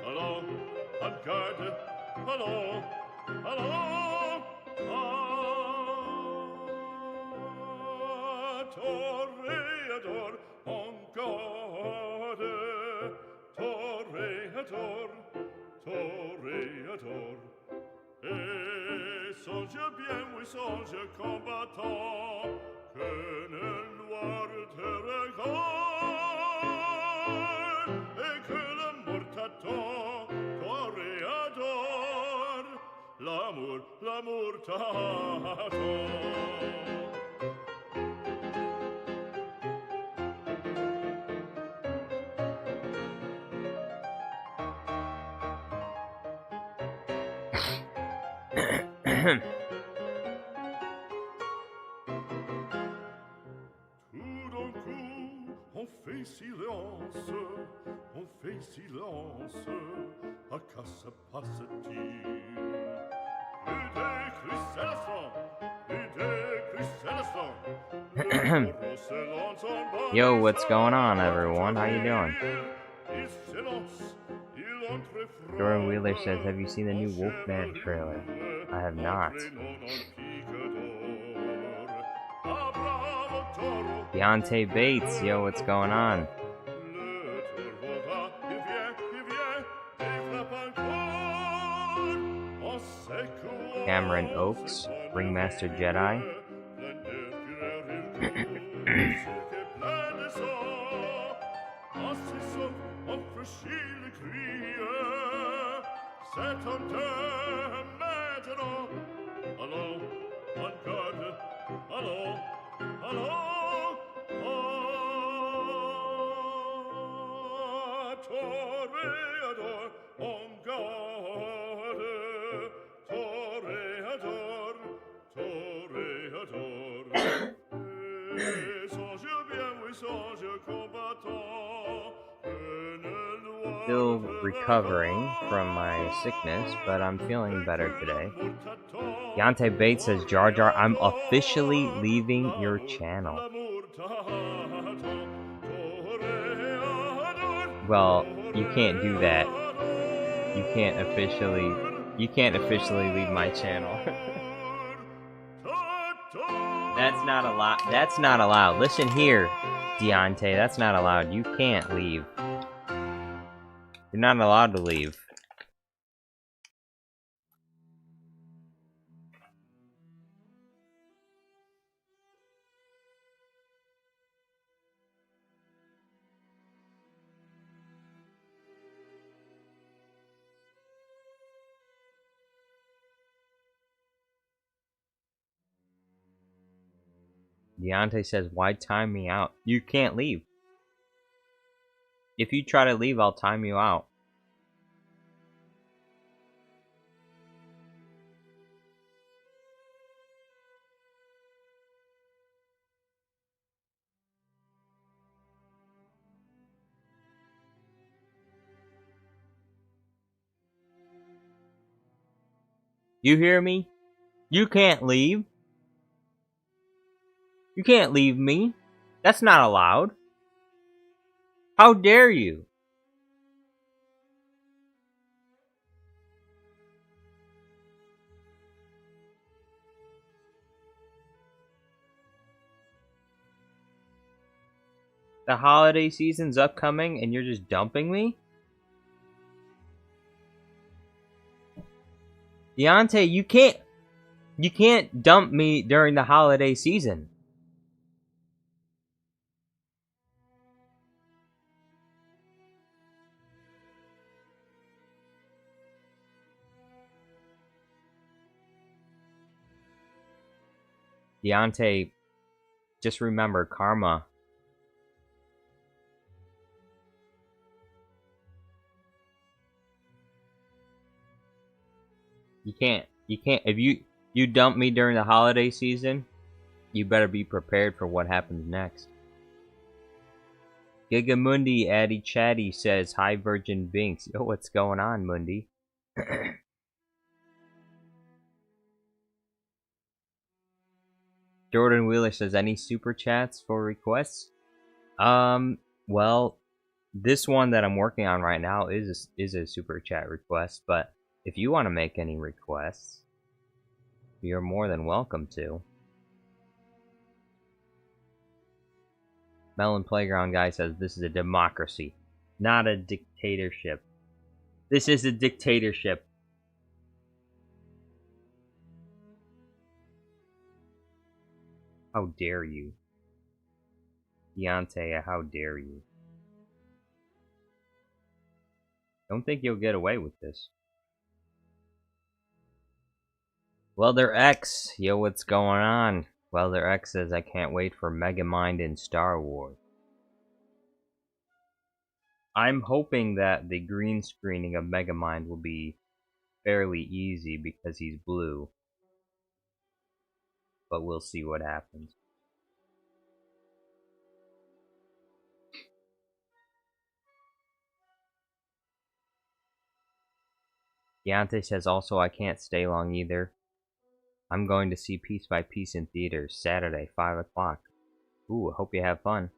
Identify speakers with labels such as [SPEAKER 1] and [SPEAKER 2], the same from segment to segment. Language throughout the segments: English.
[SPEAKER 1] Allons, en garde, allons, allons, toréador, en garde, toréador, toréador. Et songe bien, oui, songe combattant, que le noir te regarde, et que l'amour t'attend, toréador, l'amour t'attend. Tout d'un coup, on fait silence, à quoi se passe-t-il?
[SPEAKER 2] Yo, what's going on, everyone? How you doing? Jordan Wheeler says, have you seen the new Wolfman trailer? I have not. Deontay Bates, yo, what's going on? Cameron Oakes, Ringmaster Jedi.
[SPEAKER 1] Allons, en garde, allons, allons, toréador, en garde, toréador, toréador. Et songe bien, oui, songe combattant,
[SPEAKER 2] Still recovering from my sickness, but I'm feeling better today. Deontay Bates says, Jar Jar, I'm officially leaving your channel. Well, you can't do that. You can't officially leave my channel. That's not allowed. That's not allowed. Listen here, Deontay, that's not allowed. You can't leave. You're not allowed to leave. Deontay says, why time me out? You can't leave. If you try to leave, I'll time you out. You hear me? You can't leave. You can't leave me. That's not allowed. How dare you? The holiday season's upcoming and you're just dumping me? Deontay, you can't dump me during the holiday season. Deontay, just remember karma. You can't, if you dump me during the holiday season, you better be prepared for what happens next. Gigamundi Addy Chatty says, hi Virgin Binks. Yo, what's going on, Mundi? Jordan Wheeler says, any super chats for requests? Well, This one that I'm working on right now is a super chat request, but if you want to make any requests, you're more than welcome to. Melon Playground guy says this is a democracy, not a dictatorship. This is a dictatorship. How dare you? Deontay, how dare you? Don't think you'll get away with this. Welder X, yo, what's going on? Welder X says, I can't wait for Megamind in Star Wars. I'm hoping that the green screening of Megamind will be fairly easy because he's blue. But we'll see what happens. Deontay says, also, I can't stay long either. I'm going to see Piece by Piece in theaters Saturday, 5 o'clock. Ooh, I hope you have fun.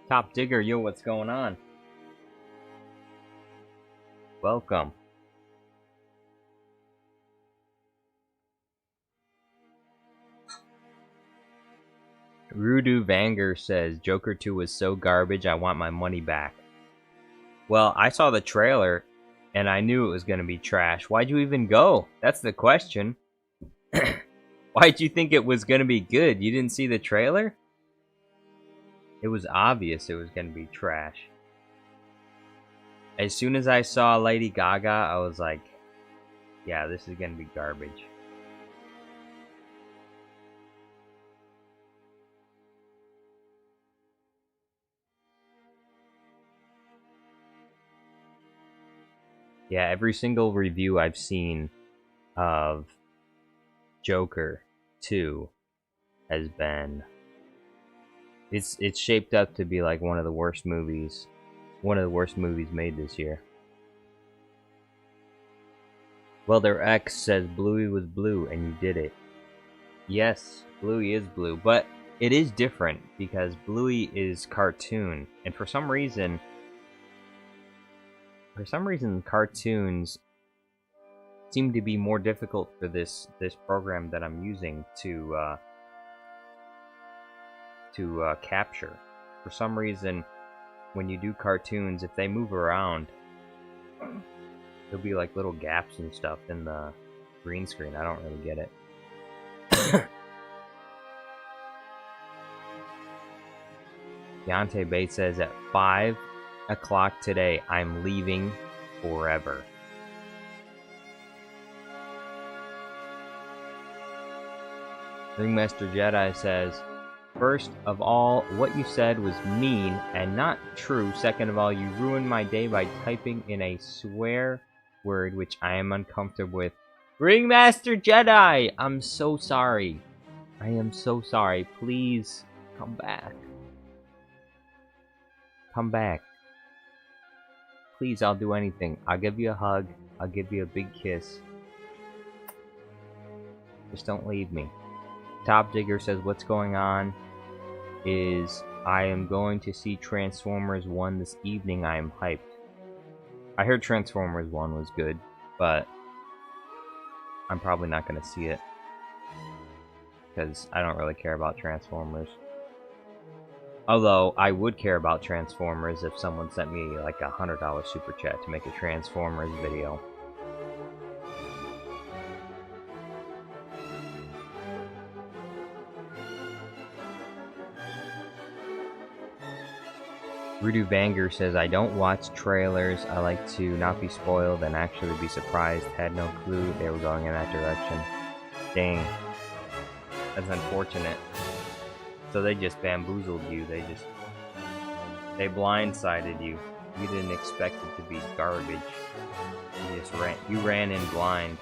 [SPEAKER 2] Top Digger, yo, what's going on? Welcome. Rudu Vanger says, Joker 2 was so garbage, I want my money back. Well, I saw the trailer, and I knew it was going to be trash. Why'd you even go? That's the question. Why'd you think it was going to be good? You didn't see the trailer? It was obvious it was going to be trash. As soon as I saw Lady Gaga, I was like, yeah, this is going to be garbage. Yeah, every single review I've seen of Joker 2 has been... It's shaped up to be like one of the worst movies made this year. Well, their X says Bluey was blue and you did it. Yes, Bluey is blue, but it is different because Bluey is cartoon, and for some reason cartoons seem to be more difficult for this program that I'm using to capture. For some reason, when you do cartoons, if they move around, there'll be like little gaps and stuff in the green screen. I don't really get it. Deontay Bates says at 5 o'clock today, I'm leaving forever. Ringmaster Jedi says, first of all, what you said was mean and not true. Second of all, you ruined my day by typing in a swear word which I am uncomfortable with. Ringmaster Jedi! I'm so sorry. I am so sorry. Please, come back. Come back. Please, I'll do anything. I'll give you a hug. I'll give you a big kiss. Just don't leave me. Top Digger says, what's going on is I am going to see Transformers 1 this evening. I am hyped. I heard Transformers 1 was good, but I'm probably not going to see it because I don't really care about Transformers. Although, I would care about Transformers if someone sent me like a $100 super chat to make a Transformers video. Rudu Vanger says, I don't watch trailers. I like to not be spoiled and actually be surprised. Had no clue they were going in that direction. Dang. That's unfortunate. So they just bamboozled you. They blindsided you. You didn't expect it to be garbage. You ran in blind.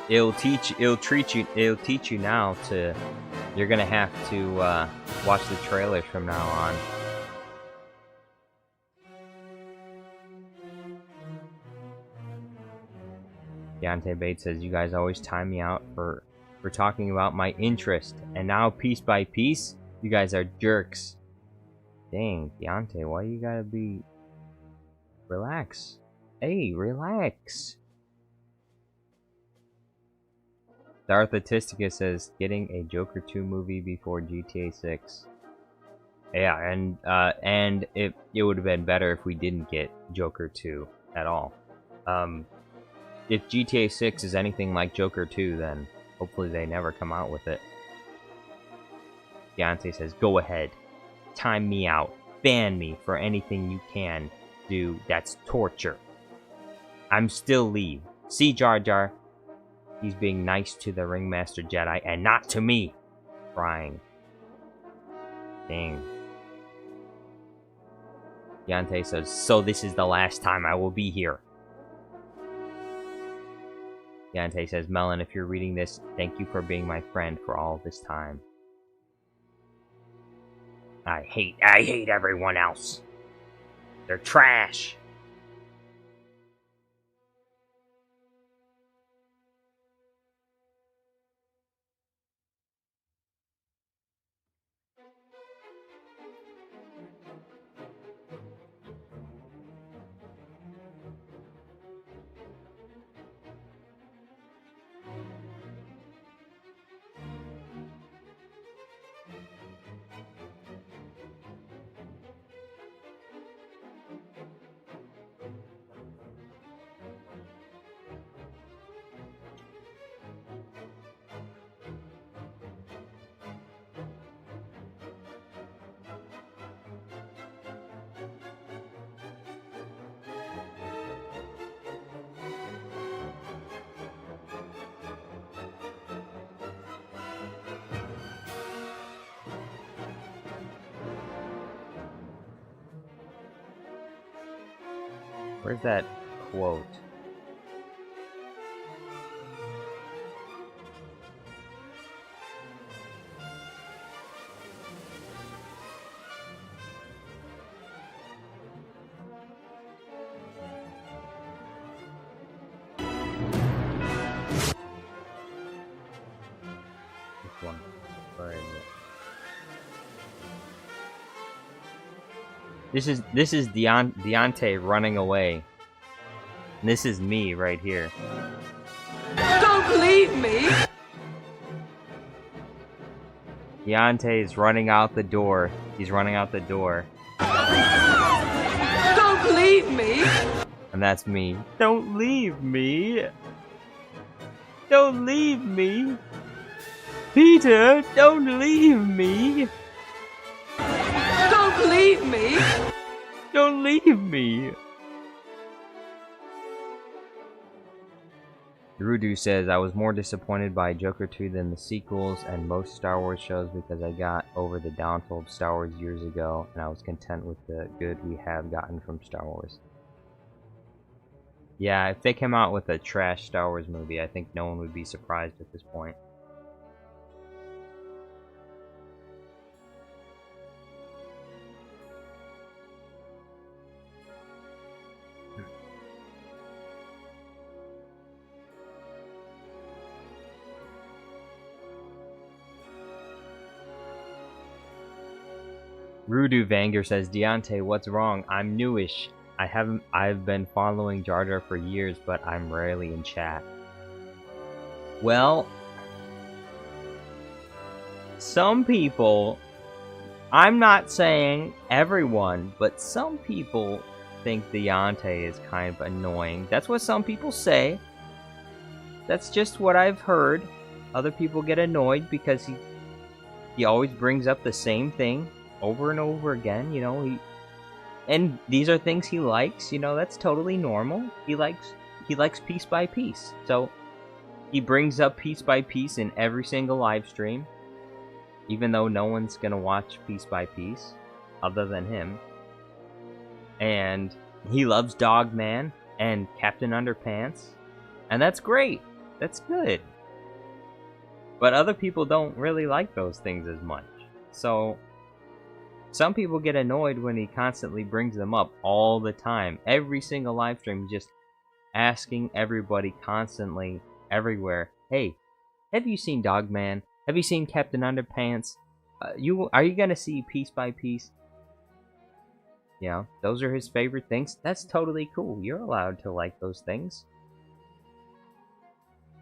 [SPEAKER 2] It'll teach you now to, you're gonna have to watch the trailers from now on. Deontay Bates says, you guys always time me out for talking about my interest. And now, piece by piece, you guys are jerks. Dang, Deontay, why you gotta be... Relax. Hey, relax. Darth Atistica says, getting a Joker 2 movie before GTA 6. Yeah, and it would have been better if we didn't get Joker 2 at all. If GTA 6 is anything like Joker 2, then hopefully they never come out with it. Deontay says, go ahead. Time me out. Ban me for anything you can do that's torture. I'm still leave. See Jar Jar? He's being nice to the Ringmaster Jedi and not to me. Crying. Dang. Deontay says, so this is the last time I will be here. Deontay says, Melon, if you're reading this, thank you for being my friend for all this time. I hate everyone else. They're trash. Where's that quote? This one. Where is it? This is Deontay running away. And this is me right here.
[SPEAKER 3] Don't leave me!
[SPEAKER 2] Deontay is running out the door. He's running out the door.
[SPEAKER 3] Don't leave me!
[SPEAKER 2] And that's me. Don't leave me! Don't leave me! Peter, don't leave me!
[SPEAKER 3] Don't leave me!
[SPEAKER 2] Don't leave me! Rudu says, I was more disappointed by Joker 2 than the sequels and most Star Wars shows because I got over the downfall of Star Wars years ago and I was content with the good we have gotten from Star Wars. Yeah, if they came out with a trash Star Wars movie, I think no one would be surprised at this point. Rudu Vanger says, Deontay, what's wrong? I'm newish. I've been following Jar Jar for years, but I'm rarely in chat. Well, some people, I'm not saying everyone, but some people think Deontay is kind of annoying. That's what some people say. That's just what I've heard. Other people get annoyed because he always brings up the same thing over and over again, you know, and these are things he likes, you know, that's totally normal. He likes piece by piece. So he brings up piece by piece in every single live stream, even though no one's gonna watch piece by piece other than him. And he loves Dogman and Captain Underpants, and that's great. That's good. But other people don't really like those things as much. So some people get annoyed when he constantly brings them up all the time. Every single live stream, just asking everybody constantly, everywhere, hey, have you seen Dogman? Have you seen Captain Underpants? Are you gonna see Piece by Piece? You know, those are his favorite things. That's totally cool. You're allowed to like those things.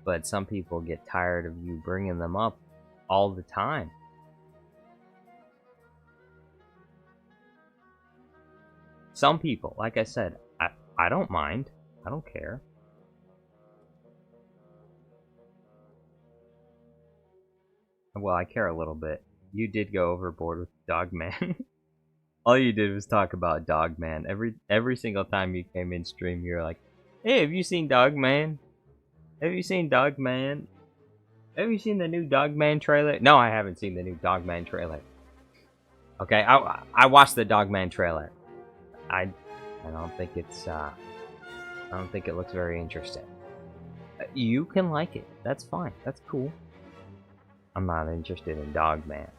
[SPEAKER 2] But some people get tired of you bringing them up all the time. Some people, like I said, I don't mind. I don't care. Well, I care a little bit. You did go overboard with Dogman. All you did was talk about Dogman. Every single time you came in stream, you're like, hey, have you seen Dogman? Have you seen Dogman? Have you seen the new Dogman trailer? No, I haven't seen the new Dogman trailer. Okay, I watched the Dogman trailer. I don't think it's I don't think it looks very interesting. You can like it. That's fine. That's cool. I'm not interested in Dogman.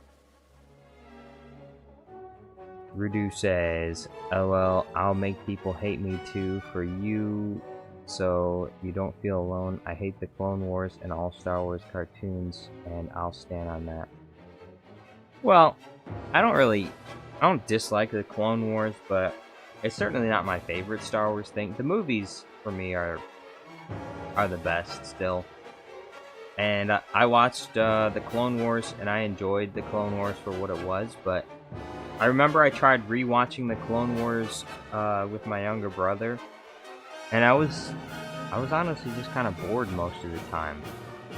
[SPEAKER 2] Rudu says, oh well, I'll make people hate me too for you, so you don't feel alone. I hate the Clone Wars and all Star Wars cartoons, and I'll stand on that. Well, I don't dislike the Clone Wars, but it's certainly not my favorite Star Wars thing. The movies, for me, are the best still. And I watched the Clone Wars, and I enjoyed the Clone Wars for what it was, but I remember I tried rewatching the Clone Wars with my younger brother, and I was honestly just kind of bored most of the time.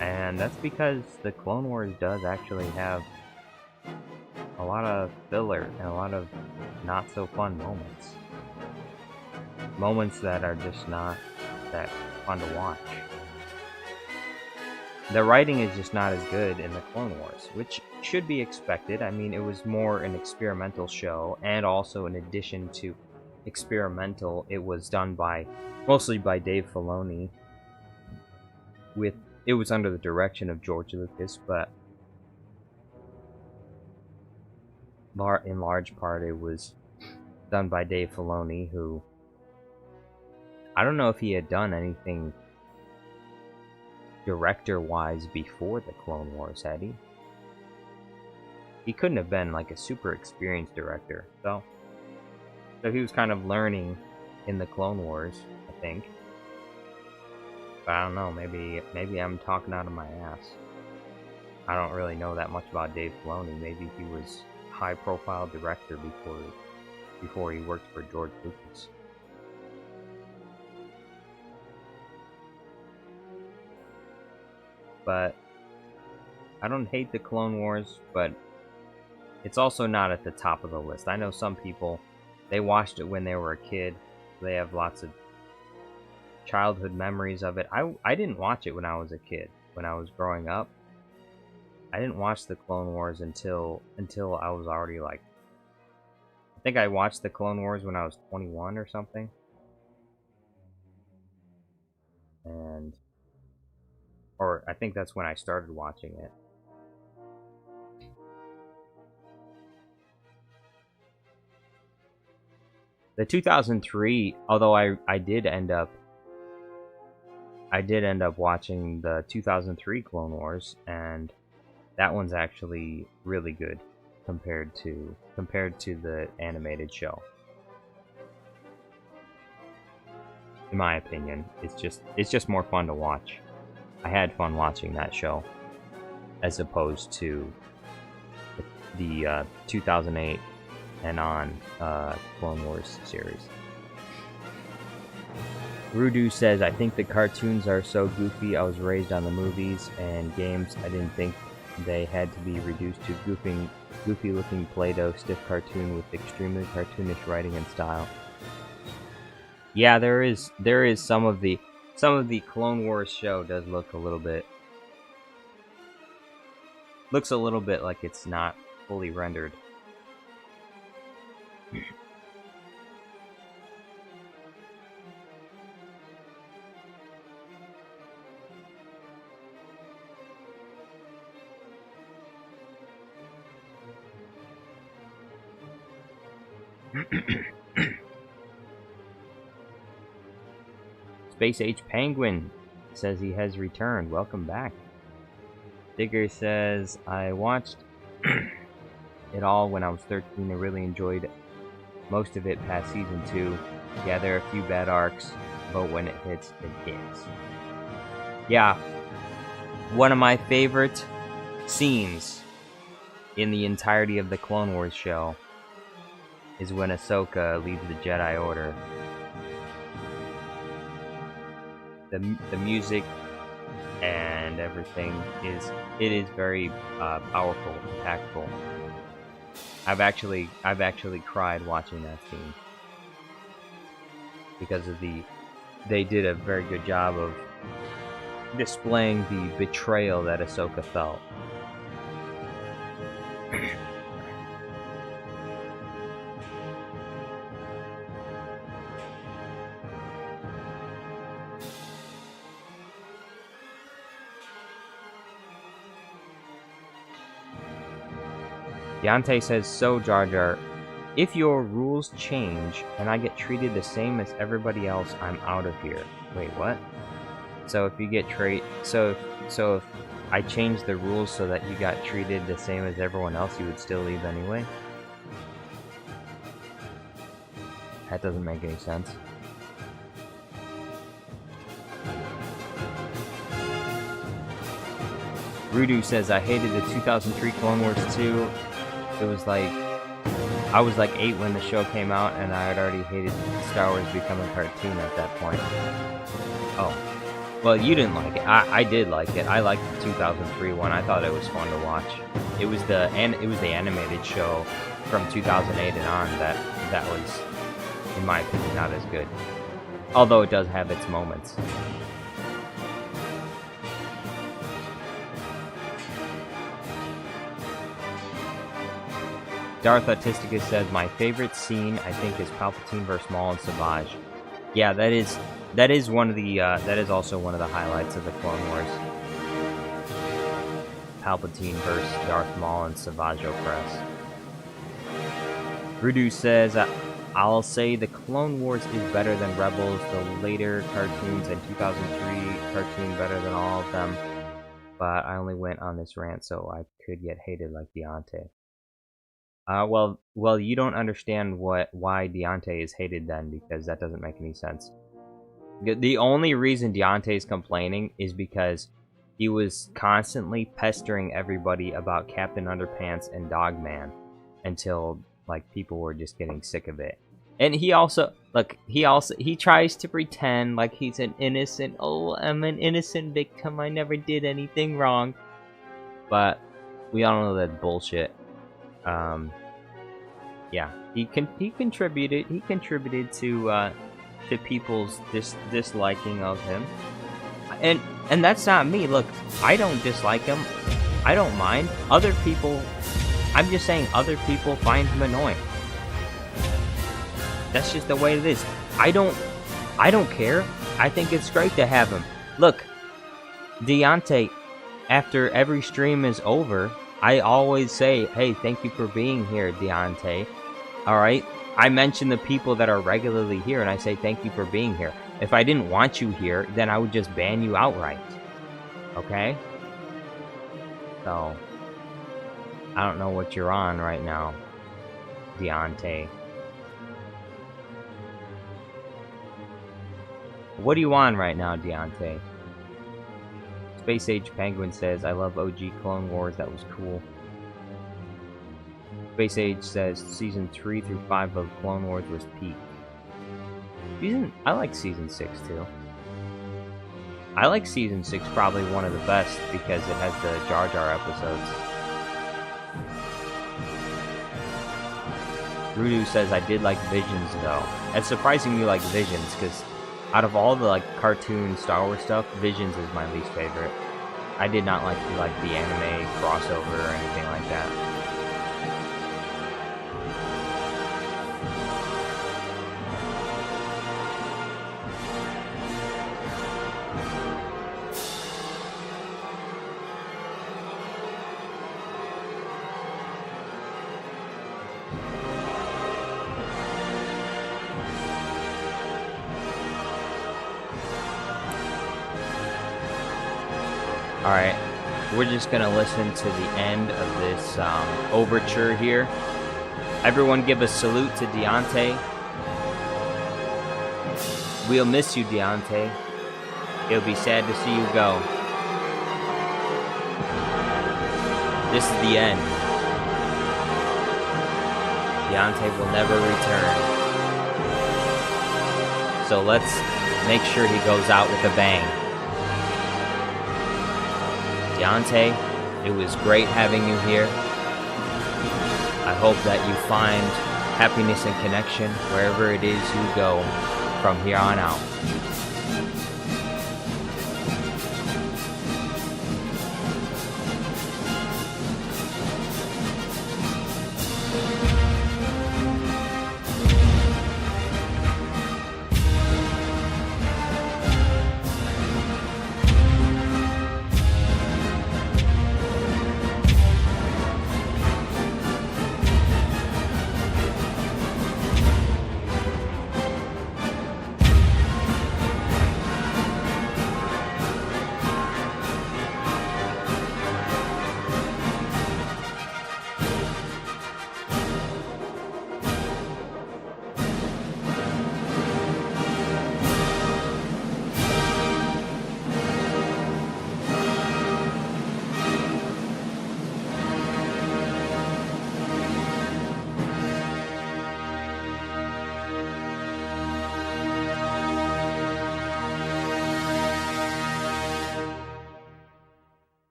[SPEAKER 2] And that's because the Clone Wars does actually have a lot of filler and a lot of not so fun moments. Moments that are just not that fun to watch. The writing is just not as good in the Clone Wars, which should be expected. I mean, it was more an experimental show, and also in addition to experimental, it was done mostly by Dave Filoni. It was under the direction of George Lucas, but in large part it was done by Dave Filoni, who I don't know if he had done anything director-wise before the Clone Wars, had he? He couldn't have been like a super experienced director, so he was kind of learning in the Clone Wars, I think. But I don't know, maybe I'm talking out of my ass. I don't really know that much about Dave Filoni. Maybe he was a high-profile director before he worked for George Lucas. But I don't hate the Clone Wars, but it's also not at the top of the list. I know some people, they watched it when they were a kid. They have lots of childhood memories of it. I didn't watch it when I was a kid. When I was growing up, I didn't watch the Clone Wars until I was already like, I think I watched the Clone Wars when I was 21 or something. Or I think that's when I started watching it. The 2003, although I did end up watching the 2003 Clone Wars, and that one's actually really good compared to the animated show. In my opinion, it's just more fun to watch. I had fun watching that show as opposed to the 2008 and on Clone Wars series. Rudu says, I think the cartoons are so goofy. I was raised on the movies and games. I didn't think they had to be reduced to goofy looking Play-Doh stiff cartoon with extremely cartoonish writing and style. Yeah, there is some of the Clone Wars show does look a little bit like it's not fully rendered. Space Age Penguin says he has returned. Welcome back. Digger says, I watched it all when I was 13. I really enjoyed most of it past season 2. Yeah, there are a few bad arcs, but when it hits, it hits. Yeah, one of my favorite scenes in the entirety of the Clone Wars show is when Ahsoka leads the Jedi Order. The music and everything is very powerful, impactful. I've actually cried watching that scene because of they did a very good job of displaying the betrayal that Ahsoka felt. Deontay says, so Jar Jar, if your rules change and I get treated the same as everybody else, I'm out of here. Wait, what? So if you get so if I change the rules so that you got treated the same as everyone else, you would still leave anyway? That doesn't make any sense. Rudu says, I hated the 2003 Clone Wars 2. It was like, I was like 8 when the show came out, and I had already hated Star Wars becoming a cartoon at that point. Oh. Well, you didn't like it. I did like it. I liked the 2003 one. I thought it was fun to watch. It was the animated show from 2008 and on that was, in my opinion, not as good. Although it does have its moments. Darth Autisticus says, my favorite scene, I think, is Palpatine vs. Maul and Savage. Yeah, that is one of the, that is also one of the highlights of the Clone Wars. Palpatine vs. Darth Maul and Savage Opress. Rudu says, I'll say the Clone Wars is better than Rebels, the later cartoons and 2003 cartoon better than all of them. But I only went on this rant so I could get hated like Deontay. Well, you don't understand why Deontay is hated then, because that doesn't make any sense. The only reason Deontay is complaining is because he was constantly pestering everybody about Captain Underpants and Dogman until, like, people were just getting sick of it. And he also, he tries to pretend like he's an innocent, oh, I'm an innocent victim, I never did anything wrong. But we all know that's bullshit. Yeah, he contributed to people's disliking of him, and that's not me. Look, I don't dislike him. I don't mind. Other people, I'm just saying, other people find him annoying. That's just the way it is. I don't care. I think it's great to have him. Look, Deontay, after every stream is over, I always say, hey, thank you for being here, Deontay. Alright? I mention the people that are regularly here, and I say thank you for being here. If I didn't want you here, then I would just ban you outright. Okay? So, I don't know what you're on right now, Deontay. What are you on right now, Deontay? Space Age Penguin says, I love OG Clone Wars, that was cool. Space Age says, Season 3 through 5 of Clone Wars was peak. I like Season 6 too. I like Season 6 probably one of the best because it has the Jar Jar episodes. Rudu says, I did like Visions though. It's surprising you like Visions, because out of all the like cartoon Star Wars stuff, Visions is my least favorite. I did not like the anime crossover or anything like that. Alright, we're just gonna listen to the end of this overture here. Everyone give a salute to Deontay. We'll miss you, Deontay. It'll be sad to see you go. This is the end. Deontay will never return. So let's make sure he goes out with a bang. Deontay, it was great having you here. I hope that you find happiness and connection wherever it is you go from here on out.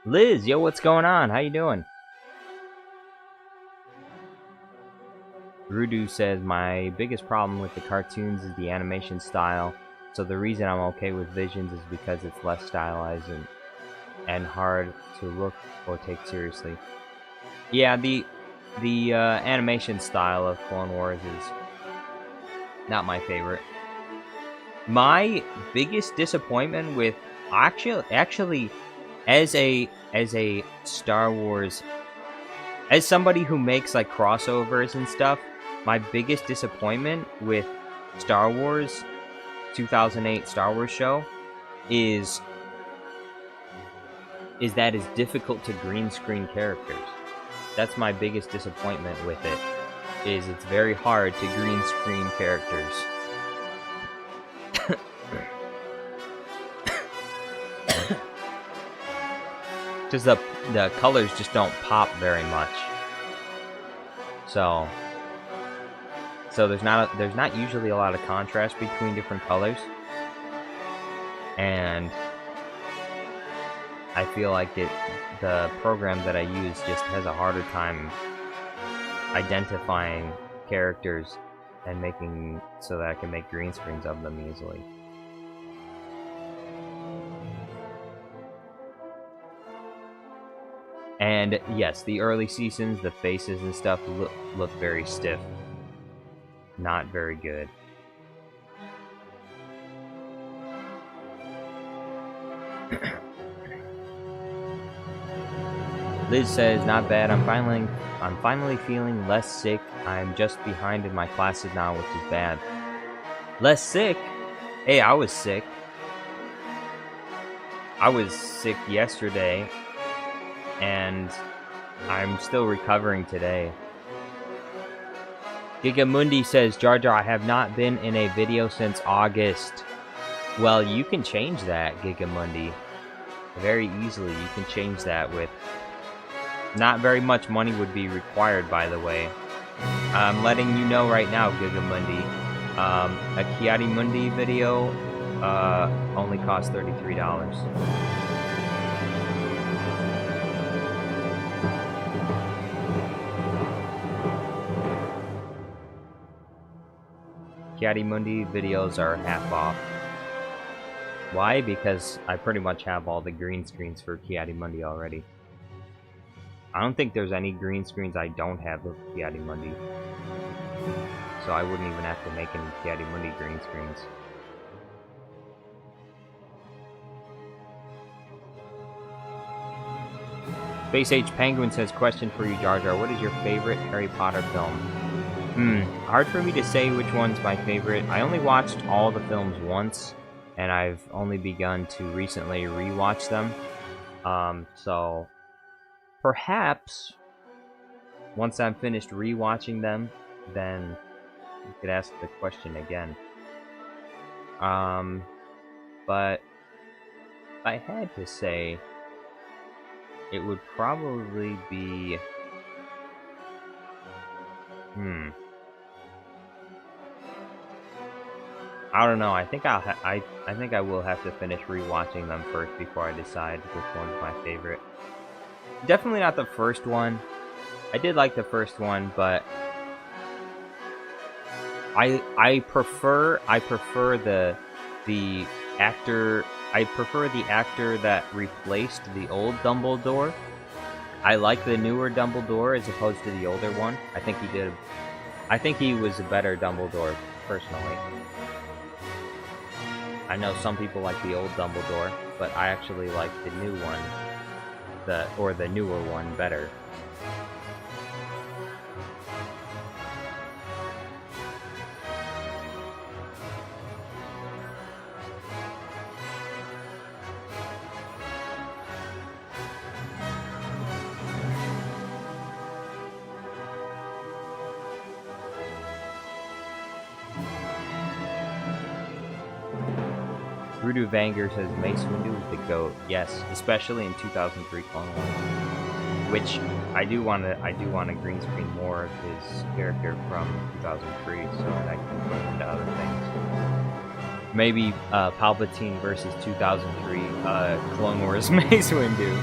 [SPEAKER 2] Liz, yo, what's going on? How you doing? Rudu says, my biggest problem with the cartoons is the animation style, so the reason I'm okay with Visions is because it's less stylized and hard to look or take seriously. Yeah, the animation style of Clone Wars is not my favorite. My biggest disappointment with actually as a Star Wars, as somebody who makes like crossovers and stuff, my biggest disappointment with Star Wars 2008 Star Wars show is that it's difficult to green screen characters. That's my biggest disappointment with it, is it's very hard to green screen characters. Because the colors just don't pop very much. So there's not usually a lot of contrast between different colors, and I feel like the program that I use just has a harder time identifying characters and making so that I can make green screens of them easily. And yes, the early seasons, the faces and stuff look very stiff. Not very good. Liz says, not bad. I'm finally feeling less sick. I'm just behind in my classes now, which is bad. Less sick? Hey, I was sick. I was sick yesterday, and I'm still recovering today. Gigamundi says, Jar Jar, I have not been in a video since August. Well, you can change that, Gigamundi. Very easily, you can change that with... Not very much money would be required, by the way. I'm letting you know right now, Gigamundi. A Kiadi Mundi video only costs $33. Kiadi Mundi videos are half off. Why? Because I pretty much have all the green screens for Kiadi Mundi already. I don't think there's any green screens I don't have with Kiadi Mundi. So I wouldn't even have to make any Kiadi Mundi green screens. Space Age Penguin says, question for you, Jar Jar. What is your favorite Harry Potter film? Hard for me to say which one's my favorite. I only watched all the films once, and I've only begun to recently rewatch them. So perhaps once I'm finished rewatching them, then you could ask the question again. But if I had to say, it would probably be... I don't know. I think I think I will have to finish rewatching them first before I decide which one's my favorite. Definitely not the first one. I did like the first one, but I prefer the actor. I prefer the actor that replaced the old Dumbledore. I like the newer Dumbledore as opposed to the older one. I think he was a better Dumbledore personally. I know some people like the old Dumbledore, but I actually like the new one, the newer one better. Rudu Vanger says Mace Windu is the GOAT. Yes, especially in 2003 Clone Wars, which I do want to green screen more of his character from 2003 so that I can put him into other things. Maybe Palpatine versus 2003 Clone Wars Mace Windu.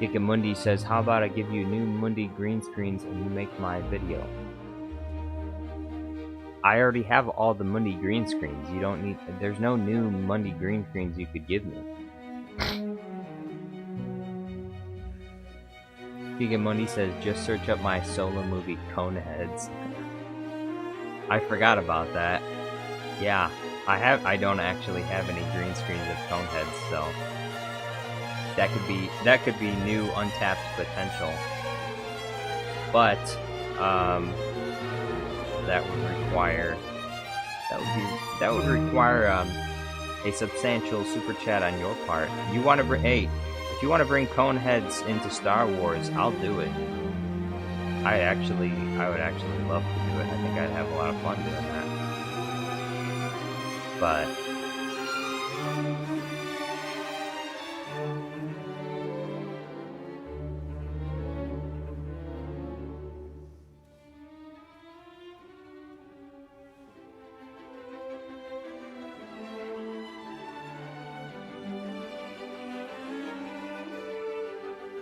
[SPEAKER 2] Gigamundi says, how about I give you new Mundi green screens and you make my video? I already have all the Mundi green screens. You don't need... There's no new Mundi green screens you could give me. Gigamundi says, just search up my solo movie Coneheads. I forgot about that. Yeah, I don't actually have any green screens of Coneheads, so... That could be new untapped potential, but that would require a substantial super chat on your part. You want to bring if you want to bring Coneheads into Star Wars, I'll do it. I would actually love to do it. I think I'd have a lot of fun doing that, but.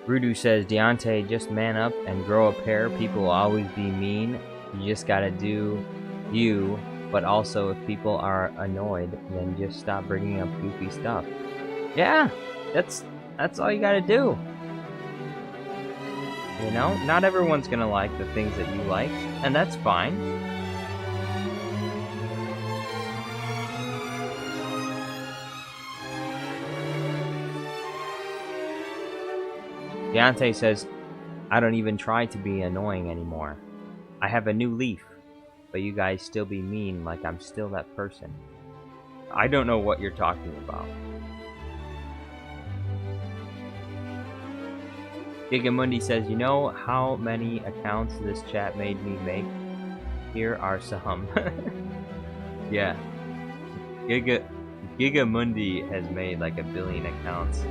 [SPEAKER 2] Rudu says, Deontay, just man up and grow a pair. People will always be mean. You just gotta do you, but also if people are annoyed, then just stop bringing up goofy stuff. Yeah, that's all you gotta do. You know, not everyone's gonna like the things that you like, and that's fine. Deontay says, I don't even try to be annoying anymore. I have a new leaf, but you guys still be mean like I'm still that person. I don't know what you're talking about. Gigamundi says, you know how many accounts this chat made me make? Here are some. Yeah. Gigamundi has made like 1 billion accounts.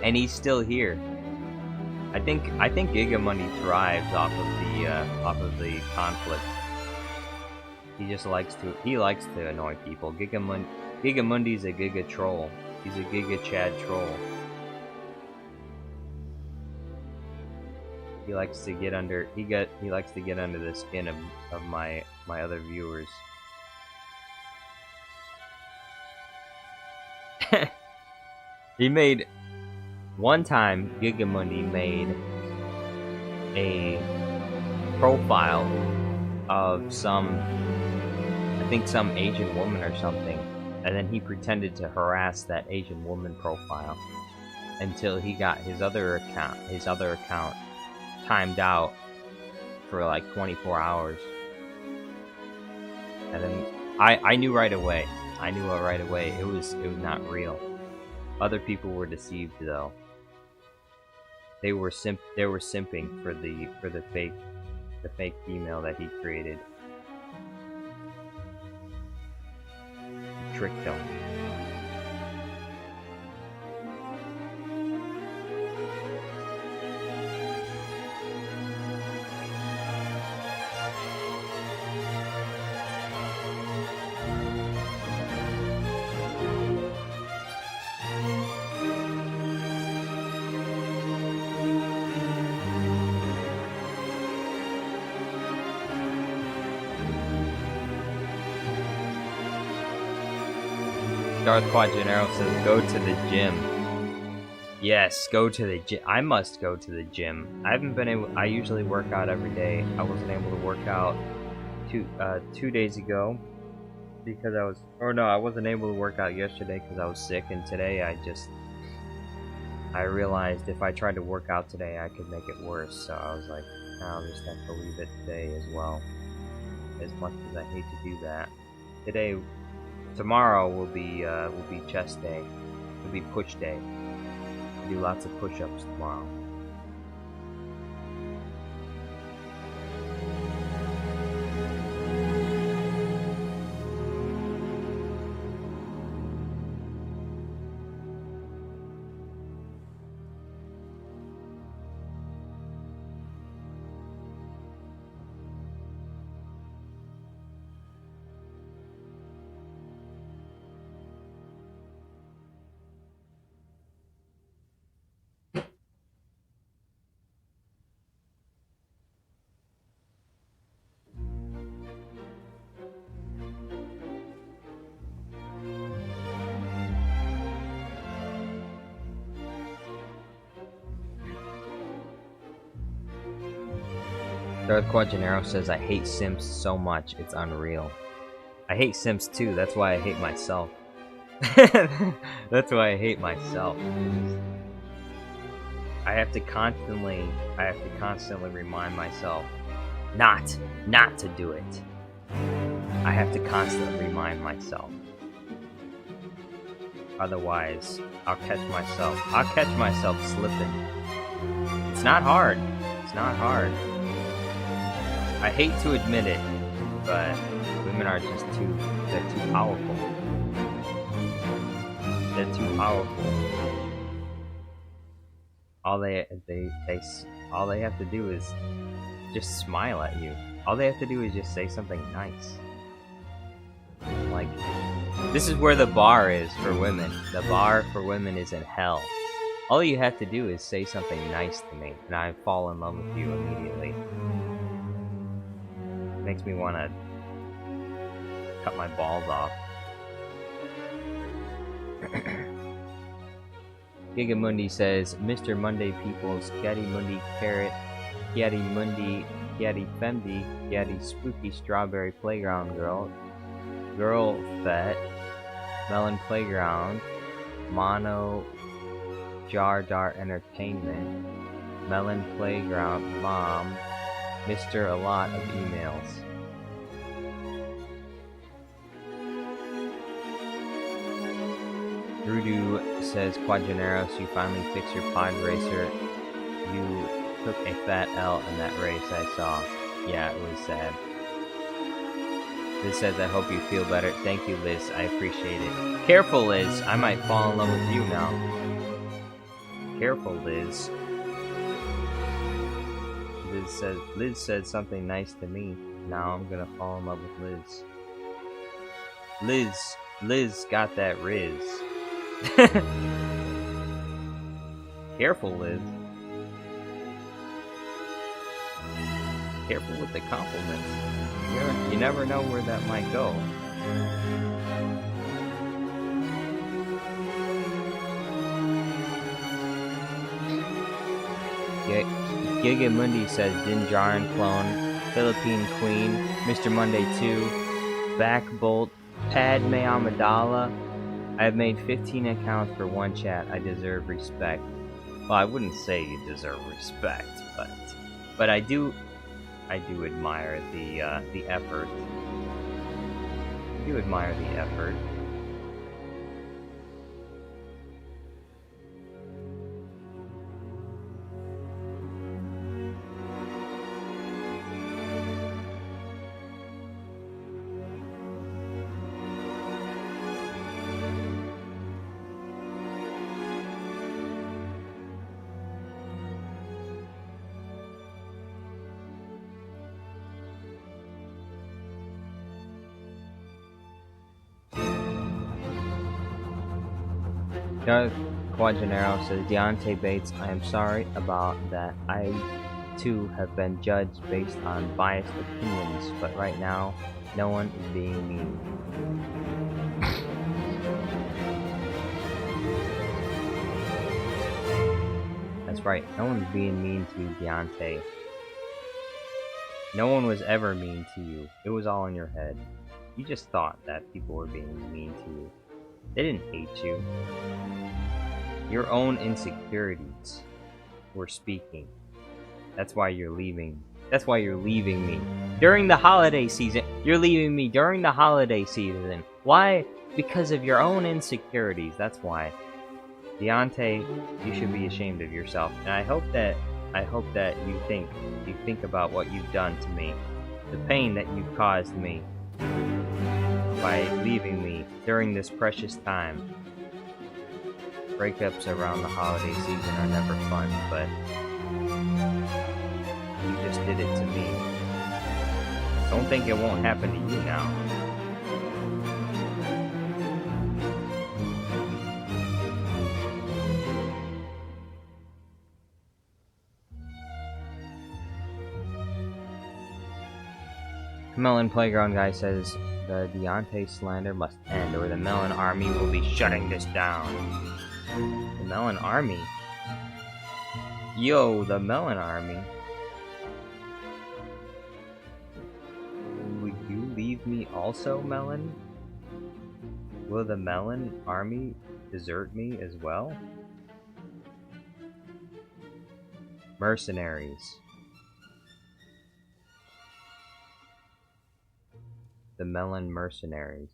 [SPEAKER 2] And he's still here. I think Gigamundi thrives off of the conflict. He just likes to annoy people. Gigamundi's a Giga troll. He's a Giga Chad troll. He likes to get under he likes to get under the skin of my other viewers. He made one time Gigamundi made a profile of some, I think some Asian woman or something, and then he pretended to harass that Asian woman profile until he got his other account timed out for like 24 hours. And then I knew right away. I knew right away it was not real. Other people were deceived though. They were simping for the fake female that he created. Tricked them. Darth Quadraro says, go to the gym. Yes, go to the gym. I must go to the gym. I haven't been able. I usually work out every day. I wasn't able to work out 2 days ago because I was. Or no, I wasn't able to work out yesterday because I was sick. And today I realized if I tried to work out today, I could make it worse. So I was like, I'll just have to leave it today as well. As much as I hate to do that, tomorrow will be chest day. It'll be push day. We'll do lots of push-ups tomorrow. Darth Quadraro says, I hate Sims so much, it's unreal. I hate Sims too, that's why I hate myself. That's why I hate myself. I have to constantly remind myself not to do it. I have to constantly remind myself. Otherwise, I'll catch myself slipping. It's not hard. It's not hard. I hate to admit it, but women are just they're too powerful. They're too powerful. All they have to do is just smile at you. All they have to do is just say something nice. Like, this is where the bar is for women. The bar for women is in hell. All you have to do is say something nice to me, and I fall in love with you immediately. Makes me want to cut my balls off. Gigamundi says, Mr. Monday Peoples, Kiati Mundi Carrot, Kiati Mundi, Kiati Femdi, Kiati Spooky Strawberry Playground Girl, Girl Fett, Melon Playground, Mono Jar Dar Entertainment, Melon Playground Mom, Mr. A lot of emails. Rudu says, Quadraneros, you finally fixed your pod racer. You took a fat L in that race I saw. Yeah, it was sad. Liz says, I hope you feel better. Thank you, Liz. I appreciate it. Careful, Liz. I might fall in love with you now. Careful, Liz. Liz said something nice to me. Now I'm gonna fall in love with Liz. Liz got that Riz. Careful, Liz. Careful with the compliments. You never know where that might go. Gigamundi says Din Djarin clone, Philippine Queen, Mr. Monday 2, Backbolt, Padme Amidala. I have made 15 accounts for one chat. I deserve respect. Well, I wouldn't say you deserve respect, but I do admire the effort. I do admire the effort. Quadraro says, Deontay Bates, I am sorry about that. I, too, have been judged based on biased opinions, but right now, no one is being mean. That's right, no one's being mean to you, Deontay. No one was ever mean to you. It was all in your head. You just thought that people were being mean to you. They didn't hate you. Your own insecurities were speaking. That's why you're leaving. That's why you're leaving me. During the holiday season. You're leaving me during the holiday season. Why? Because of your own insecurities. That's why. Deontay, you should be ashamed of yourself. And I hope that you think about what you've done to me. The pain that you've caused me by leaving me during this precious time. Breakups around the holiday season are never fun, but you just did it to me. Don't think it won't happen to you now. Melon Playground guy says, the Deontay slander must end, or the Melon Army will be shutting this down. The Melon Army? Yo, the Melon Army. Will you leave me also, Melon? Will the Melon Army desert me as well? Mercenaries. The Melon Mercenaries.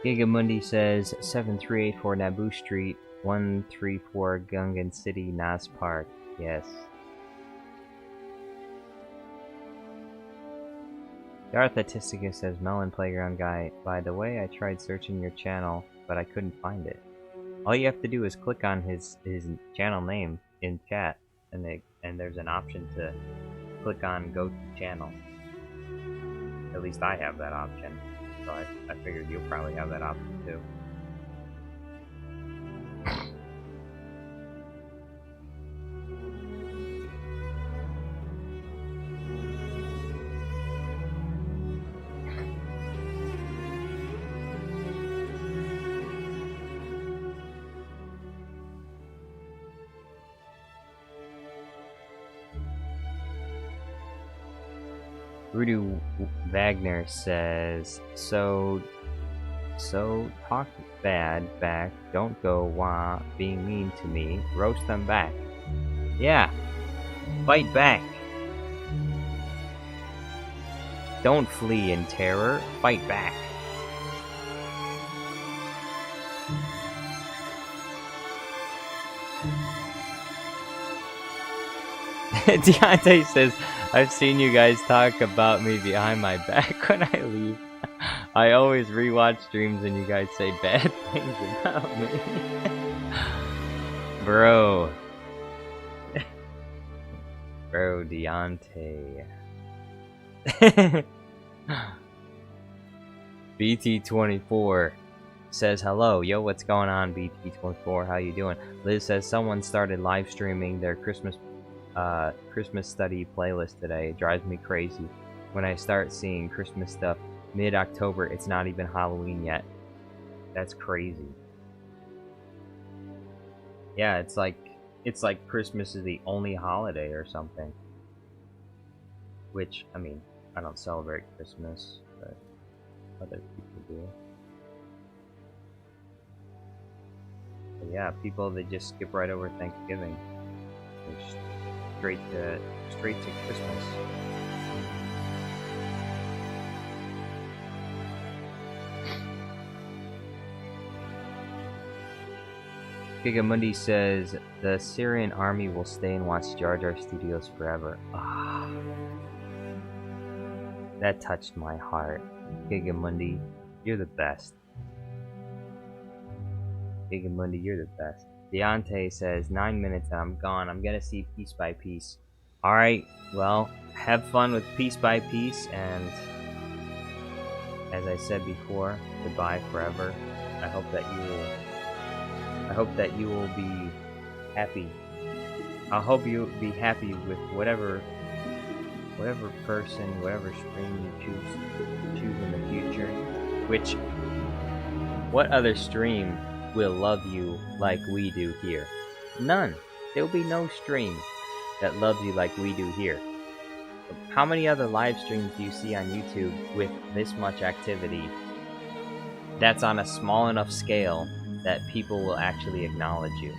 [SPEAKER 2] Gigamundi says 7384 Naboo Street, 134 Gungan City, Nas Park. Yes. Darth Atisticus says, Melon Playground guy, by the way, I tried searching your channel, but I couldn't find it. All you have to do is click on his channel name in chat, and there's an option to click on Go to Channel. At least I have that option. So I figured you'll probably have that option too. Rudy Wagner says, so So talk bad back. Don't go wah being mean to me. Roast them back. Yeah. Fight back. Don't flee in terror. Fight back. Deontay says, I've seen you guys talk about me behind my back when I leave. I always rewatch streams and you guys say bad things about me. Bro. Bro, Deontay. BT24 says hello. Yo, what's going on, BT24? How you doing? Liz says someone started live streaming their Christmas study playlist today. It drives me crazy when I start seeing Christmas stuff mid-October. It's not even Halloween yet. That's crazy. Yeah, it's like Christmas is the only holiday or something. Which, I mean, I don't celebrate Christmas, but other people do. But yeah, people, they just skip right over Thanksgiving. They're straight to Christmas. Gigamundi says the Syrian army will stay and watch Jar Jar Studios forever. Ah, that touched my heart. Gigamundi, you're the best. Gigamundi, you're the best. Deontay says 9 minutes and I'm gone. I'm gonna see Piece by Piece. All right, well, have fun with Piece by Piece, and as I said before, goodbye forever. I hope that you will be happy. I hope you'll be happy with whatever person, whatever stream you choose in the future. Which, what other stream will love you like we do here? None. There will be no stream that loves you like we do here. How many other live streams do you see on YouTube with this much activity that's on a small enough scale that people will actually acknowledge you?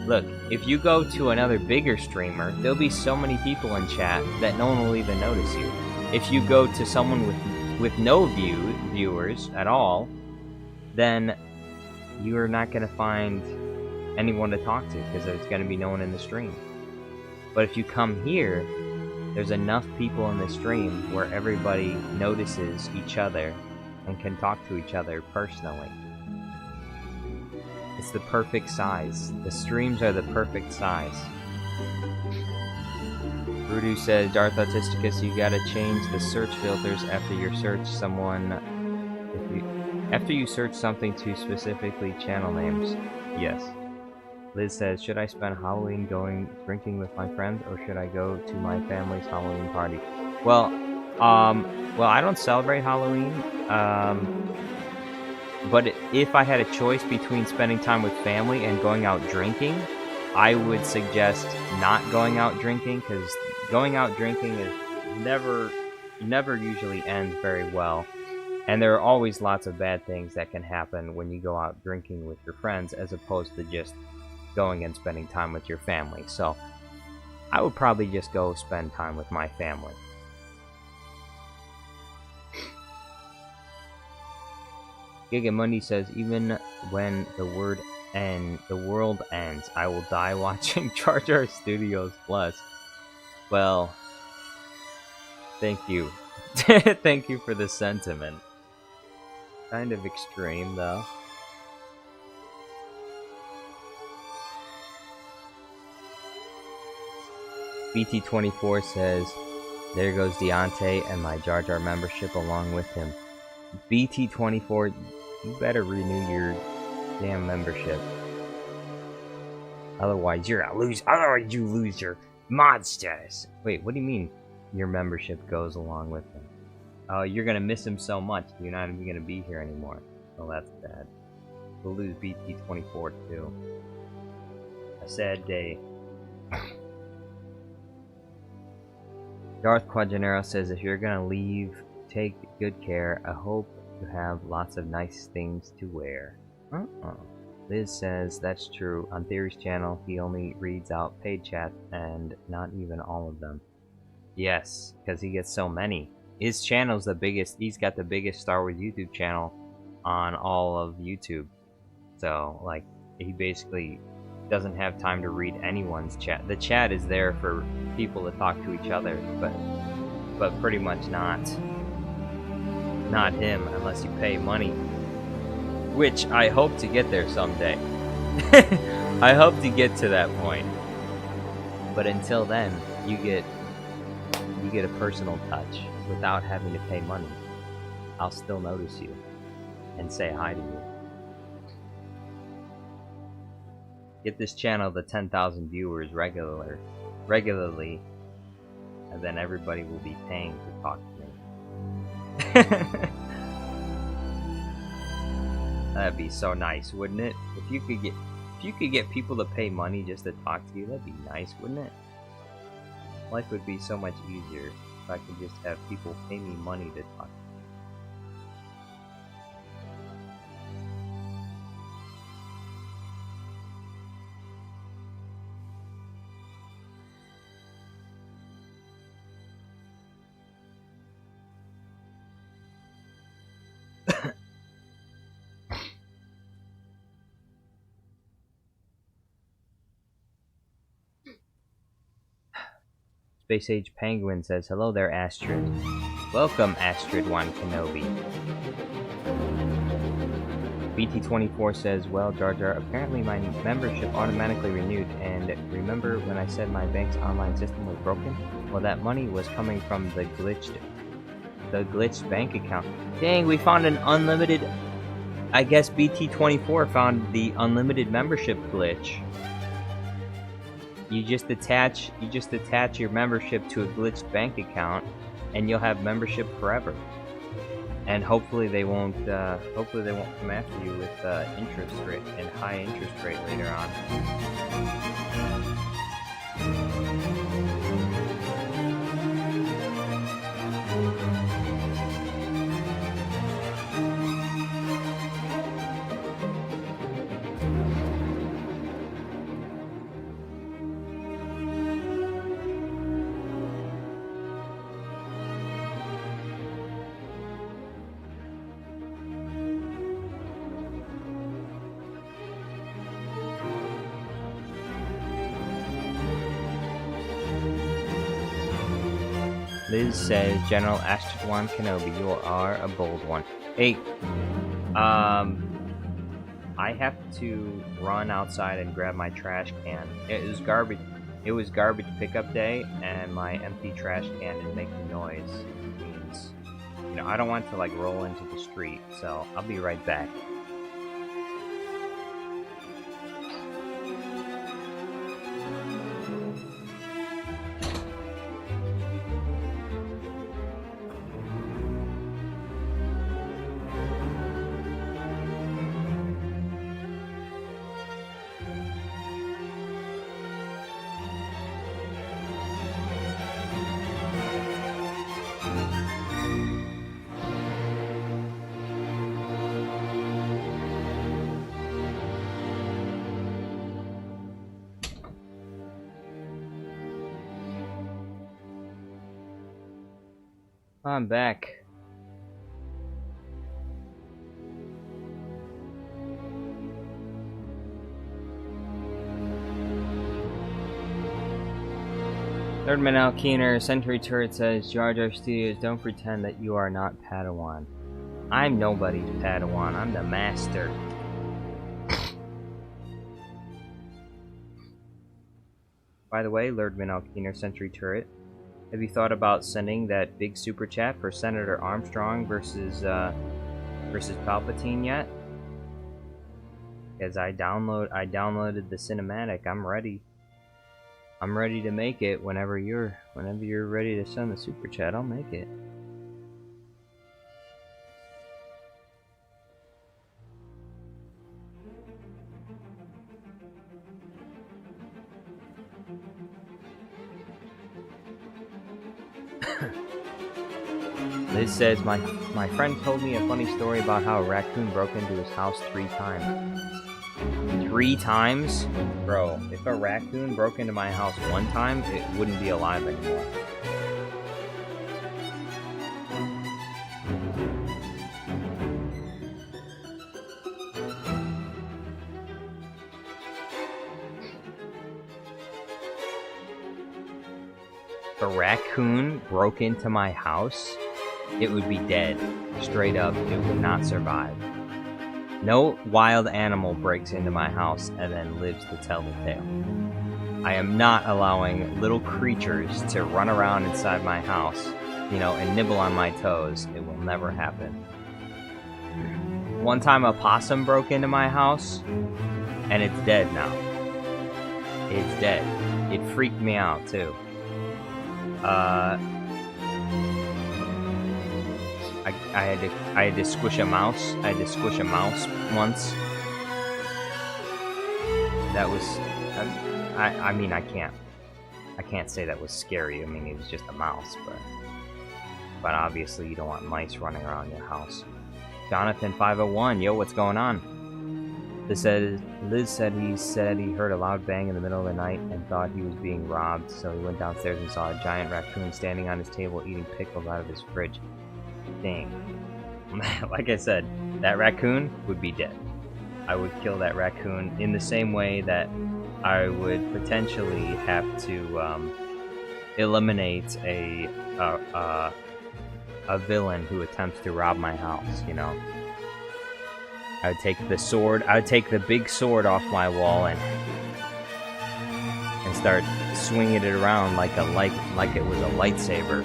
[SPEAKER 2] Look, if you go to another bigger streamer, there'll be so many people in chat that no one will even notice you. If you go to someone with no viewers at all, then you're not going to find anyone to talk to because there's going to be no one in the stream. But if you come here, there's enough people in the stream where everybody notices each other and can talk to each other personally. It's the perfect size. The streams are the perfect size. Rudu says, Darth Autisticus, you gotta change the search filters after you search after you search something to specifically channel names. Yes. Liz says, should I spend Halloween drinking with my friends, or should I go to my family's Halloween party? Well, I don't celebrate Halloween. But if I had a choice between spending time with family and going out drinking, I would suggest not going out drinking, because going out drinking is never usually ends very well. And there are always lots of bad things that can happen when you go out drinking with your friends, as opposed to just going and spending time with your family. So I would probably just go spend time with my family. Gigamundi says, even when the world ends, I will die watching Jar Jar Studios Plus. Well, thank you. Thank you for the sentiment. Kind of extreme, though. BT24 says, there goes Deontay and my Jar Jar membership along with him. BT24, you better renew your damn membership. Otherwise, you're a loser. Otherwise, you lose your mod status. Wait, what do you mean your membership goes along with him? Oh, you're gonna miss him so much, you're not even gonna be here anymore. Oh, that's bad. We'll lose BT24 too. A sad day. Darth Quajanero says, if you're gonna leave, take good care. I hope You have lots of nice things to wear. Liz says that's true. On Theory's channel, he only reads out paid chats and not even all of them. Yes, because he gets so many. His channel's the biggest. He's got the biggest Star Wars YouTube channel on all of YouTube. So, like, he basically doesn't have time to read anyone's chat. The chat is there for people to talk to each other, but pretty much not him unless you pay money. Which I hope to get there someday. I hope to get to that point. But until then, you get a personal touch without having to pay money. I'll still notice you and say hi to you. Get this channel to 10,000 viewers regularly, and then everybody will be paying to talk to me. That'd be so nice, wouldn't it? If you could get people to pay money just to talk to you, that'd be nice, wouldn't it? Life would be so much easier if I could just have people pay me money to talk to me. Space Age Penguin says, hello there, Astrid. Welcome, Astrid One Kenobi. BT24 says, well, Jar Jar, apparently my membership automatically renewed, and remember when I said my bank's online system was broken? Well, that money was coming from the glitched bank account. Dang, we found an unlimited... I guess BT24 found the unlimited membership glitch. You just attach your membership to a glitched bank account, and you'll have membership forever. And hopefully they won't come after you with interest rate and high interest rate later on. Liz says, General Astrid One Kenobi, you are a bold one. Hey, I have to run outside and grab my trash can. It was garbage pickup day, and my empty trash can is making noise. It means, I don't want to like roll into the street, so I'll be right back. I'm back. Thirdman Al Keener, Sentry Turret says, Jar Jar Studios, don't pretend that you are not Padawan. I'm nobody's Padawan, I'm the master. By the way, Lordman Al Keener, Sentry Turret, have you thought about sending that big super chat for Senator Armstrong versus Palpatine yet? Because I downloaded the cinematic. I'm ready. I'm ready to make it whenever you're ready to send the super chat. I'll make it. Liz says, my friend told me a funny story about how a raccoon broke into his house 3 times. 3 times? Bro, if a raccoon broke into my house 1 time, it wouldn't be alive anymore. If a raccoon broke into my house, it would be dead. Straight up, it would not survive. No wild animal breaks into my house and then lives to tell the tale. I am not allowing little creatures to run around inside my house, you know, and nibble on my toes. It will never happen. One time a possum broke into my house, and it's dead now. It's dead. It freaked me out, too. I had to squish a mouse. I had to squish a mouse once. That was, I mean, I can't say that was scary. I mean, it was just a mouse, but obviously you don't want mice running around your house. Jonathan 501, yo, what's going on? Liz said he heard a loud bang in the middle of the night and thought he was being robbed, so he went downstairs and saw a giant raccoon standing on his table eating pickles out of his fridge. Dang. Like I said, that raccoon would be dead. I would kill that raccoon in the same way that I would potentially have to eliminate a villain who attempts to rob my house, you know. I would take the sword, I would take the big sword off my wall and start swinging it around like it was a lightsaber.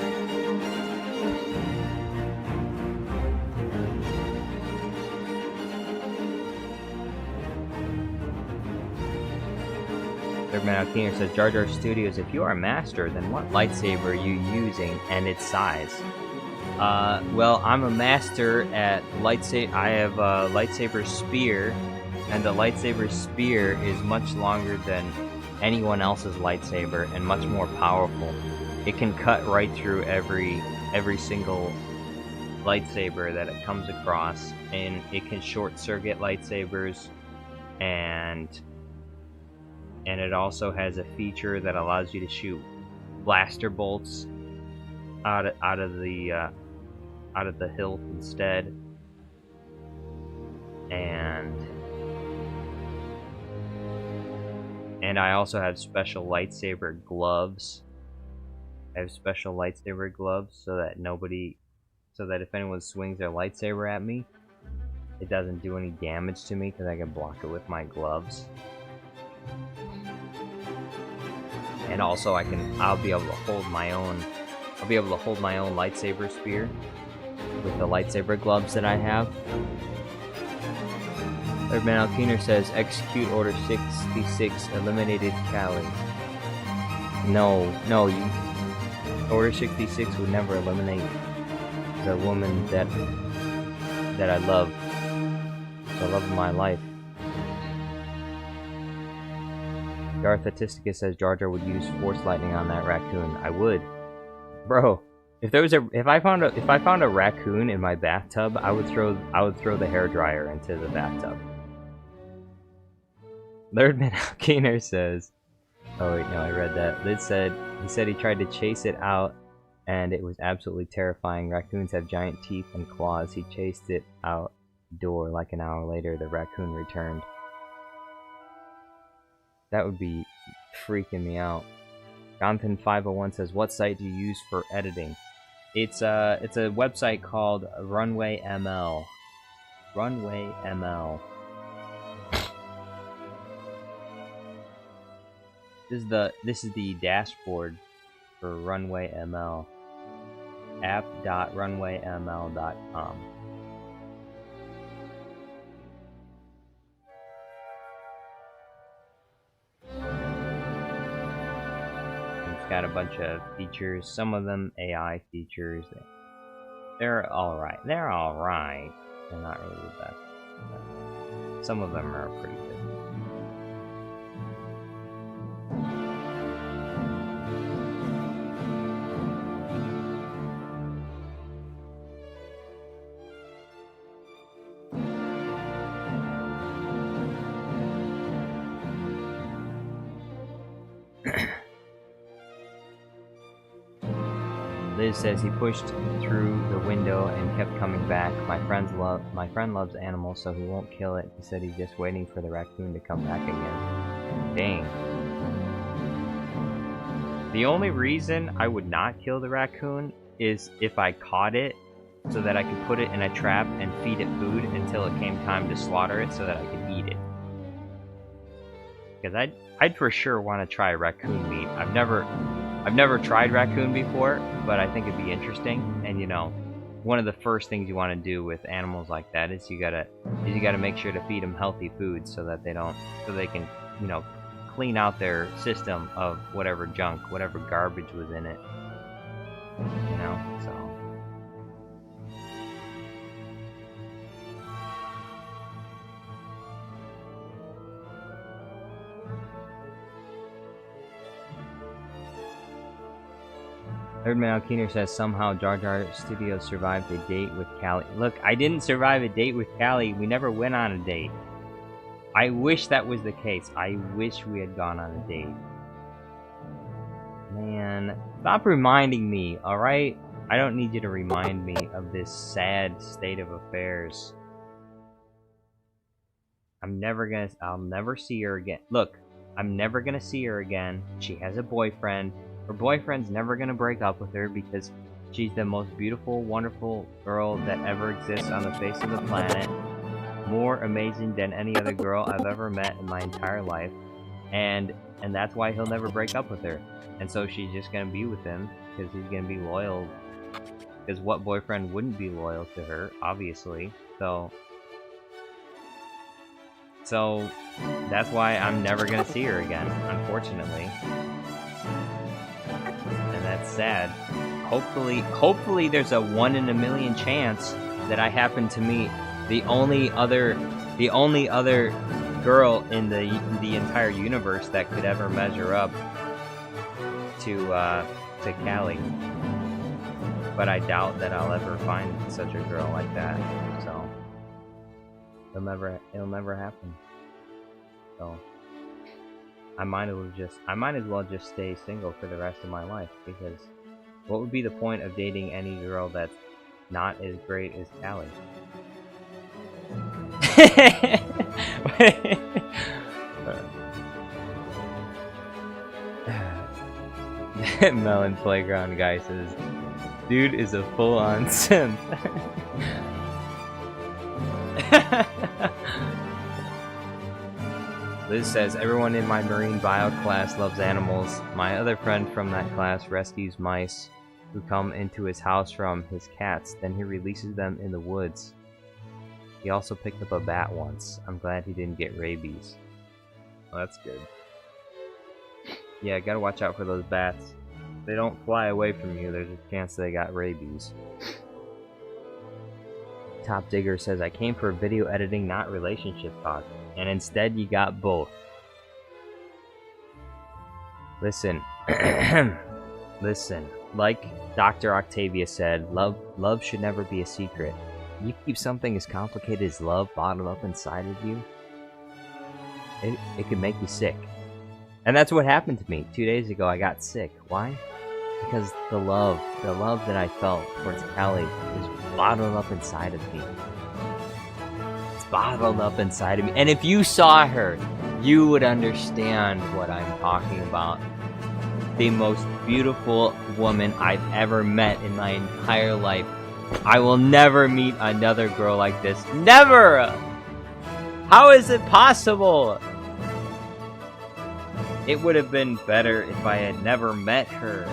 [SPEAKER 2] Alkiner says, Jar Jar Studios, if you are a master, then what lightsaber are you using and its size? Well, I'm a master at lightsaber. I have a lightsaber spear, and the lightsaber spear is much longer than anyone else's lightsaber and much more powerful. It can cut right through every single lightsaber that it comes across, and it can short circuit lightsabers, and it also has a feature that allows you to shoot blaster bolts out of the hilt instead, and I also have special lightsaber gloves. I have special lightsaber gloves so that if anyone swings their lightsaber at me, it doesn't do any damage to me because I can block it with my gloves. And also I'll be able to hold my own lightsaber spear with the lightsaber gloves that I have. Erdman Alkiner says, execute Order 66, eliminated Callie. No, Order 66 would never eliminate the woman that I love. The love of my life. Darth Atisticus says Jar Jar would use Force Lightning on that raccoon. I would, bro. If I found a raccoon in my bathtub, I would throw the hairdryer into the bathtub. Lerdman Alkiner says, oh wait, no, I read that. Liz said he tried to chase it out, and it was absolutely terrifying. Raccoons have giant teeth and claws. He chased it out the door. Like an hour later, the raccoon returned. That would be freaking me out. Jonathan 501 says, what site do you use for editing? It's a website called Runway ML. Runway ML. This is the dashboard for Runway ML. app.runwayml.com. Got a bunch of features, some of them AI features. They're alright. They're alright. They're not really the best. But some of them are pretty good. Liz says he pushed through the window and kept coming back. My friend loves animals, so he won't kill it. He said he's just waiting for the raccoon to come back again. Dang. The only reason I would not kill the raccoon is if I caught it, so that I could put it in a trap and feed it food until it came time to slaughter it so that I could eat it. Because I'd for sure want to try raccoon meat. I've never tried raccoon before, but I think it'd be interesting. And you know, one of the first things you want to do with animals like that is you gotta make sure to feed them healthy food so that they can, you know, clean out their system of whatever junk, whatever garbage was in it. You know, so. Third Keener says somehow Jar Jar Studios survived a date with Callie. Look, I didn't survive a date with Callie. We never went on a date. I wish that was the case. I wish we had gone on a date. Man, stop reminding me, alright? I don't need you to remind me of this sad state of affairs. I'll never see her again. Look, I'm never gonna see her again. She has a boyfriend. Her boyfriend's never gonna break up with her because she's the most beautiful, wonderful girl that ever exists on the face of the planet. More amazing than any other girl I've ever met in my entire life. And that's why he'll never break up with her. And so she's just gonna be with him because he's gonna be loyal. Because what boyfriend wouldn't be loyal to her, obviously. So that's why I'm never gonna see her again, unfortunately. And that's sad. Hopefully there's a 1 in a million chance that I happen to meet the only other girl in the entire universe that could ever measure up to Callie. But I doubt that I'll ever find such a girl like that. So it'll never happen. So I might as well just stay single for the rest of my life, because what would be the point of dating any girl that's not as great as Callie? Melon Playground guy says, dude is a full-on simp. Liz says, everyone in my marine bio class loves animals. My other friend from that class rescues mice who come into his house from his cats, then he releases them in the woods. He also picked up a bat once. I'm glad he didn't get rabies. Well, that's good. Yeah, gotta watch out for those bats. If they don't fly away from you, there's a chance they got rabies. Top Digger says, I came for video editing, not relationship talk. And instead you got both. Listen. Listen. Like Dr. Octavia said, love should never be a secret. You keep something as complicated as love bottled up inside of you, it can make you sick. And that's what happened to me. 2 days ago I got sick. Why? Because the love that I felt towards Callie is bottled up inside of me. It's bottled up inside of me. And if you saw her, you would understand what I'm talking about. The most beautiful woman I've ever met in my entire life. I will never meet another girl like this. Never! How is it possible? It would have been better if I had never met her.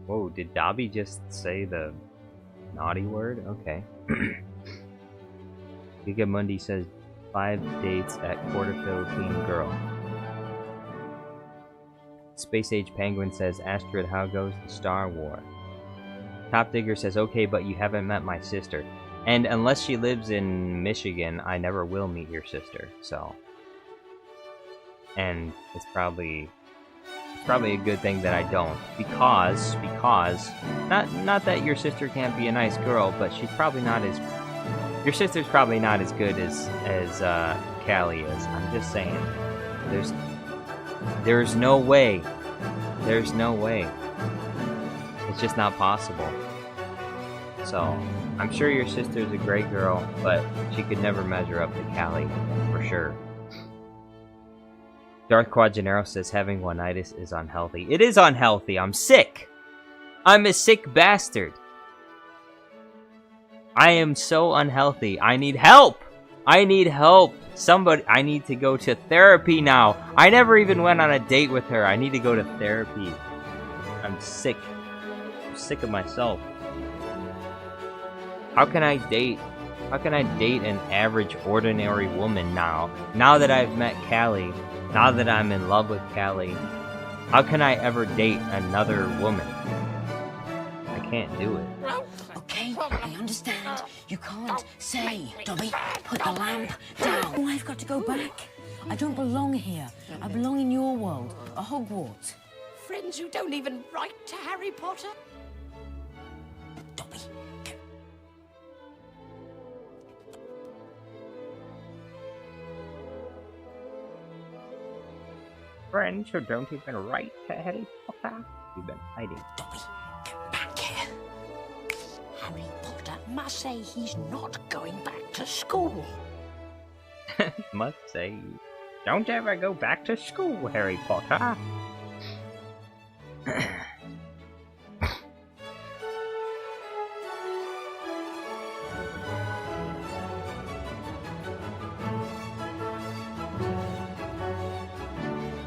[SPEAKER 2] Whoa, did Dobby just say the naughty word? Okay. Giga Mundi says 5 dates at Quarter Philippine Girl. Space Age Penguin says, Astrid, how goes the Star War? Top Digger says, okay, but you haven't met my sister. And unless she lives in Michigan, I never will meet your sister, so. And it's probably a good thing that I don't. Because, not that your sister can't be a nice girl, but she's probably not as, your sister's probably not as good as Callie is. I'm just saying. There's no way. There's no way. It's just not possible. So, I'm sure your sister's a great girl, but she could never measure up to Callie, for sure. Darth Quajanero says having one-itis is unhealthy. It is unhealthy. I'm sick. I'm a sick bastard. I am so unhealthy. I need help. I need help. Somebody, I need to go to therapy now. I never even went on a date with her. I need to go to therapy. I'm sick. I'm sick of myself. How can I date? How can I date an average, ordinary woman now? Now that I've met Callie, now that I'm in love with Callie, how can I ever date another woman? I can't do it.
[SPEAKER 4] Okay, I understand. You can't say, Dobby, put the lamp down. Oh, I've got to go back. I don't belong here. I belong in your world, a Hogwarts.
[SPEAKER 5] Friends who don't even write to Harry Potter?
[SPEAKER 4] Dobby, go.
[SPEAKER 2] Friends who don't even write to Harry Potter? You've been hiding.
[SPEAKER 4] Dobby, get back here.
[SPEAKER 5] Harry Potter must say he's not going back to school.
[SPEAKER 2] Must say, don't ever go back to school, Harry Potter.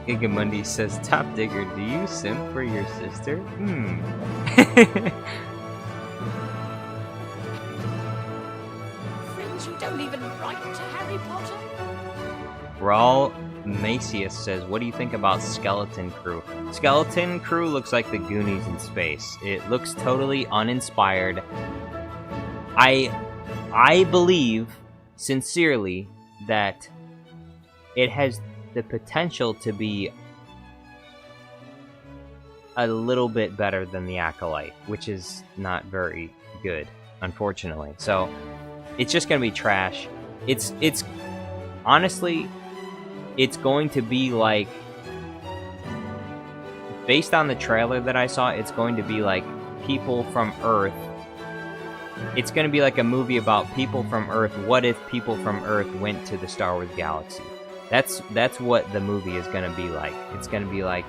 [SPEAKER 2] Gigamundi says, Top Digger, do you simp for your sister?
[SPEAKER 5] Friends who don't even write to Harry Potter?
[SPEAKER 2] Raul Macius says, what do you think about Skeleton Crew? Skeleton Crew looks like the Goonies in space. It looks totally uninspired. I believe, sincerely, that it has the potential to be a little bit better than the Acolyte, which is not very good, unfortunately. So, it's just gonna be trash. It's honestly, it's going to be like, based on the trailer that I saw, it's going to be like people from Earth. It's going to be like a movie about people from Earth. What if people from Earth went to the Star Wars galaxy? That's what the movie is going to be like. It's going to be like,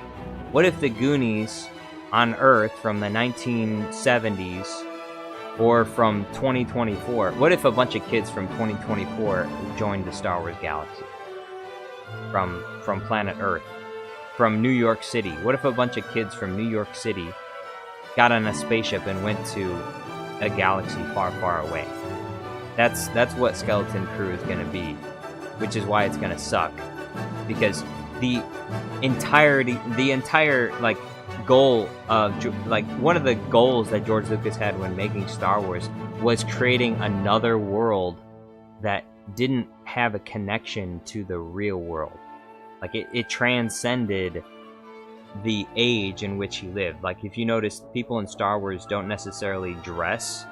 [SPEAKER 2] what if the Goonies on Earth from the 1970s or from 2024? What if a bunch of kids from 2024 joined the Star Wars galaxy? From planet Earth, from New York City. What if a bunch of kids from New York City got on a spaceship and went to a galaxy far, far away? That's what Skeleton Crew is going to be, which is why it's going to suck, because the entire like goal of like one of the goals that George Lucas had when making Star Wars was creating another world that didn't have a connection to the real world. Like it transcended the age in which he lived. Like if you notice, people in Star Wars don't necessarily dress.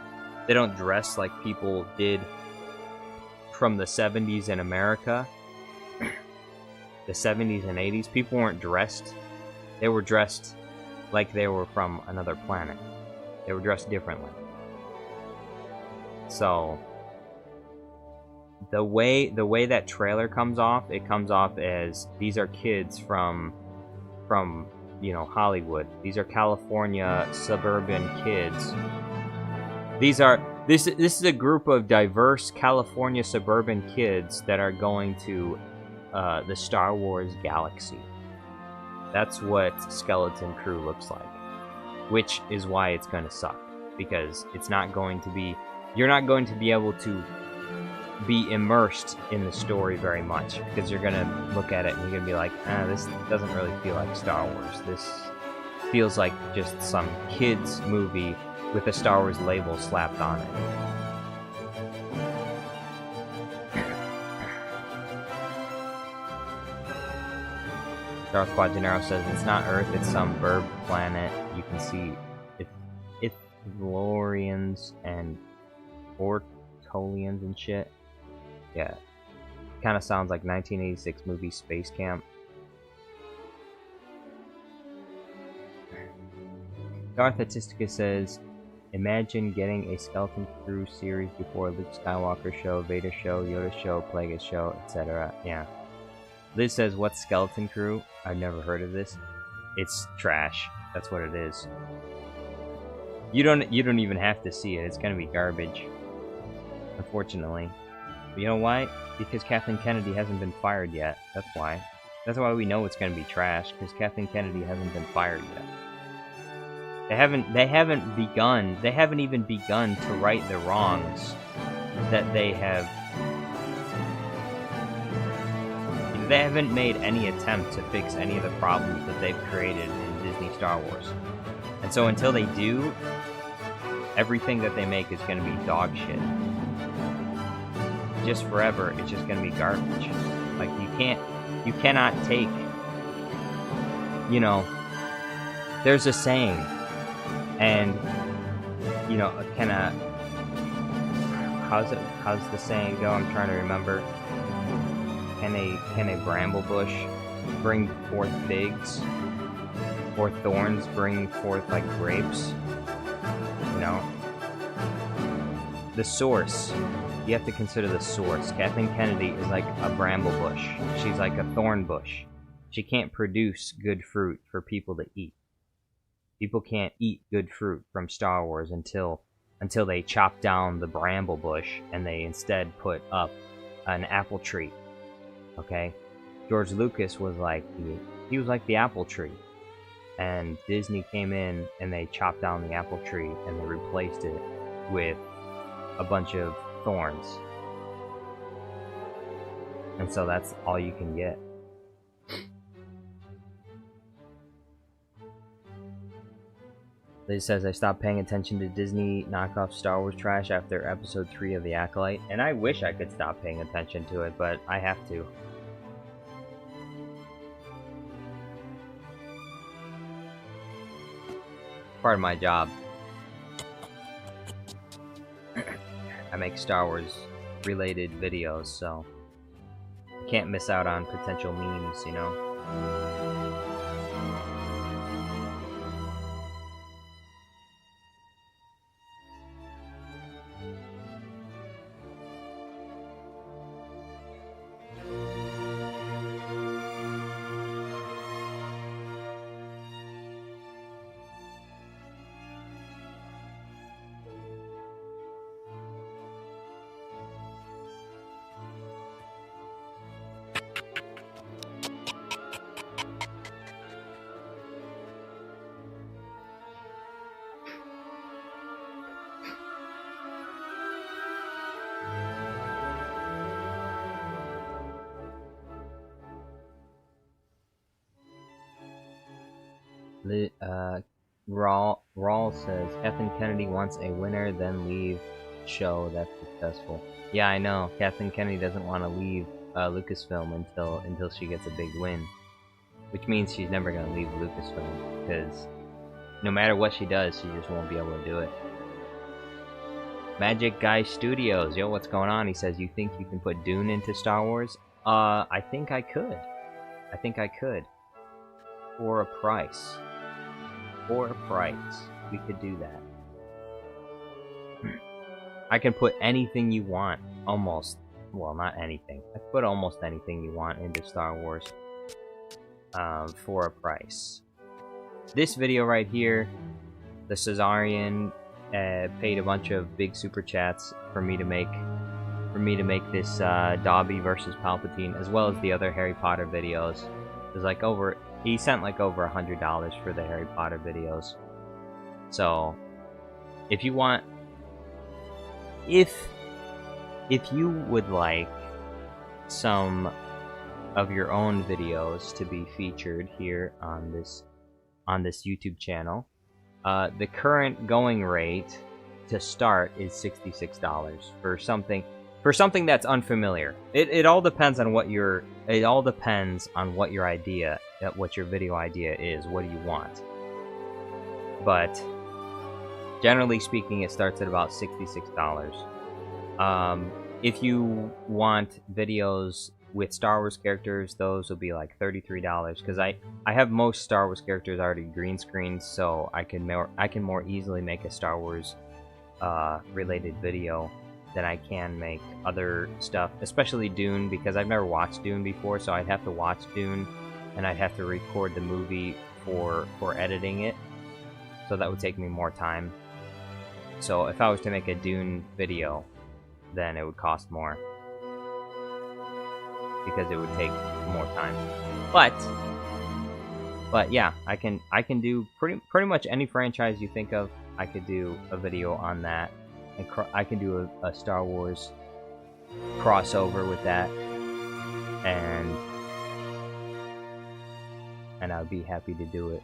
[SPEAKER 2] They don't dress like people did from the 70s in America. The 70s and 80s, people weren't dressed. They were dressed like they were from another planet. They were dressed differently. So the way that trailer comes off, it comes off as these are kids from you know, Hollywood. These are California suburban kids. This is a group of diverse California suburban kids that are going to the Star Wars galaxy. That's what Skeleton Crew looks like, which is why it's going to suck, because it's not going to be, you're not going to be able to be immersed in the story very much, because you're going to look at it and you're going to be like, this doesn't really feel like Star Wars. This feels like just some kids movie with a Star Wars label slapped on it. Darth Quajanero says it's not Earth, it's some burb planet. You can see Ithlorians and Ortolians and shit. Yeah. kind of sounds like 1986 movie Space Camp. Darth Atistica says, imagine getting a Skeleton Crew series before Luke Skywalker show, Vader show, Yoda show, Plagueis show, etc. Yeah. Liz says, what's Skeleton Crew? I've never heard of this. It's trash. That's what it is. You don't even have to see it. It's gonna be garbage. Unfortunately. But you know why? Because Kathleen Kennedy hasn't been fired yet. That's why. That's why we know it's gonna be trash, because Kathleen Kennedy hasn't been fired yet. They haven't even begun to right the wrongs that they have. They haven't made any attempt to fix any of the problems that they've created in Disney Star Wars. And so until they do, everything that they make is going to be dog shit. Just forever, it's just going to be garbage. Like, you cannot take, you know, there's a saying, and, you know, how's the saying go? I'm trying to remember. Can a bramble bush bring forth figs? Or thorns bring forth, like, grapes? You know? The source. You have to consider the source. Kathleen Kennedy is like a bramble bush. She's like a thorn bush. She can't produce good fruit for people to eat. People can't eat good fruit from Star Wars until they chop down the bramble bush and they instead put up an apple tree. Okay? George Lucas was like the apple tree. And Disney came in and they chopped down the apple tree and they replaced it with a bunch of thorns. And so that's all you can get. Liz says, I stopped paying attention to Disney knockoff Star Wars trash after episode 3 of The Acolyte, and I wish I could stop paying attention to it, but I have to. Part of my job. I make Star Wars related videos, so can't miss out on potential memes, you know? Rawl says, Kathleen Kennedy wants a winner, then leave show that's successful. Yeah, I know. Kathleen Kennedy doesn't want to leave Lucasfilm until she gets a big win. Which means she's never going to leave Lucasfilm, because no matter what she does, she just won't be able to do it. Magic Guy Studios, yo, what's going on? He says, you think you can put Dune into Star Wars? I think I could. I think I could. For a price. For a price, we could do that. I can put anything you want, almost. Well, not anything. I can put almost anything you want into Star Wars for a price. This video right here, the Caesarian paid a bunch of big super chats for me to make this Dobby versus Palpatine, as well as the other Harry Potter videos. There's like he sent like over $100 for the Harry Potter videos. So, if you want, if you would like some of your own videos to be featured here on this YouTube channel, the current going rate to start is $66 for something that's unfamiliar. It all depends on what your idea, what your video idea is. What do you want? But generally speaking, it starts at about $66. if you want videos with Star Wars characters, those will be like $33 because I have most Star Wars characters already green screened, so I can more easily make a Star Wars related video than I can make other stuff, especially Dune, because I've never watched Dune before, so I'd have to watch Dune and I'd have to record the movie for editing it, so that would take me more time. So if I was to make a Dune video, then it would cost more because it would take more time. But yeah, I can do pretty much any franchise you think of. I could do a video on that, and I can do a Star Wars crossover with that, and I'd be happy to do it.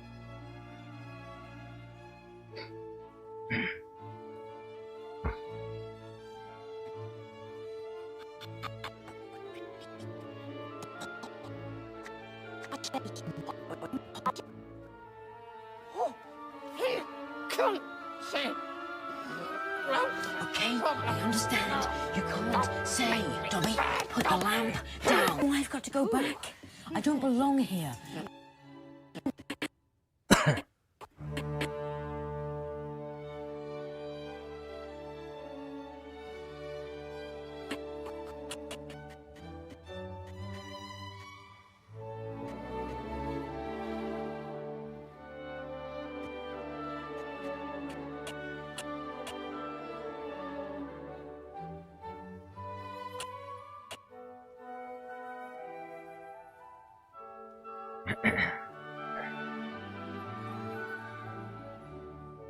[SPEAKER 4] Okay, I understand. You can't say, Dobby, put the lamp down. Oh, I've got to go back. I don't belong here.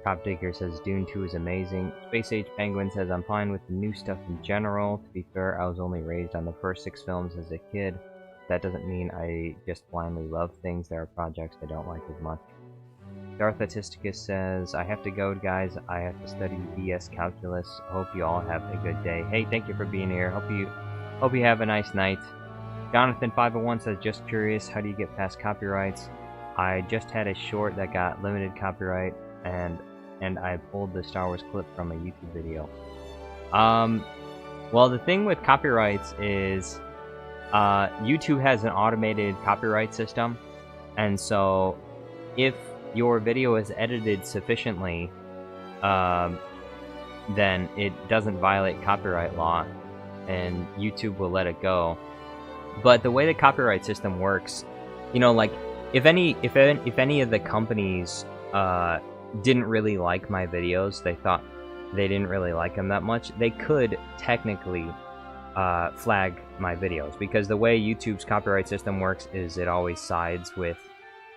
[SPEAKER 2] Top Digger says Dune 2 is amazing. Space Age Penguin says I'm fine with the new stuff in general. To be fair, I was only raised on the first 6 films as a kid. That doesn't mean I just blindly love things. There are projects I don't like as much. Darth Atisticus says, I have to go, guys. I have to study BS Calculus. Hope you all have a good day. Hey, thank you for being here. Hope you have a nice night. Jonathan501 says, just curious, how do you get past copyrights? I just had a short that got limited copyright, and I pulled the Star Wars clip from a YouTube video. Well, the thing with copyrights is YouTube has an automated copyright system, and so if your video is edited sufficiently, then it doesn't violate copyright law, and YouTube will let it go. But the way the copyright system works, you know, like if any of the companies didn't really like my videos, they thought they didn't really like them that much, they could technically flag my videos, because the way YouTube's copyright system works is it always sides with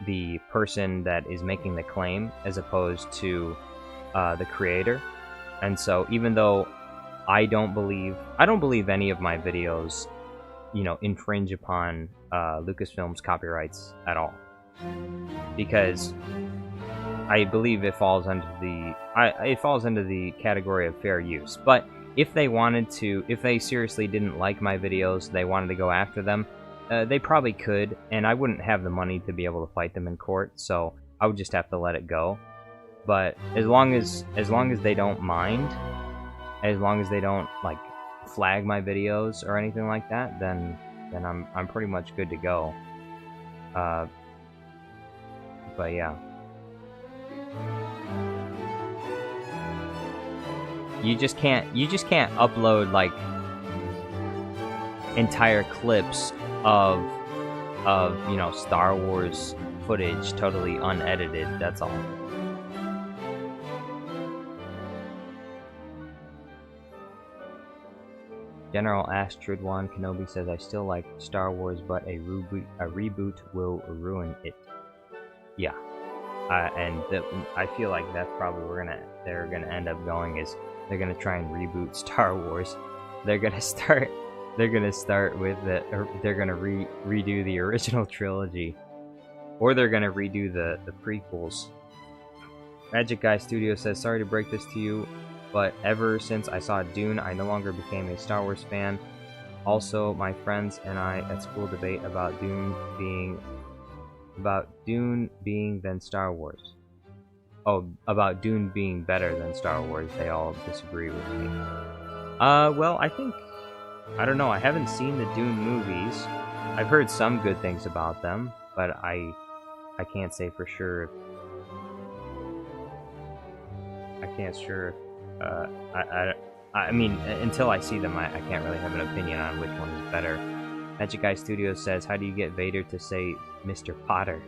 [SPEAKER 2] the person that is making the claim as opposed to the creator. And so even though I don't believe any of my videos, you know, infringe upon Lucasfilm's copyrights at all, because I believe it falls under the category of fair use. But if they wanted to, if they seriously didn't like my videos, they wanted to go after them, they probably could, and I wouldn't have the money to be able to fight them in court, so I would just have to let it go. But as long as they don't mind, as long as they don't like flag my videos or anything like that, then I'm pretty much good to go. But yeah. You just can't upload like entire clips of you know, Star Wars footage totally unedited, that's all. General Astrid1 Kenobi says, I still like Star Wars, but a reboot will ruin it. Yeah. And I feel like that's probably where they're gonna end up going, is they're gonna try and reboot Star Wars. They're gonna start with they're gonna redo the original trilogy, or they're gonna redo the prequels. Magic Guy Studio says, sorry to break this to you, but ever since I saw Dune, I no longer became a Star Wars fan. Also, my friends and I at school debate about Dune being than Star Wars. Oh, about Dune being better than Star Wars. They all disagree with me. Well, I think I don't know. I haven't seen the Dune movies. I've heard some good things about them, but I can't say for sure. I can't sure. I mean, until I see them, I can't really have an opinion on which one is better. Magic Guy Studios says, how do you get Vader to say Mr. Potter?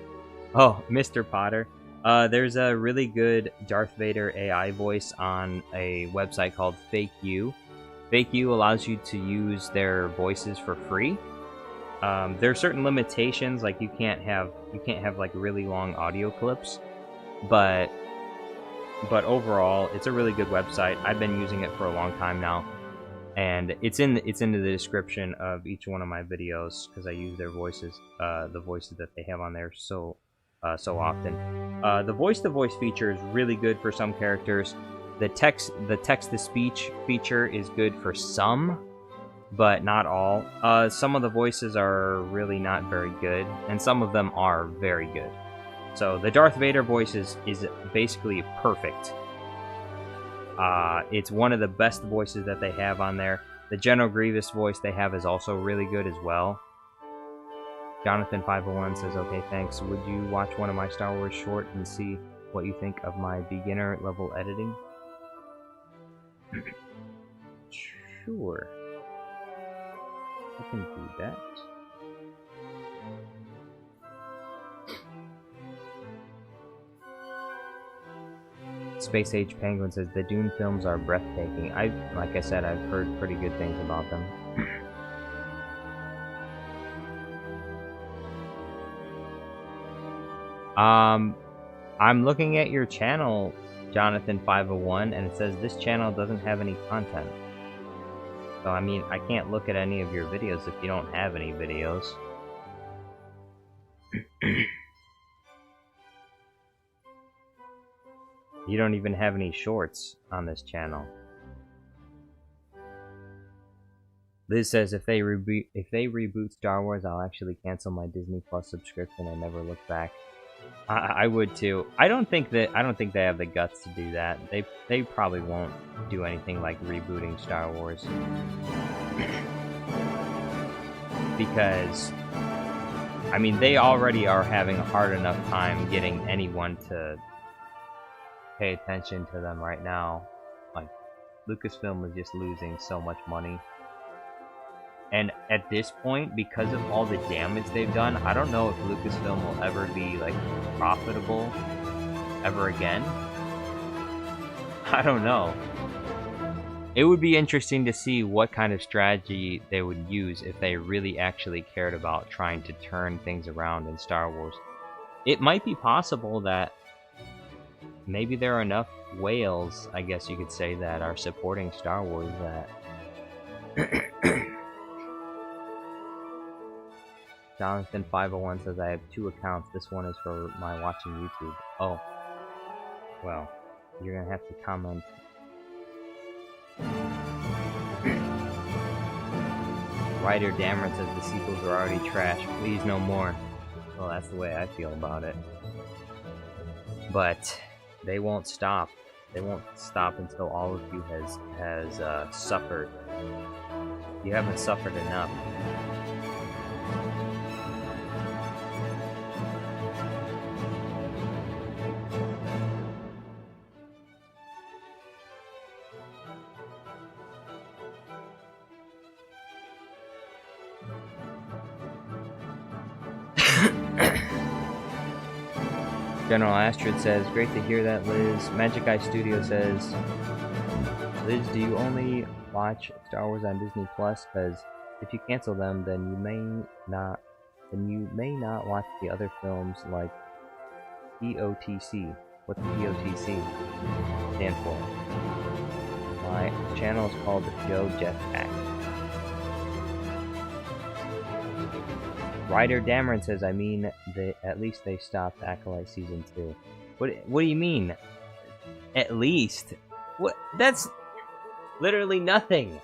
[SPEAKER 2] Oh, Mr. Potter. There's a really good Darth Vader AI voice on a website called Fake You. Fake You allows you to use their voices for free. There are certain limitations, like you can't have like really long audio clips, but overall, it's a really good website. I've been using it for a long time now, and it's in the description of each one of my videos because I use their voices, the voices that they have on there so often. The voice-to-voice feature is really good for some characters. The text-to-speech feature is good for some, but not all. Some of the voices are really not very good, and some of them are very good. So the Darth Vader voice is basically perfect. It's one of the best voices that they have on there. The General Grievous voice they have is also really good as well. Jonathan501 says, okay, thanks. Would you watch one of my Star Wars short and see what you think of my beginner level editing? Sure. I can do that. Space Age Penguin says the Dune films are breathtaking. Like I said, I've heard pretty good things about them. I'm looking at your channel, Jonathan501, and it says this channel doesn't have any content. So I mean, I can't look at any of your videos if you don't have any videos. You don't even have any shorts on this channel. Liz says if they reboot Star Wars, I'll actually cancel my Disney Plus subscription and never look back. I would too. I don't think they have the guts to do that. They probably won't do anything like rebooting Star Wars. Because I mean, they already are having a hard enough time getting anyone to pay attention to them right now. Like, Lucasfilm is just losing so much money. And at this point, because of all the damage they've done, I don't know if Lucasfilm will ever be, like, profitable ever again. I don't know. It would be interesting to see what kind of strategy they would use if they really actually cared about trying to turn things around in Star Wars. It might be possible that maybe there are enough whales, I guess you could say, that are supporting Star Wars that... Jonathan501 says, I have 2 accounts. This one is for my watching YouTube. Oh. Well, you're gonna have to comment. Ryder Dameron says the sequels are already trash. Please, no more. Well, that's the way I feel about it. But they won't stop. They won't stop until all of you has suffered. You haven't suffered enough. General Astrid says, great to hear that, Liz. Magic Eye Studio says, Liz, do you only watch Star Wars on Disney Plus? Because if you cancel them, then you may not watch the other films like POTC. What's POTC stand for? My channel is called Joe Jetpack. Ryder Dameron says, I mean, at least they stopped Acolyte Season 2. What do you mean? At least? What? That's literally nothing.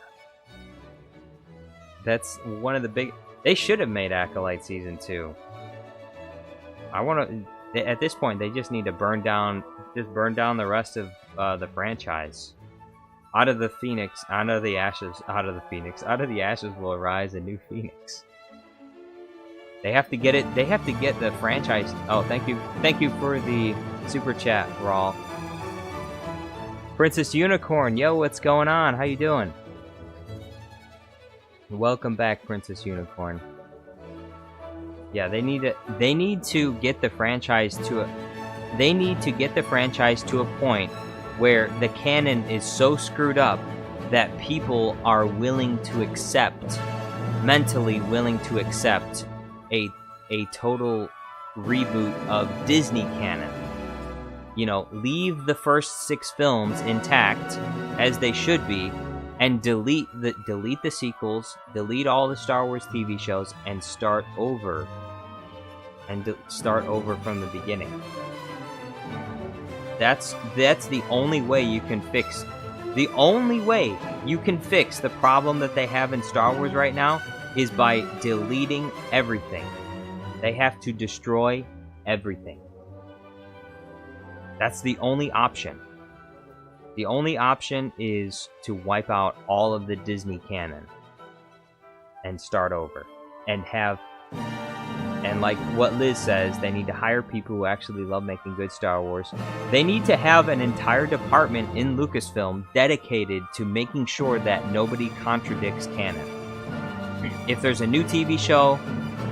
[SPEAKER 2] That's one of the big... They should have made Acolyte Season 2. I want to... At this point, they just need to burn down the rest of the franchise. Out of the phoenix, out of the ashes, out of the phoenix, out of the ashes will arise a new phoenix. They have to get it. They have to get the franchise. Oh, thank you for the super chat, Rawl. Princess Unicorn, yo, what's going on? How you doing? Welcome back, Princess Unicorn. Yeah, they need to get the franchise to a. They need to get the franchise to a point where the canon is so screwed up that people are willing to accept, mentally willing to accept, a total reboot of Disney canon. You know, leave the first 6 films intact as they should be, and delete the sequels, delete all the Star Wars TV shows, and start over. And start over from the beginning. That's the only way you can fix. The only way you can fix the problem that they have in Star Wars right now is by deleting everything. They have to destroy everything. That's the only option. The only option is to wipe out all of the Disney canon and start over. And like what Liz says, they need to hire people who actually love making good Star Wars. They need to have an entire department in Lucasfilm dedicated to making sure that nobody contradicts canon. If there's a new TV show,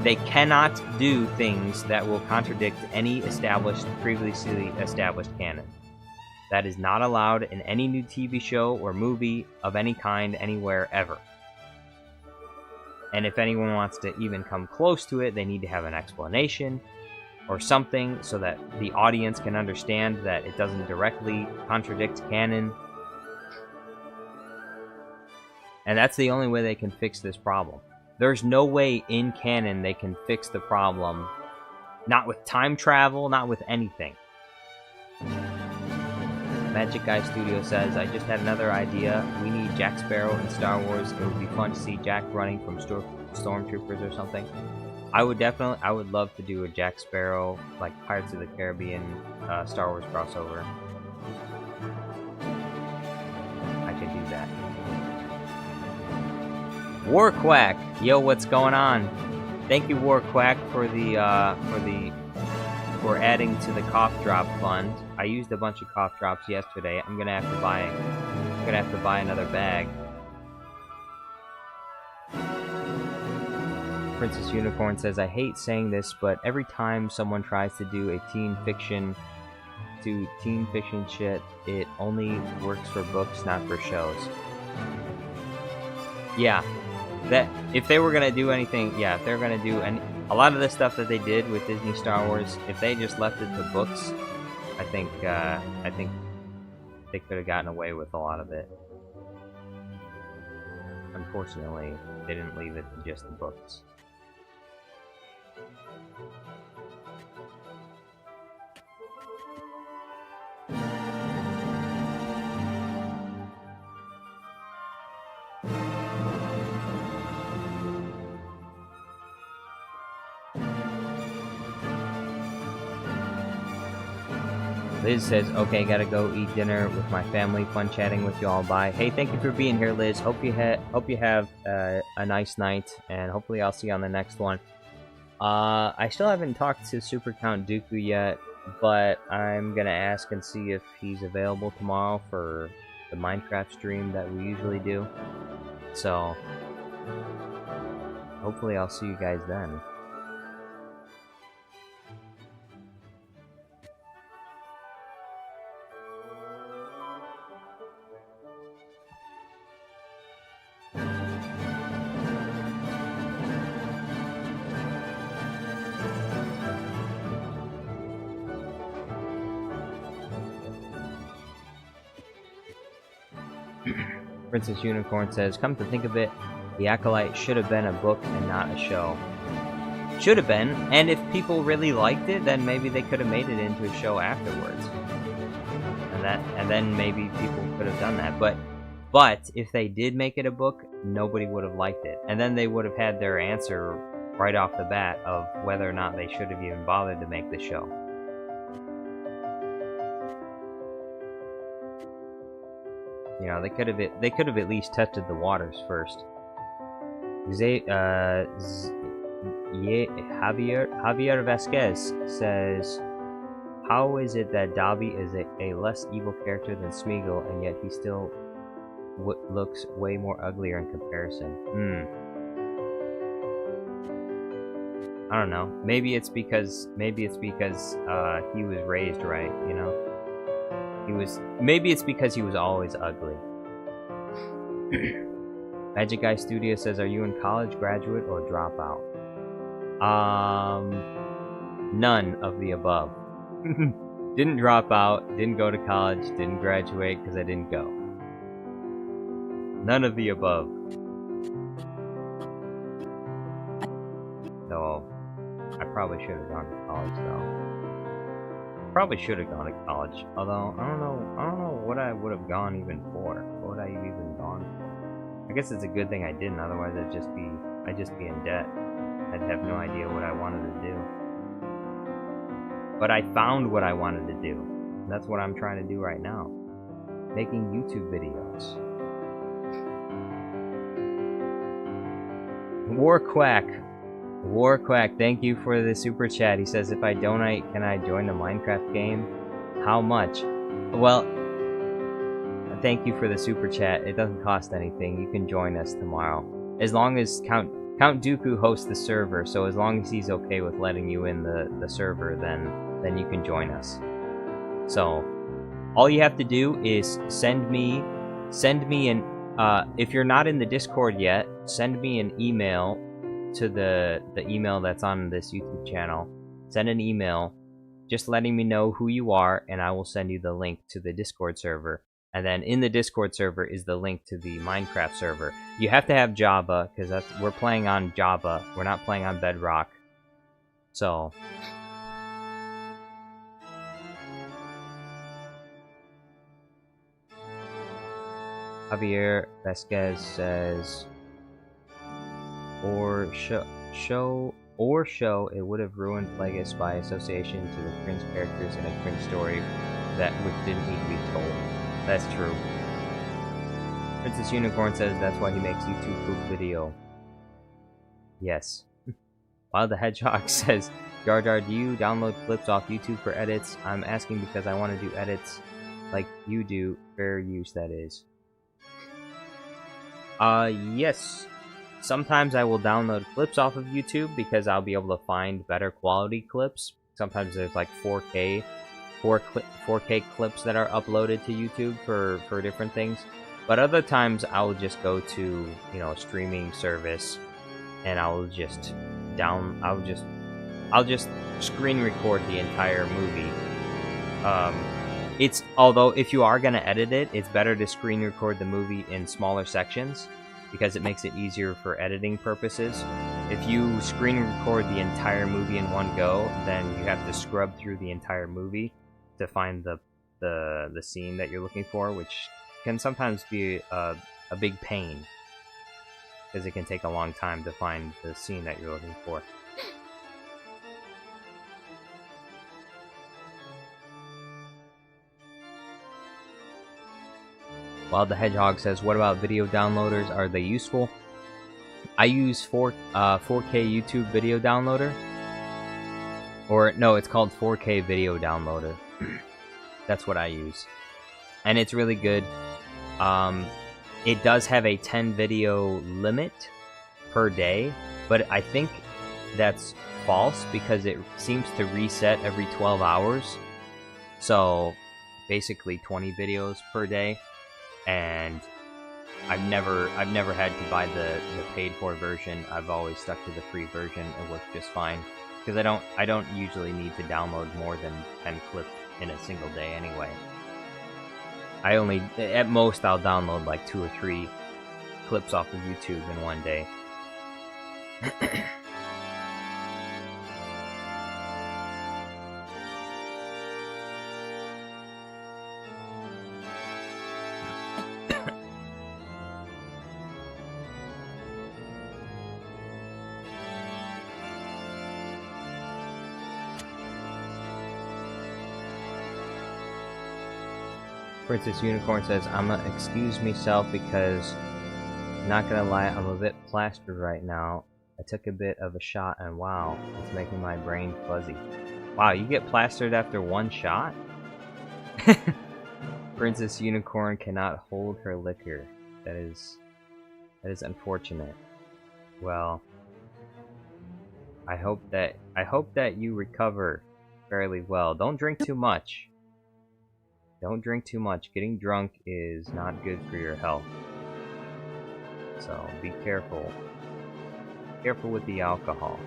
[SPEAKER 2] they cannot do things that will contradict any previously established canon. That is not allowed in any new TV show or movie of any kind anywhere ever. And if anyone wants to even come close to it, they need to have an explanation or something so that the audience can understand that it doesn't directly contradict canon. And that's the only way they can fix this problem. There's no way in canon they can fix the problem. Not with time travel, not with anything. Magic Guy Studio says, I just had another idea. We need Jack Sparrow in Star Wars. It would be fun to see Jack running from stormtroopers or something. I would love to do a Jack Sparrow, like Pirates of the Caribbean, Star Wars crossover. I could do that. Warquack! Yo, what's going on? Thank you, Warquack, for adding to the cough drop fund. I used a bunch of cough drops yesterday. I'm gonna have to buy another bag. Princess Unicorn says, I hate saying this, but every time someone tries to do a teen fiction shit, it only works for books, not for shows. Yeah, that if they were gonna do anything, yeah, if they're gonna do a lot of the stuff that they did with Disney Star Wars, if they just left it to books, I think they could have gotten away with a lot of it. Unfortunately, they didn't leave it to just the books. Liz says, okay, gotta go eat dinner with my family. Fun chatting with you all. Bye. Hey, thank you for being here, Liz. Hope you have a nice night, and hopefully I'll see you on the next one. I still haven't talked to Super Count Dooku yet, but I'm gonna ask and see if he's available tomorrow for the Minecraft stream that we usually do. So, hopefully I'll see you guys then. Princess Unicorn says, come to think of it, The Acolyte should have been a book and not a show. Should have been, and if people really liked it, then maybe they could have made it into a show afterwards. And then maybe people could have done that. But if they did make it a book, nobody would have liked it. And then they would have had their answer right off the bat of whether or not they should have even bothered to make the show. You know, they could have at least tested the waters first. Javier Vasquez says, how is it that Dobby is a less evil character than Smeagol, and yet he still looks way more uglier in comparison? I don't know. Maybe it's because he was raised right, you know? Maybe it's because he was always ugly. Magic Guy Studio says, are you in college, graduate, or dropout? None of the above. Didn't drop out, didn't go to college, didn't graduate because I didn't go. None of the above. So, I probably should have gone to college though. Probably should have gone to college, although I don't know what I would have gone even for. What would I have even gone for? I guess it's a good thing I didn't, otherwise I'd just be in debt. I'd have no idea what I wanted to do. But I found what I wanted to do. And that's what I'm trying to do right now. Making YouTube videos. Warquack, thank you for the super chat. He says, if I donate, can I join the Minecraft game? How much? Well, thank you for the super chat. It doesn't cost anything. You can join us tomorrow. As long as Count Dooku hosts the server, so as long as he's okay with letting you in the server, then you can join us. So, all you have to do is send me an, if you're not in the Discord yet, send me an email to the email that's on this YouTube channel. Send an email just letting me know who you are, and I will send you the link to the Discord server. And then in the Discord server is the link to the Minecraft server. You have to have Java, because we're playing on Java. We're not playing on Bedrock. So... Javier Vasquez says, or show it would have ruined Plagueis by association to the cringe characters in a cringe story which didn't need to be told. That's true. Princess Unicorn says that's why he makes YouTube poop video. Yes. While the Hedgehog says, Jar Jar, do you download clips off YouTube for edits? I'm asking because I want to do edits like you do. Fair use, that is. Yes. Sometimes I will download clips off of YouTube because I'll be able to find better quality clips. Sometimes there's like 4K clips that are uploaded to YouTube for different things. But other times I'll just go to, you know, a streaming service and I'll just screen record the entire movie. Although if you are gonna edit it, it's better to screen record the movie in smaller sections because it makes it easier for editing purposes. If you screen record the entire movie in one go, then you have to scrub through the entire movie to find the scene that you're looking for, which can sometimes be a big pain because it can take a long time to find the scene that you're looking for. While the Hedgehog says, what about video downloaders? Are they useful? I use 4K YouTube video downloader. Or, no, it's called 4K video downloader. That's what I use. And it's really good. It does have a 10 video limit per day, but I think that's false because it seems to reset every 12 hours. So, basically 20 videos per day. And I've never had to buy the paid for version. I've always stuck to the free version. It works just fine because I don't usually need to download more than 10 clips in a single day anyway. At most I'll download like 2 or 3 clips off of YouTube in one day. Princess Unicorn says, I'ma excuse myself because, not gonna lie, I'm a bit plastered right now. I took a bit of a shot and wow, it's making my brain fuzzy. Wow, you get plastered after one shot? Princess Unicorn cannot hold her liquor. That is unfortunate. Well, I hope that you recover fairly well. Don't drink too much. Don't drink too much. Getting drunk is not good for your health. So be careful. Careful with the alcohol.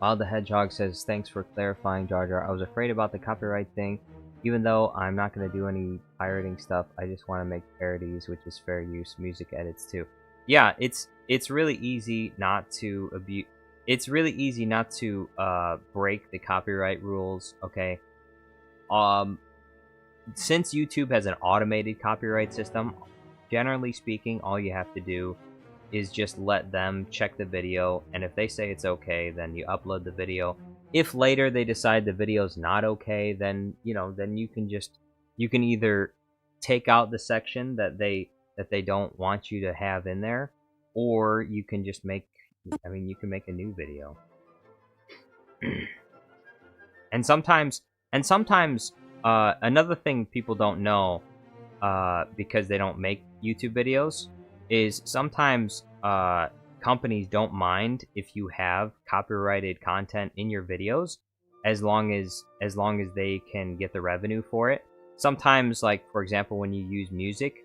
[SPEAKER 2] Wild the Hedgehog says, thanks for clarifying, Jar Jar. I was afraid about the copyright thing. Even though I'm not going to do any pirating stuff, I just want to make parodies, which is fair use, music edits too. Yeah, it's really easy not to abuse. It's really easy not to break the copyright rules. Okay. Since YouTube has an automated copyright system, generally speaking, all you have to do is just let them check the video, and if they say it's okay, then you upload the video. If later they decide the video's not okay, then then you can either take out the section that they don't want you to have in there, or you can just make you can make a new video. and sometimes another thing people don't know because they don't make YouTube videos is sometimes companies don't mind if you have copyrighted content in your videos, as long as they can get the revenue for it. Sometimes, like for example, when you use music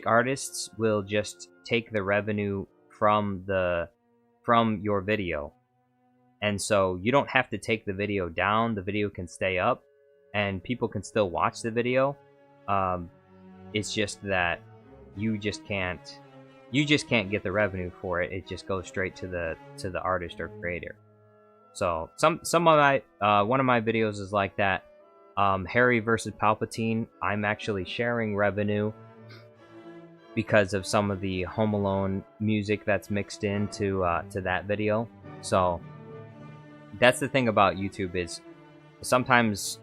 [SPEAKER 2] artists will just take the revenue from your video, and so you don't have to take the video down. The video can stay up, and people can still watch the video. It's just that you just can't get the revenue for it. It just goes straight to the artist or creator. So some of my one of my videos is like that. Harry versus Palpatine, I'm actually sharing revenue because of some of the Home Alone music that's mixed into to that video. So that's the thing about YouTube, is sometimes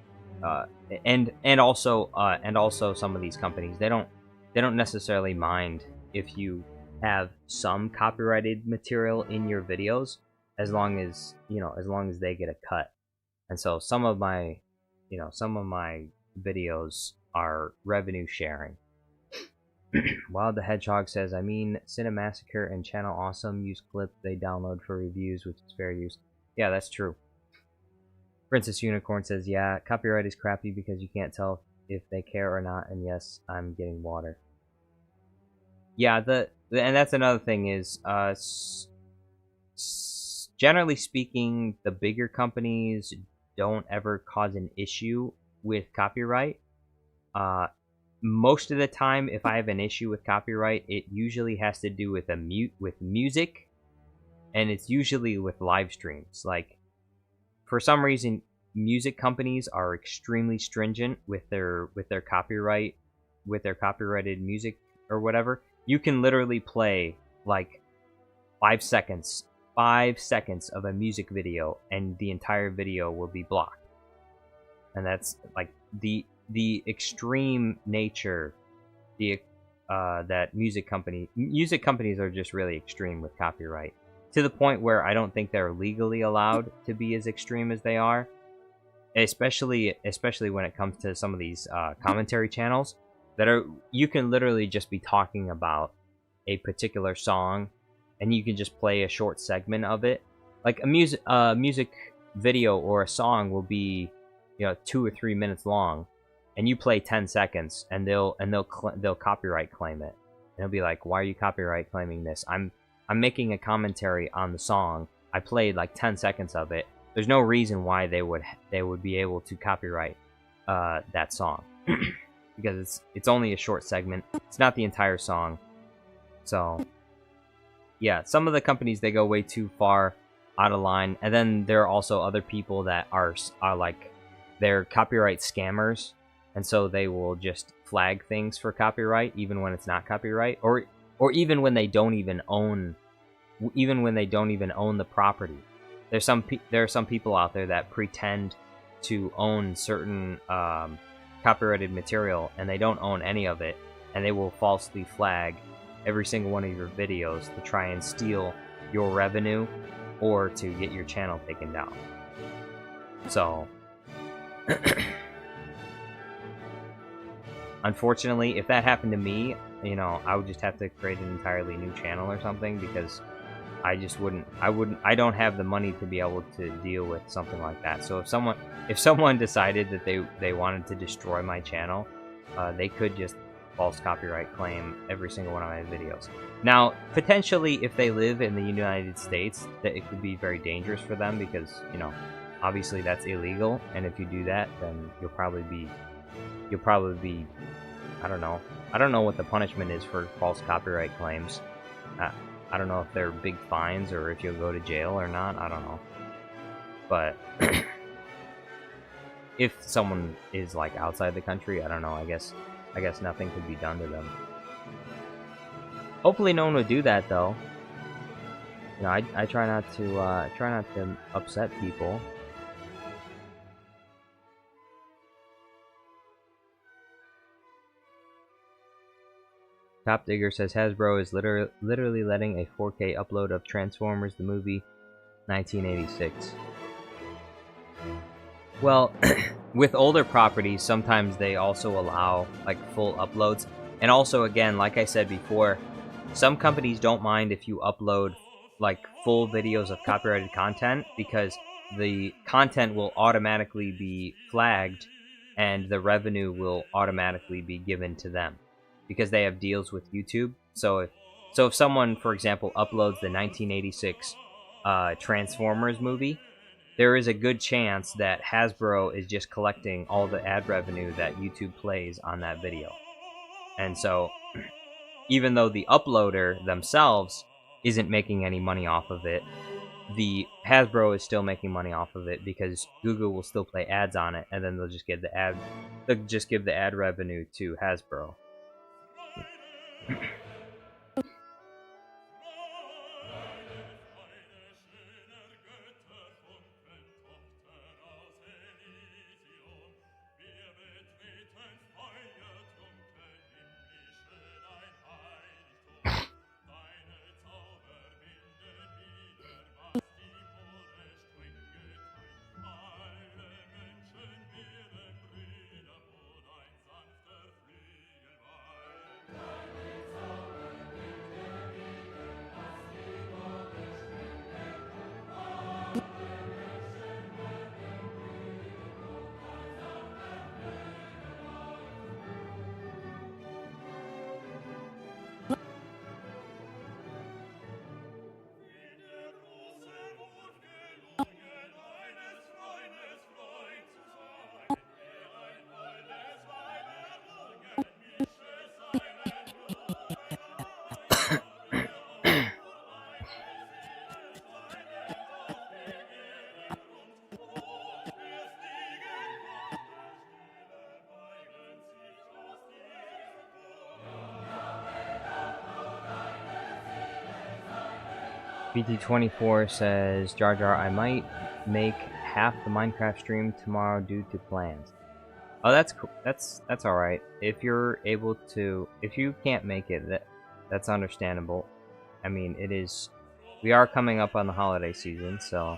[SPEAKER 2] and also some of these companies, they don't necessarily mind if you have some copyrighted material in your videos, as long as they get a cut. And so some of my videos are revenue sharing. Wild the Hedgehog says, I mean, Cinemassacre and Channel Awesome use clips they download for reviews, which is fair use. Yeah, that's true. Princess Unicorn says, yeah, copyright is crappy because you can't tell if they care or not, and yes, I'm getting water. Yeah, and that's another thing is, generally speaking, the bigger companies don't ever cause an issue with copyright. Most of the time, if I have an issue with copyright, it usually has to do with music, and it's usually with live streams. Like, for some reason, music companies are extremely stringent with their copyright, with their copyrighted music or whatever. You can literally play like 5 seconds of a music video, and the entire video will be blocked. And that's like the extreme nature that music companies are just really extreme with copyright, to the point where I don't think they're legally allowed to be as extreme as they are, especially when it comes to some of these commentary channels that are, you can literally just be talking about a particular song, and you can just play a short segment of it. Like a music video or a song will be 2 or 3 minutes long, and you play 10 seconds, and they'll copyright claim it. And they'll be like, why are you copyright claiming this? I'm making a commentary on the song. I played like 10 seconds of it. There's no reason why they would be able to copyright that song because it's only a short segment. It's not the entire song. So yeah, some of the companies, they go way too far out of line, and then there are also other people that are like, they're copyright scammers, and so they will just flag things for copyright even when it's not copyright, or even when they don't even own the property. There are some people out there that pretend to own certain copyrighted material, and they don't own any of it, and they will falsely flag every single one of your videos to try and steal your revenue or to get your channel taken down. So, unfortunately, if that happened to me, you know, I would just have to create an entirely new channel or something, because I just I don't have the money to be able to deal with something like that. So if someone decided that they wanted to destroy my channel, they could just false copyright claim every single one of my videos. Now, potentially, if they live in the United States, that it could be very dangerous for them, because, you know, obviously that's illegal, and if you do that, then you'll probably be, I don't know what the punishment is for false copyright claims. I don't know if they're big fines or if you'll go to jail or not. I don't know. But if someone is like outside the country, I don't know. I guess nothing could be done to them. Hopefully, no one would do that, though. You know, I try not to upset people. Top Digger says Hasbro is literally letting a 4K upload of Transformers the movie 1986. Well, with older properties, sometimes they also allow like full uploads. And also, again, like I said before, some companies don't mind if you upload like full videos of copyrighted content, because the content will automatically be flagged and the revenue will automatically be given to them, because they have deals with YouTube. So if someone, for example, uploads the 1986 Transformers movie, there is a good chance that Hasbro is just collecting all the ad revenue that YouTube plays on that video. And so, even though the uploader themselves isn't making any money off of it, the Hasbro is still making money off of it, because Google will still play ads on it, and then they'll just give the ad revenue to Hasbro. BT24 says, Jar Jar, I might make half the Minecraft stream tomorrow due to plans. Oh, that's cool. That's all right. If you're able to, if you can't make it, that's understandable. I mean, we are coming up on the holiday season, so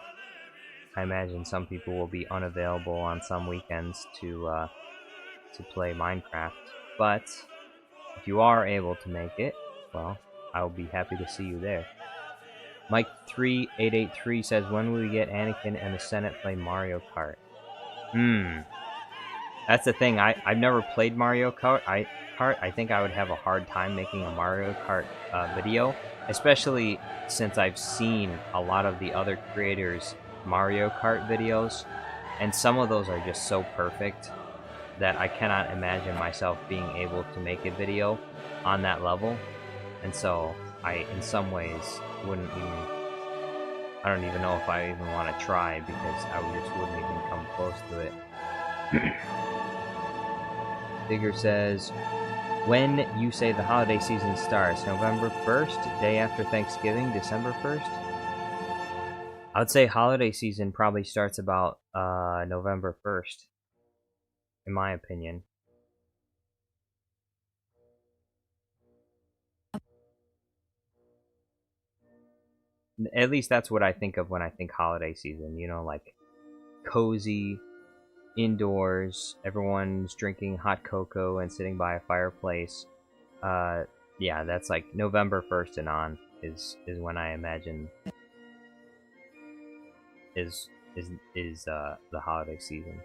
[SPEAKER 2] I imagine some people will be unavailable on some weekends to play Minecraft. But if you are able to make it, well, I will be happy to see you there. Mike3883 says, when will we get Anakin and the Senate play Mario Kart? That's the thing. I've never played Mario Kart. I think I would have a hard time making a Mario Kart video, especially since I've seen a lot of the other creators' Mario Kart videos, and some of those are just so perfect that I cannot imagine myself being able to make a video on that level. And so I, in some ways, I don't even know if I even want to try, because I just wouldn't even come close to it. Digger says, when you say the holiday season starts, November 1st, day after Thanksgiving, December 1st? I would say holiday season probably starts about November 1st, in my opinion. At least that's what I think of when I think holiday season, you know, like cozy, indoors, everyone's drinking hot cocoa and sitting by a fireplace. Yeah, that's like November 1st and on is when I imagine is the holiday season.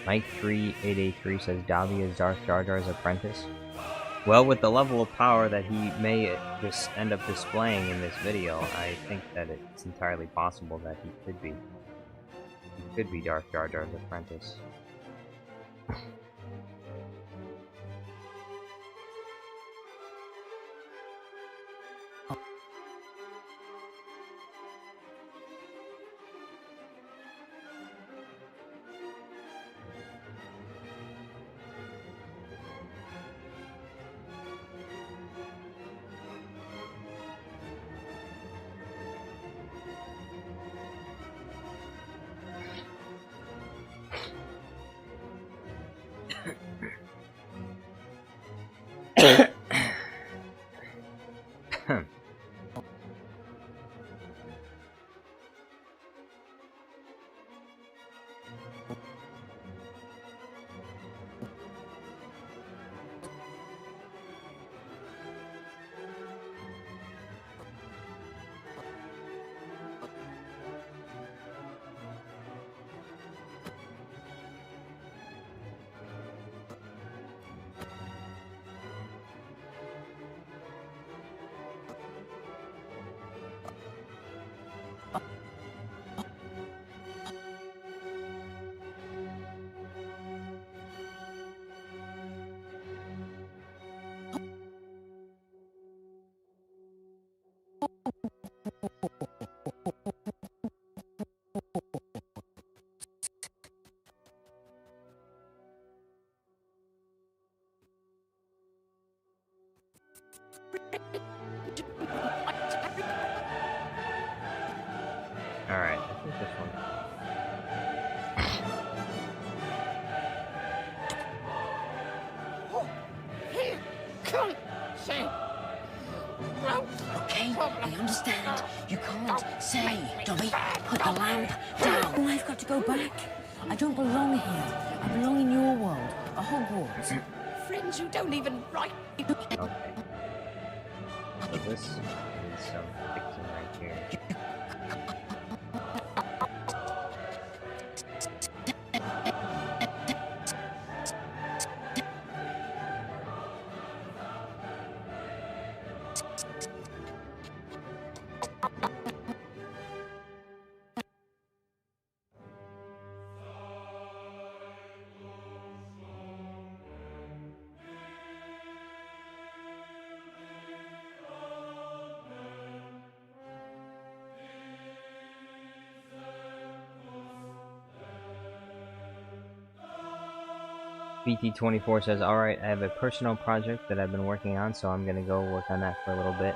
[SPEAKER 2] Mike3883 says Dobby is Darth Jar Jar's apprentice. Well, with the level of power that he may just end up displaying in this video, I think that it's entirely possible that he could be. He could be Darth Jar Jar's apprentice. Alright, I think this one.
[SPEAKER 5] Come, say.
[SPEAKER 4] Okay, I understand. You can't say, Dobby, put the lamp down. Oh, I've got to go back. I don't belong here. I belong in your world, a Hogwarts.
[SPEAKER 5] Friends who don't even write.
[SPEAKER 2] Okay. So this is some fixing right here. BT24 says, alright, I have a personal project that I've been working on, so I'm gonna go work on that for a little bit.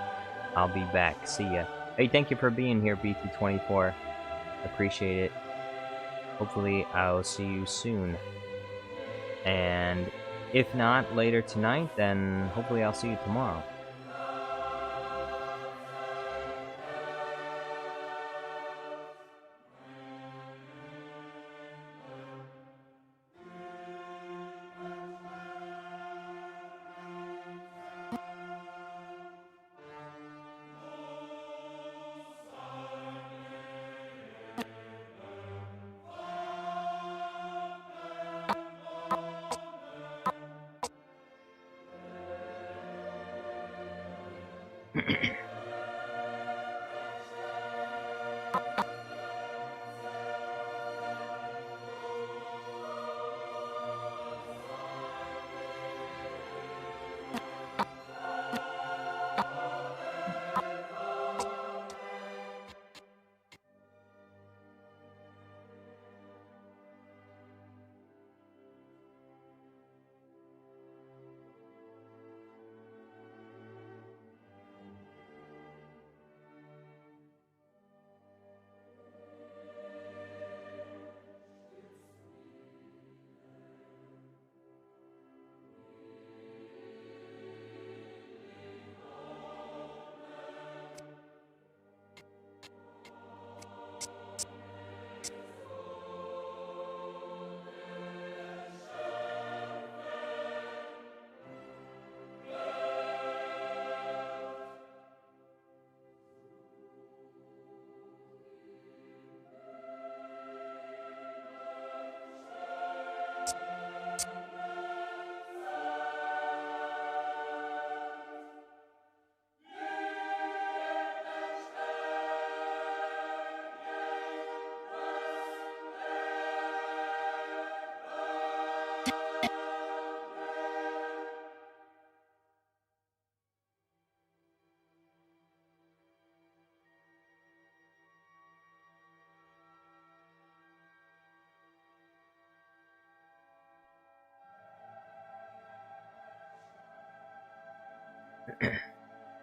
[SPEAKER 2] I'll be back. See ya. Hey, thank you for being here, BT24. Appreciate it. Hopefully, I'll see you soon. And if not later tonight, then hopefully I'll see you tomorrow.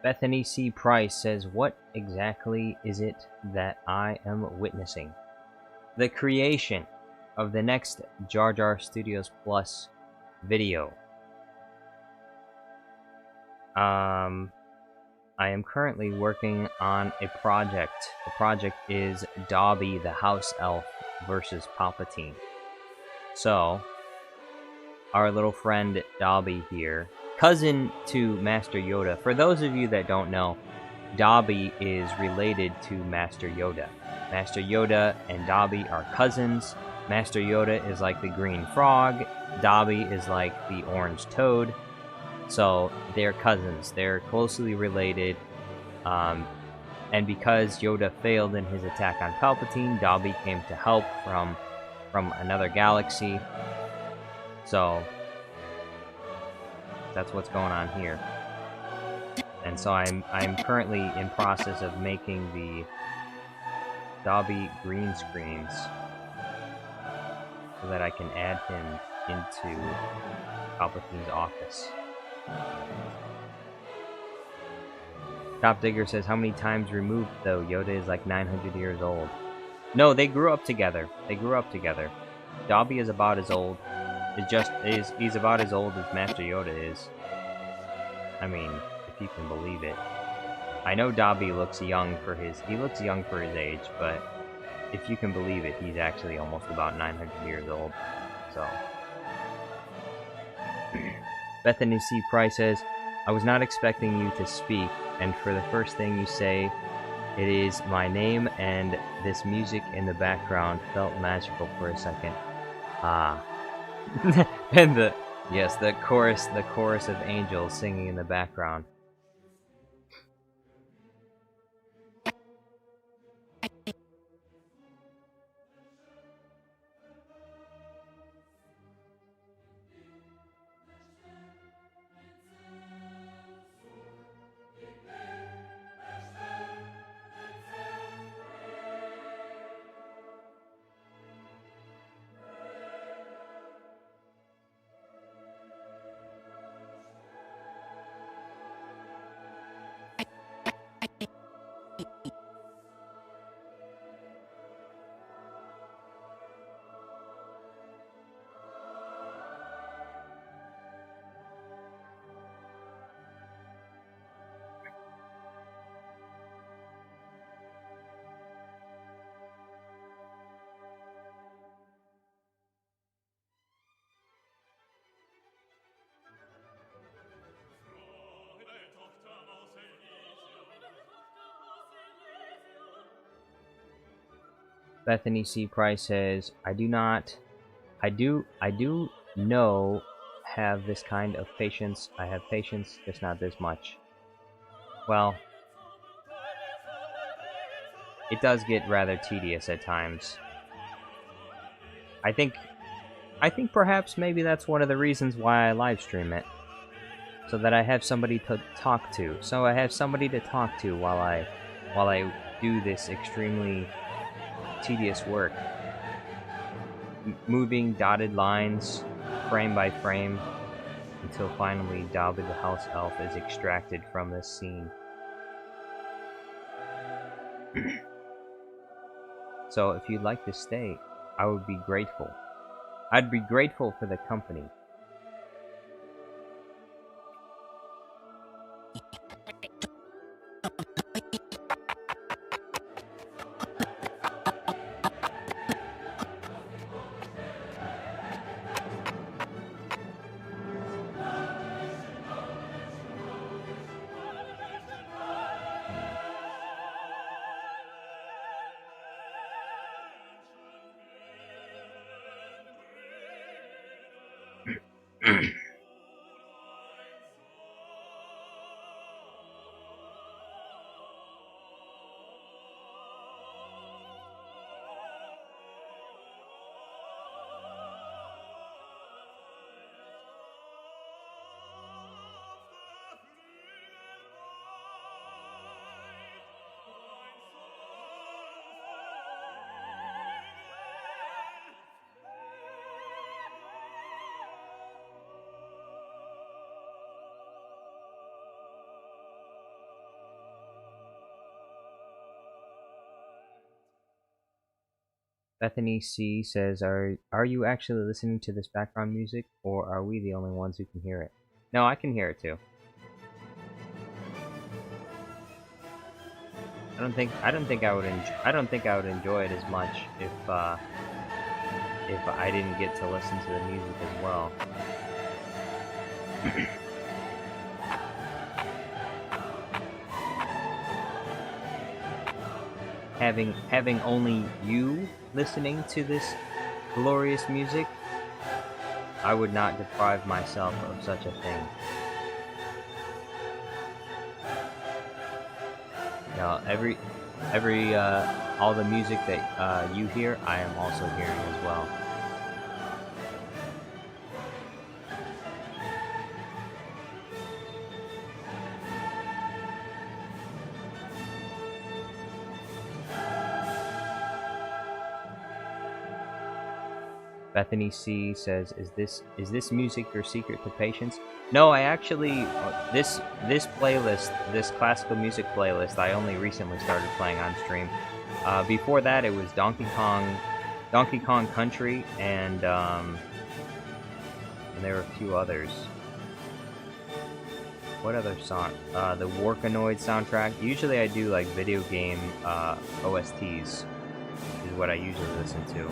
[SPEAKER 2] Bethany C. Price says, "What exactly is it that I am witnessing?" The creation of the next Jar Jar Studios Plus video. I am currently working on a project. The project is Dobby the House Elf versus Palpatine. So, our little friend Dobby here, cousin to Master Yoda. For those of you that don't know, Dobby is related to Master Yoda. Master Yoda and Dobby are cousins. Master Yoda is like the green frog. Dobby is like the orange toad. So they're cousins. They're closely related. And because Yoda failed in his attack on Palpatine, Dobby came to help from another galaxy. So that's what's going on here. And so I'm currently in process of making the Dobby green screens so that I can add him into Palpatine's office. Top Digger says, "How many times removed though? Yoda is like 900 years old." No, they grew up together. They grew up together. Dobby is about as old. He's about as old as Master Yoda is. I mean, if you can believe it. I know Dobby looks young for his age, but if you can believe it, he's actually almost about 900 years old. So Bethany C. Price says, "I was not expecting you to speak, and for the first thing you say, it is my name, and this music in the background felt magical for a second." Ah. And the chorus of angels singing in the background. Bethany C. Price says, I do know have this kind of patience. I have patience, just not this much. well, it does get rather tedious at times. I think perhaps maybe that's one of the reasons why I live stream it. So that I have somebody to talk to. So I have somebody to talk to while I do this extremely tedious work. Moving dotted lines, frame by frame, until finally Dobby the House Elf is extracted from this scene. So if you'd like to stay, I would be grateful. I'd be grateful for the company. Bethany C says, are you actually listening to this background music, or are we the only ones who can hear it? No, I can hear it too. I don't think I would enjoy it as much if I didn't get to listen to the music as well. Having only you listening to this glorious music, I would not deprive myself of such a thing. Now, all the music that you hear, I am also hearing as well. Bethany C says, "Is this music your secret to patience?" No, I actually this playlist, this classical music playlist, I only recently started playing on stream. Before that, it was Donkey Kong Country, and there were a few others. What other song? The Workanoid soundtrack. Usually, I do like video game OSTs. Is what I usually listen to.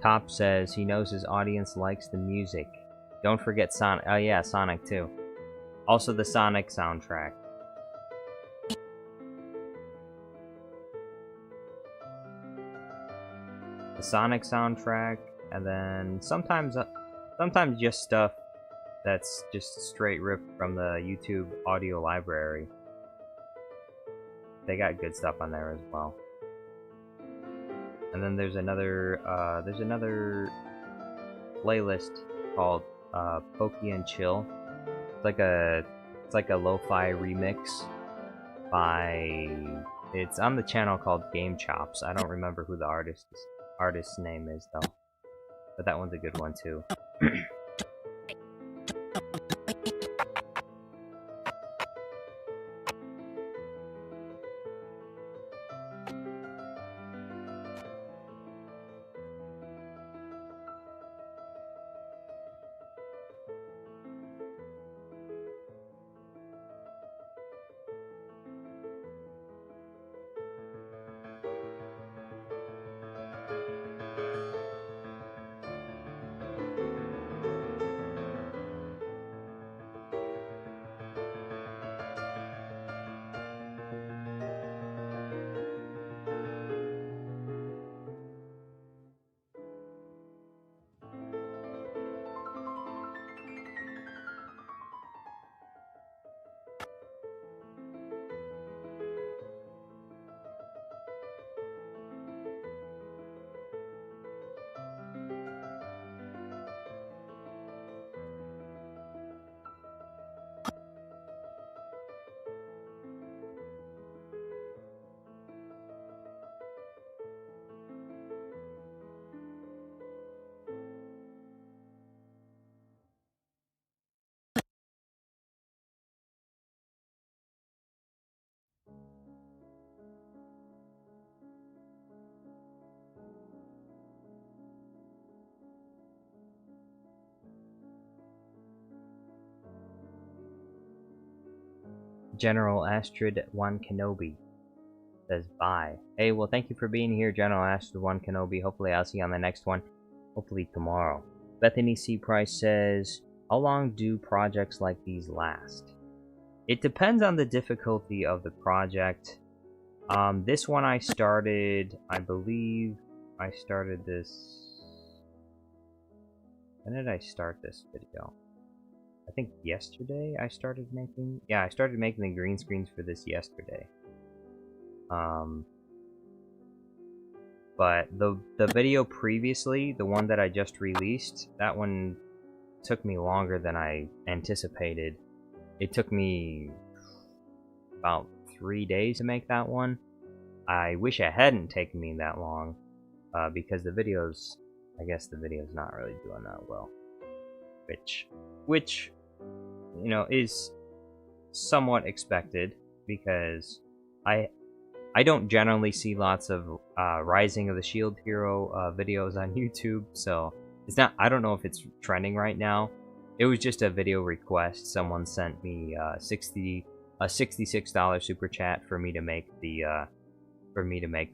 [SPEAKER 2] Top says he knows his audience likes the music. Don't forget Sonic. Oh yeah, Sonic too. Also the Sonic soundtrack. The Sonic soundtrack, and then sometimes just stuff that's just straight ripped from the YouTube audio library. They got good stuff on there as well. And then there's another playlist called Pokey and Chill. It's like a lo-fi remix by, it's on the channel called Game Chops. I don't remember who the artist's name is though, but that one's a good one too. General Astrid 1 Kenobi says bye. Hey, well, thank you for being here, General Astrid 1 Kenobi. Hopefully I'll see you on the next one. Hopefully tomorrow. Bethany C. Price says, how long do projects like these last? It depends on the difficulty of the project. This one I started, I believe I started this... When did I start this video? I think yesterday I started making... Yeah, I started making the green screens for this yesterday. But the video previously, the one that I just released, that one took me longer than I anticipated. It took me about 3 days to make that one. I wish it hadn't taken me that long, because the videos, I guess the video's not really doing that well. Which, you know, is somewhat expected, because I don't generally see lots of Rising of the Shield Hero videos on YouTube, so it's not. I don't know if it's trending right now. It was just a video request. Someone sent me a $66 super chat for me to make the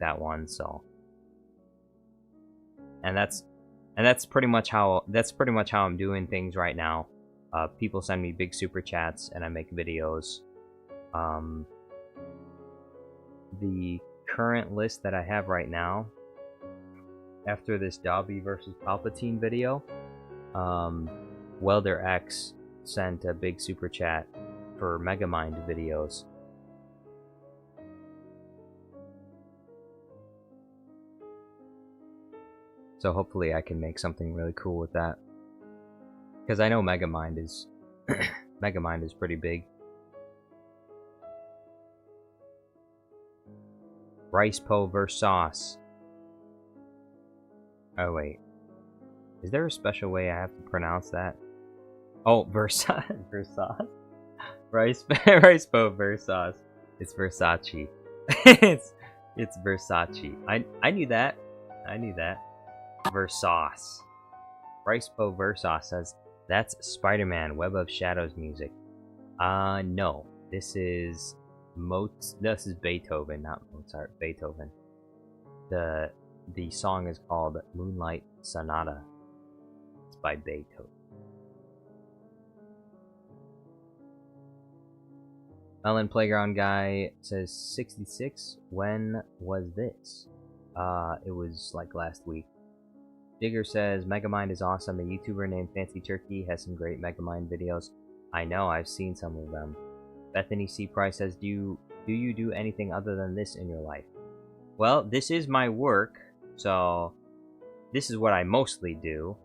[SPEAKER 2] that one. So, and that's pretty much how I'm doing things right now. People send me big super chats, and I make videos. The current list that I have right now, after this Dobby versus Palpatine video, Welder X sent a big super chat for Megamind videos. So hopefully I can make something really cool with that, because I know Megamind is Megamind is pretty big. Rice Po vs. Sauce. Oh wait, is there a special way I have to pronounce that? Oh, Versace. Rice Po vs. Sauce. It's Versace. it's Versace. I knew that. Versace. Rice Po vs. Sauce says that's Spider-Man Web of Shadows music. No, this is Beethoven, not Mozart. Beethoven. The song is called Moonlight Sonata. It's by Beethoven. Melon Playground Guy says 66. When was this? It was like last week. Digger says Megamind is awesome. A YouTuber named Fancy Turkey has some great Megamind videos. I know, I've seen some of them. Bethany C. Price says, do you do anything other than this in your life? Well, this is my work, so this is what I mostly do.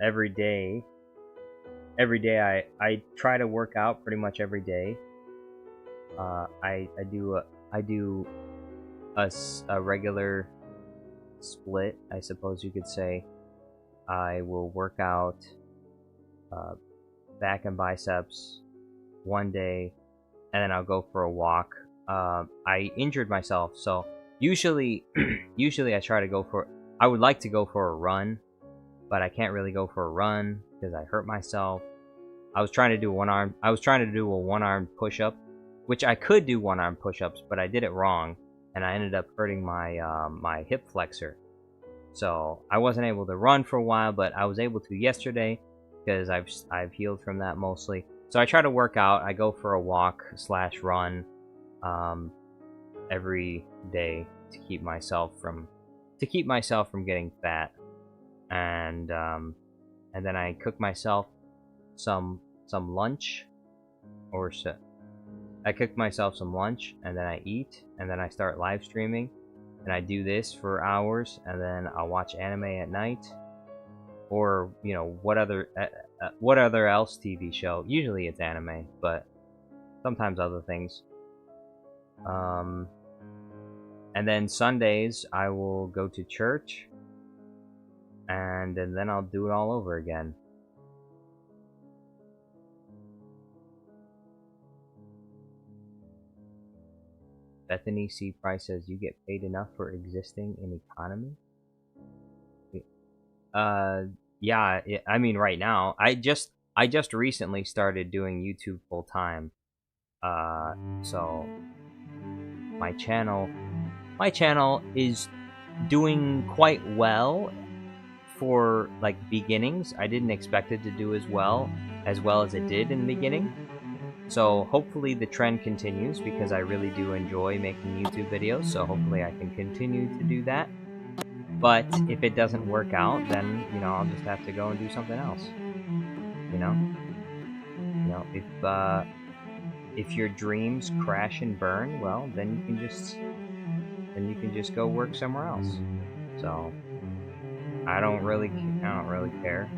[SPEAKER 2] Every day I try to work out pretty much every day. I do a regular split, I suppose you could say. I will work out back and biceps one day, and then I'll go for a walk. I injured myself, so usually I try to go for... I would like to go for a run, but I can't really go for a run because I hurt myself. I was trying to do a one-armed push-up, which I could do one-armed push-ups, but I did it wrong, and I ended up hurting my my hip flexor. So I wasn't able to run for a while, but I was able to yesterday because I've healed from that mostly. So I try to work out. I go for a walk / run every day to keep myself from getting fat, and then I cook myself some lunch, I cook myself some lunch, and then I eat, and then I start live streaming, and I do this for hours, and then I'll watch anime at night, or you know what other else TV show. Usually it's anime, but sometimes other things. And then Sundays I will go to church, and then I'll do it all over again. Bethany C. Price says, you get paid enough for existing in economy? Yeah, I mean right now. I I just recently started doing YouTube full time, so my channel is doing quite well for like beginnings. I didn't expect it to do as well as it did in the beginning. So hopefully the trend continues, because I really do enjoy making YouTube videos, so hopefully I can continue to do that. But if it doesn't work out, then, you know, I'll just have to go and do something else. You know? You know, if your dreams crash and burn, well, then you can just go work somewhere else. So I don't really care.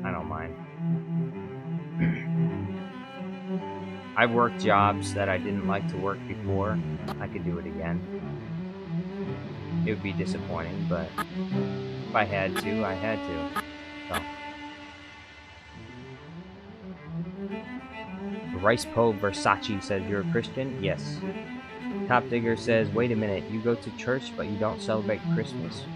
[SPEAKER 2] I don't mind. I've worked jobs that I didn't like to work before. I could do it again. It would be disappointing, but if I had to, I had to. So. Rice Poe Versace says, you're a Christian? Yes. Top Digger says, wait a minute, you go to church but you don't celebrate Christmas?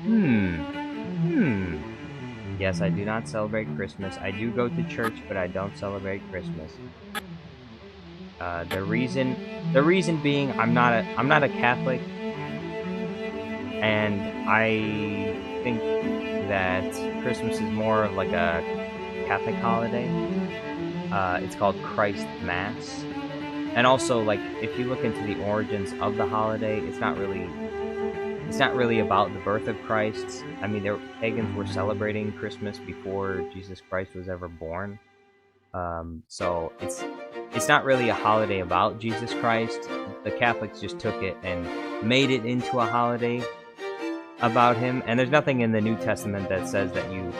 [SPEAKER 2] Yes, I do not celebrate Christmas. I do go to church, but I don't celebrate Christmas. The reason being, I'm not a Catholic, and I think that Christmas is more of like a Catholic holiday. It's called Christ Mass, and also, like, if you look into the origins of the holiday, it's not really about the birth of Christ. I mean, pagans were celebrating Christmas before Jesus Christ was ever born. So it's not really a holiday about Jesus Christ. The Catholics just took it and made it into a holiday about him. And there's nothing in the New Testament that says that you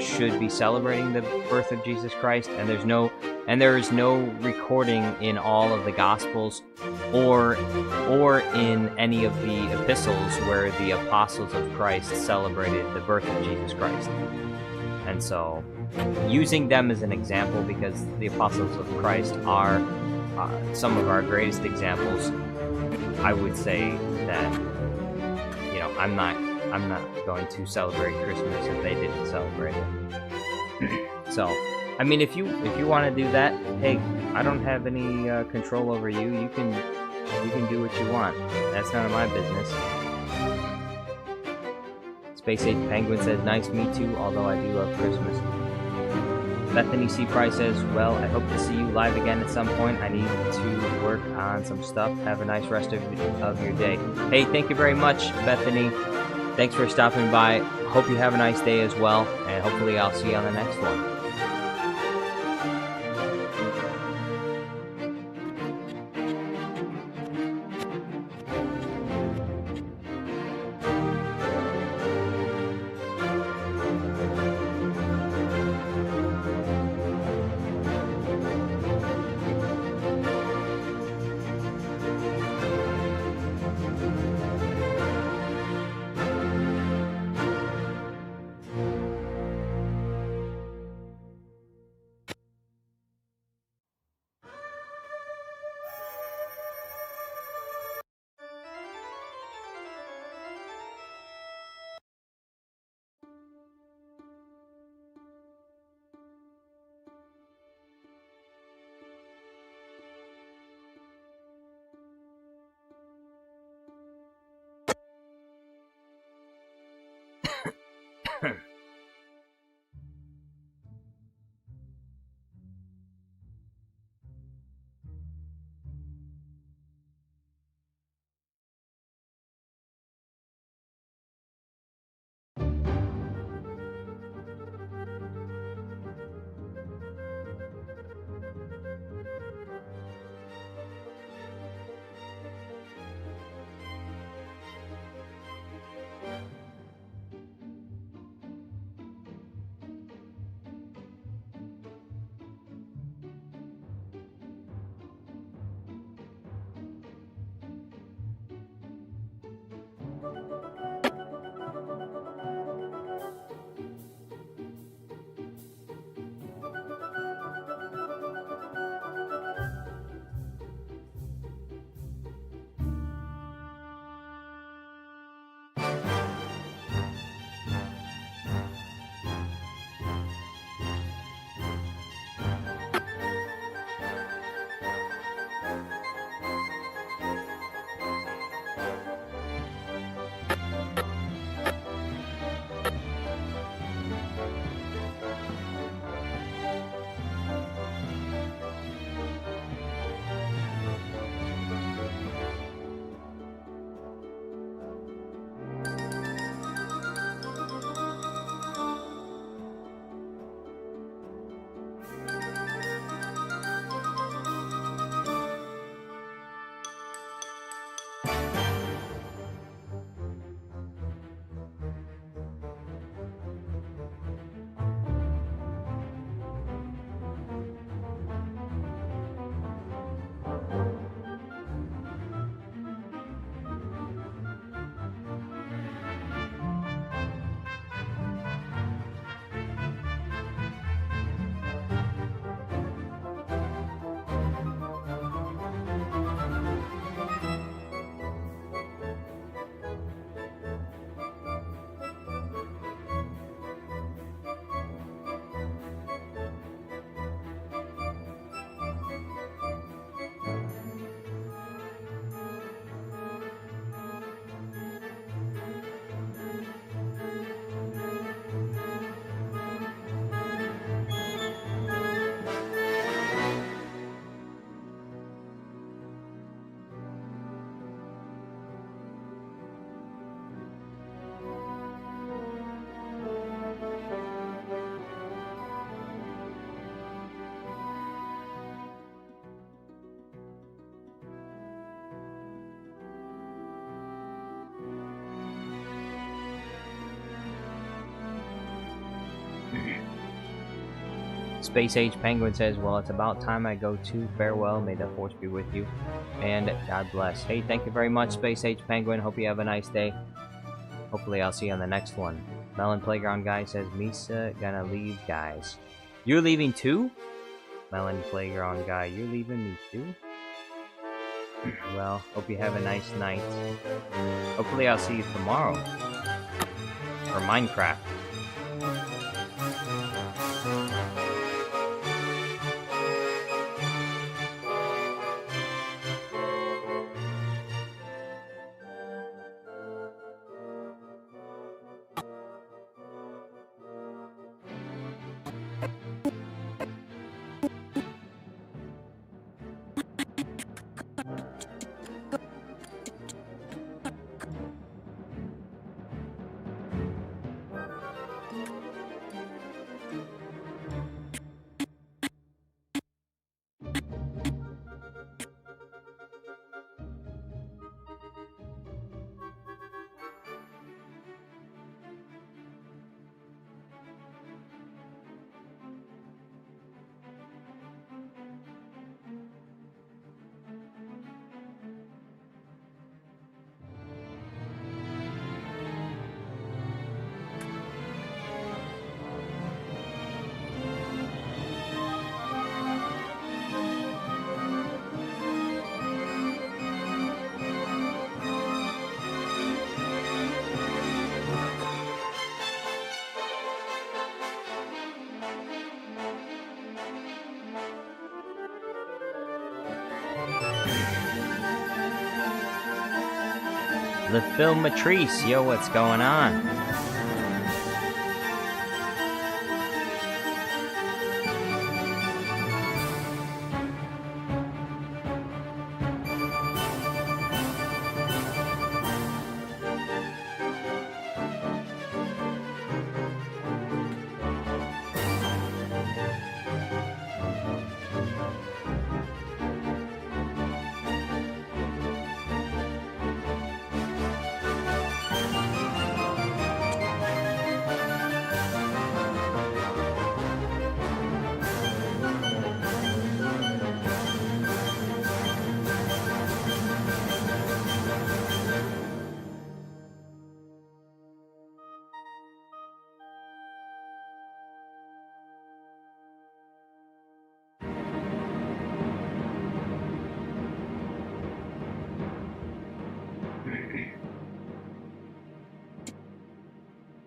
[SPEAKER 2] should be celebrating the birth of Jesus Christ. And there is no recording in all of the Gospels or in any of the epistles where the apostles of Christ celebrated the birth of Jesus Christ. And so, using them as an example, because the apostles of Christ are some of our greatest examples, I would say that, you know, I'm not going to celebrate Christmas if they didn't celebrate it. So, I mean, if you want to do that, hey, I don't have any control over you. You can do what you want. That's none of my business. Space Age Penguin says, nice, me too, although I do love Christmas. Bethany C. Price says, well, I hope to see you live again at some point. I need to work on some stuff. Have a nice rest of your day. Hey, thank you very much, Bethany. Thanks for stopping by. Hope you have a nice day as well, and hopefully I'll see you on the next one. Space Age Penguin says, well, it's about time I go too. Farewell, may the force be with you, and God bless. Hey, thank you very much, Space Age Penguin. Hope you have a nice day. Hopefully I'll see you on the next one. Melon Playground Guy says, Misa gonna leave, guys. You're leaving too? Melon Playground Guy, you're leaving me too? Well, hope you have a nice night. Hopefully I'll see you tomorrow. For Minecraft. The Filmatrice, yo, what's going on?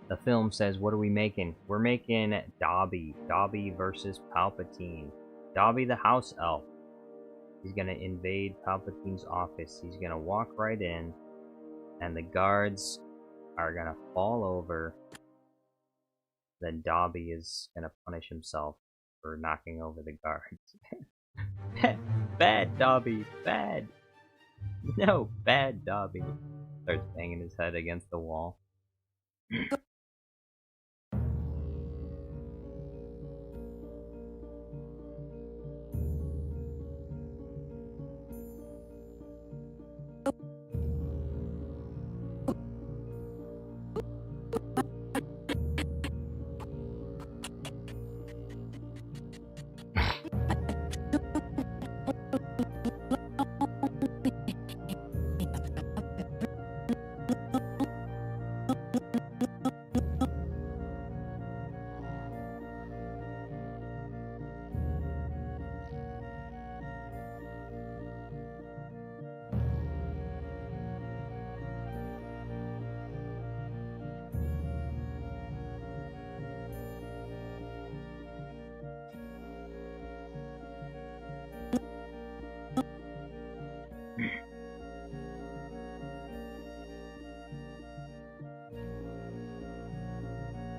[SPEAKER 2] The film says, what are we making? We're making Dobby. Dobby versus Palpatine. Dobby the house elf. He's gonna invade Palpatine's office. He's gonna walk right in, and the guards are gonna fall over. Then Dobby is gonna punish himself for knocking over the guards. Bad Dobby, bad. No, bad Dobby. Starts banging his head against the wall.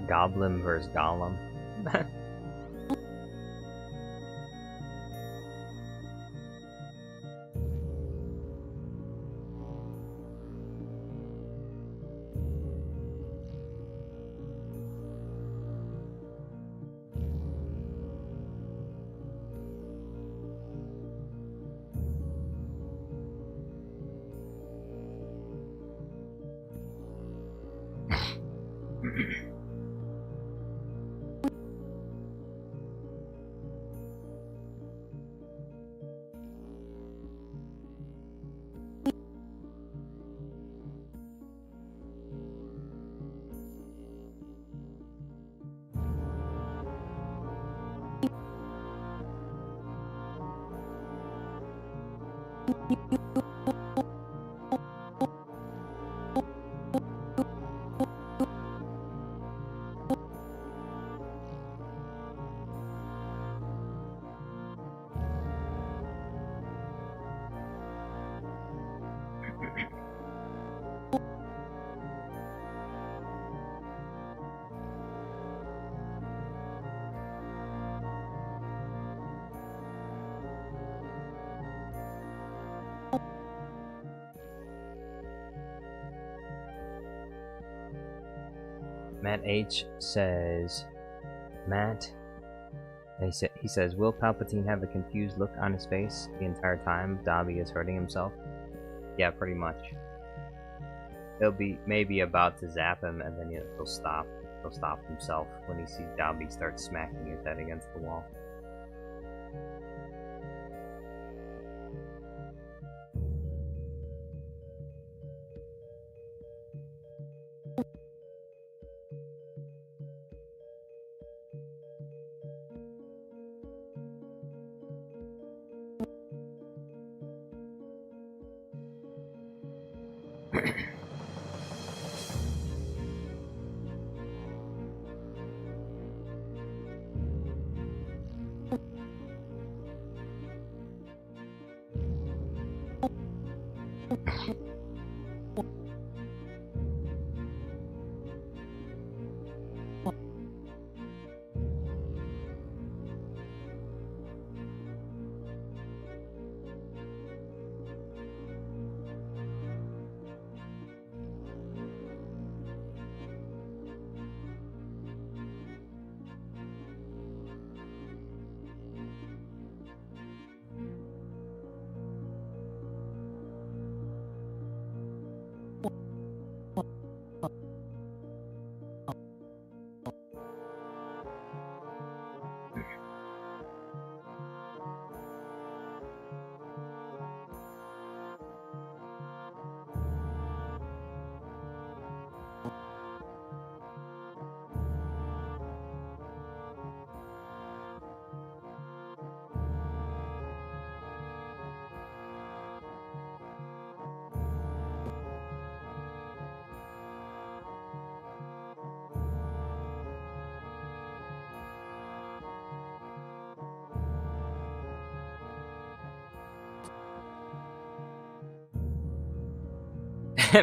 [SPEAKER 2] Goblin vs. Gollum. Matt H says, he says, will Palpatine have a confused look on his face the entire time Dobby is hurting himself? Yeah, pretty much. He'll be maybe about to zap him, and then he'll stop. He'll stop himself when he sees Dobby start smacking his head against the wall.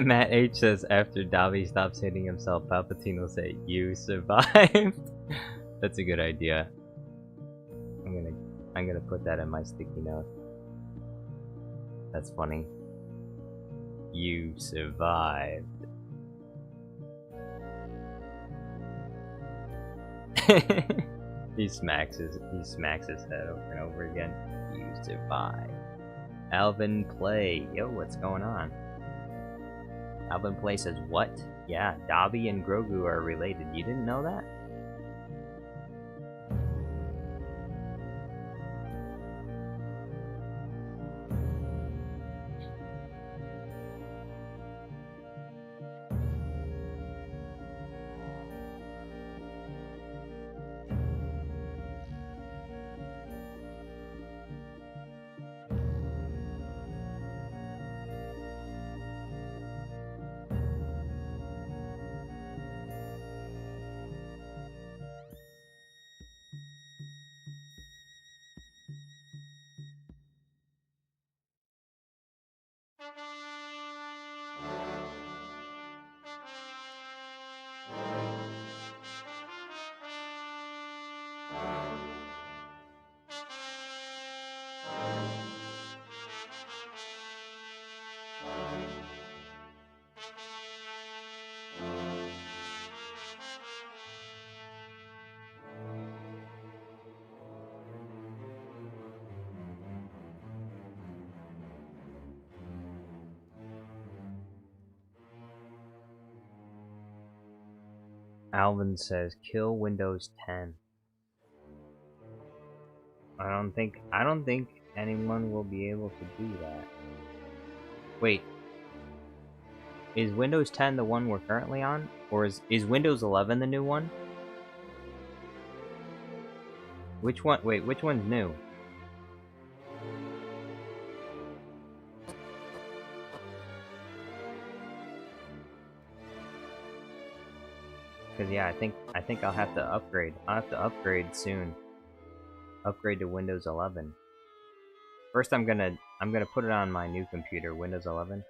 [SPEAKER 2] Matt H says after Dobby stops hitting himself, Palpatine will say, "You survived." That's a good idea. I'm gonna put that in my sticky note. That's funny. You survived. He smacks his head over and over again. You survived. Alvin Play. Yo, what's going on? Alvin Play says, what? Yeah, Dobby and Grogu are related. You didn't know that? Alvin says, kill Windows 10. I don't think anyone will be able to do that. Wait. Is Windows 10 the one we're currently on? Or is Windows 11 the new one? Which one? Wait, which one's new? Cause yeah, I think I'll have to upgrade. I'll have to upgrade soon. Upgrade to Windows 11. First, I'm gonna put it on my new computer, Windows 11.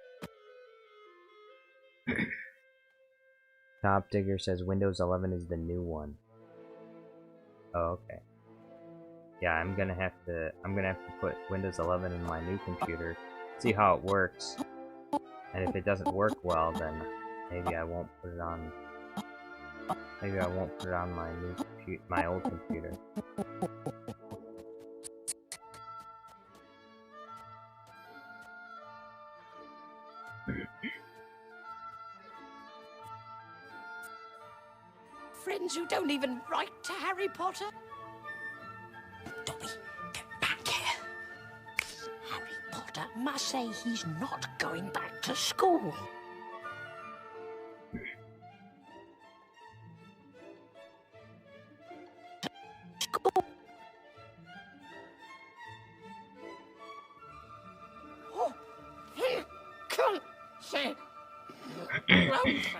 [SPEAKER 2] Top Digger says Windows 11 is the new one. Oh, okay. Yeah, I'm gonna have to put Windows 11 in my new computer, see how it works, and if it doesn't work well, then maybe I won't put it on. Maybe I won't put it on my old computer.
[SPEAKER 5] Friends who don't even write to Harry Potter? Dobby, get back here. Harry Potter must say he's not going back to school.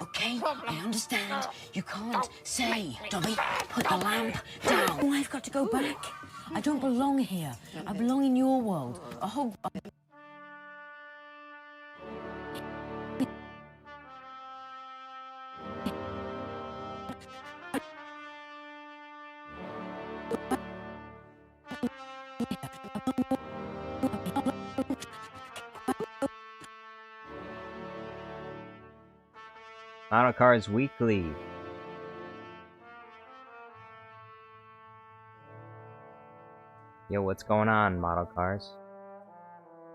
[SPEAKER 4] Okay, I understand. You can't say, Dobby, put the lamp down. Oh, I've got to go back. I don't belong here. I belong in your world. A whole...
[SPEAKER 2] Model Cars Weekly. Yo, what's going on, Model Cars?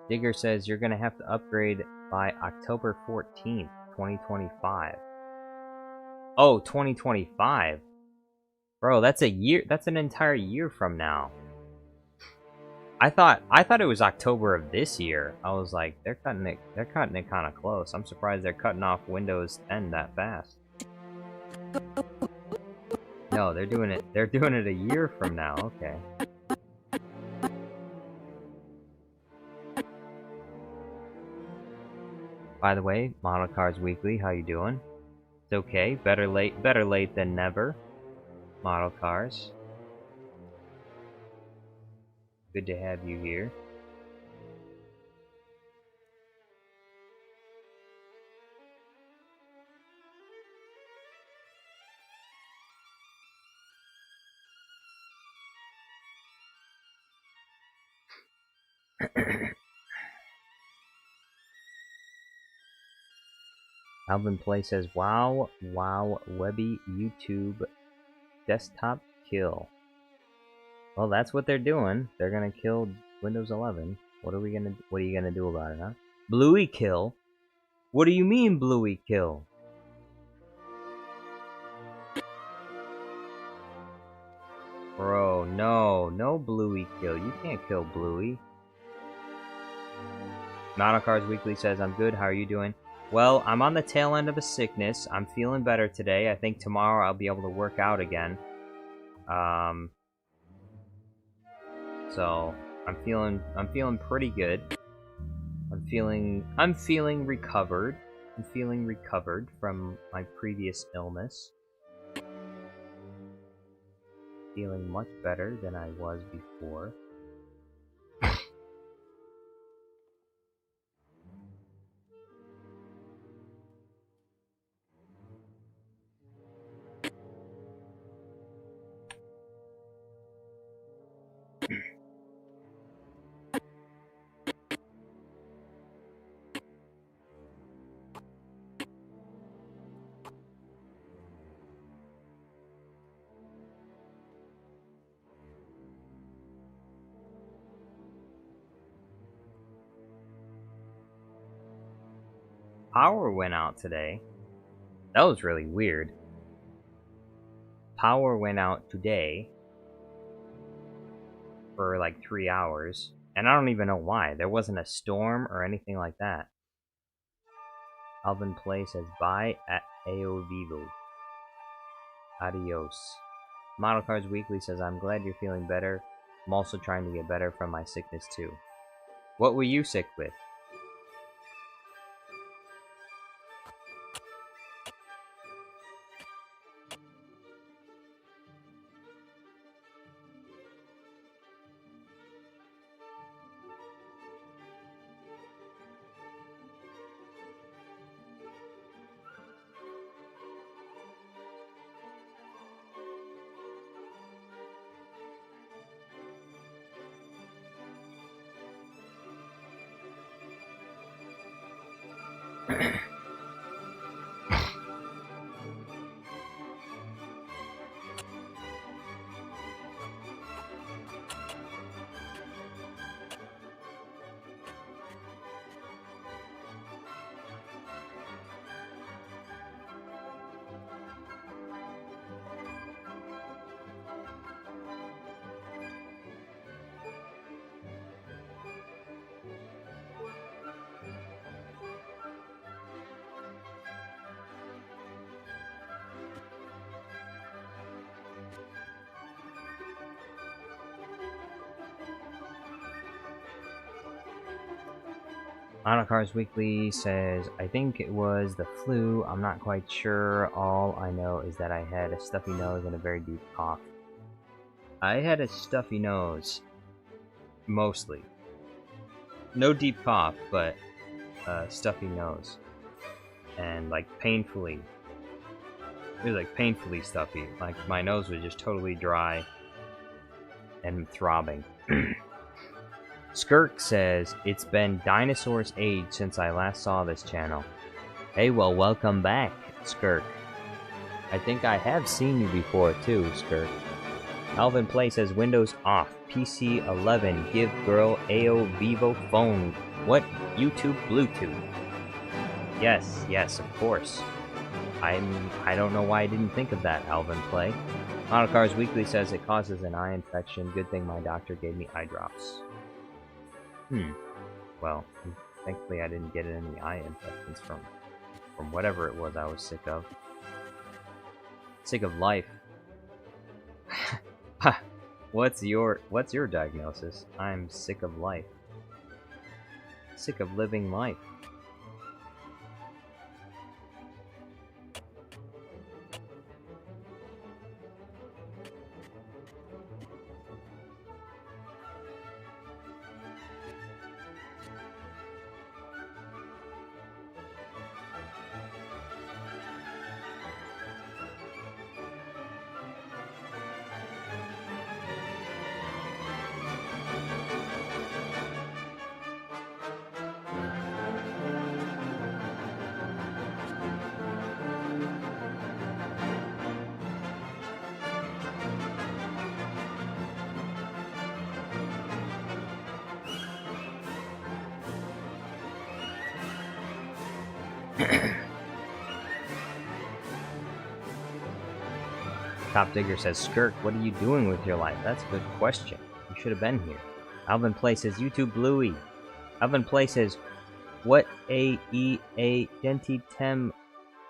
[SPEAKER 2] Digger says you're gonna have to upgrade by October 14th, 2025. Oh, 2025? Bro, that's a year, that's an entire year from now. I thought it was October of this year. I was like, they're cutting it kind of close. I'm surprised they're cutting off Windows 10 that fast. No, they're doing it a year from now. Okay. By the way, Model Cars Weekly, how you doing? It's okay. Better late than never. Model Cars. Good to have you here. Alvin Play says, wow, Webby YouTube desktop kill. Well, that's what they're doing. They're gonna kill Windows 11. What are you gonna do about it, huh? Bluey kill? What do you mean, Bluey kill? Bro, no Bluey kill. You can't kill Bluey. Model Cars Weekly says, I'm good, how are you doing? Well, I'm on the tail end of a sickness. I'm feeling better today. I think tomorrow I'll be able to work out again. So I'm feeling pretty good. I'm feeling recovered. I'm feeling recovered from my previous illness. Feeling much better than I was before. Power went out today. That was really weird. Power went out today for like 3 hours, and I don't even know why. There wasn't a storm or anything like that. Alvin Play says, bye at AO Vivo. Adios. Model Cars Weekly says, I'm glad you're feeling better. I'm also trying to get better from my sickness too. What were you sick with? Cars Weekly says, I think it was the flu. I'm not quite sure. All I know is that I had a stuffy nose and a very deep cough. I had a stuffy nose. Mostly. No deep cough, but stuffy nose. And like painfully. It was like painfully stuffy. Like my nose was just totally dry and throbbing. Skirk says, it's been Dinosaur's Age since I last saw this channel. Hey, well, welcome back, Skirk. I think I have seen you before, too, Skirk. Alvin Play says, Windows off. PC 11, give girl AO Vivo phone. What? YouTube Bluetooth. Yes, of course. I don't know why I didn't think of that, Alvin Play. Model Cars Weekly says it causes an eye infection. Good thing my doctor gave me eye drops. Well, thankfully I didn't get any eye infections from whatever it was I was sick of. Sick of life. What's your diagnosis? I'm sick of life. Sick of living life. Top Digger says, Skirk, what are you doing with your life? That's a good question. You should have been here. Alvin Play says, YouTube Bluey. Alvin Play says, what a gentitem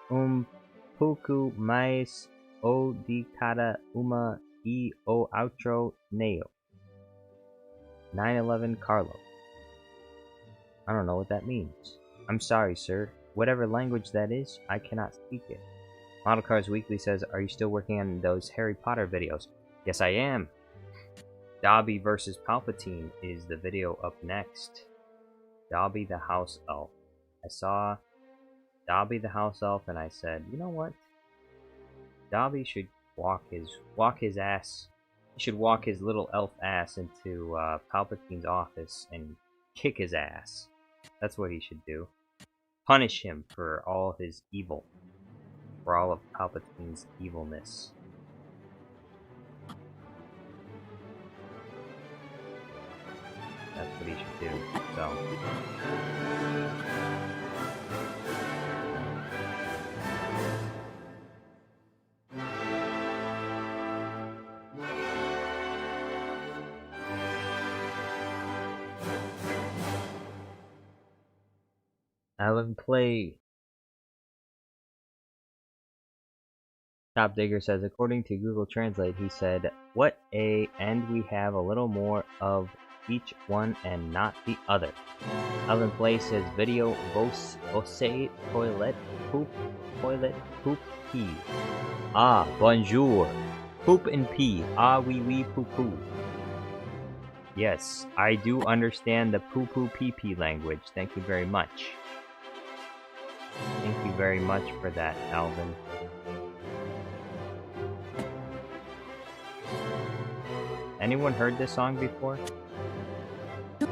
[SPEAKER 2] puku mais o di cada uma e o outro neo. 911 Carlo. I don't know what that means. I'm sorry, sir. Whatever language that is, I cannot speak it. Model Cars Weekly says, are you still working on those Harry Potter videos? Yes, I am. Dobby versus Palpatine is the video up next. Dobby the House Elf. I saw Dobby the House Elf and I said, you know what? Dobby should walk his ass. He should walk his little elf ass into Palpatine's office and kick his ass. That's what he should do. Punish him for all his evil. For all of Palpatine's evilness. That's what he should do. So. Alan Play. Top Digger says, according to Google Translate, he said, what a, and we have a little more of each one and not the other. Alvin Play says, video vos toilet poop pee. Ah, bonjour. Poop and pee. Ah, oui, poo poo. Yes, I do understand the poo poo pee pee language. Thank you very much. Thank you very much for that, Alvin. Anyone heard this song before? It's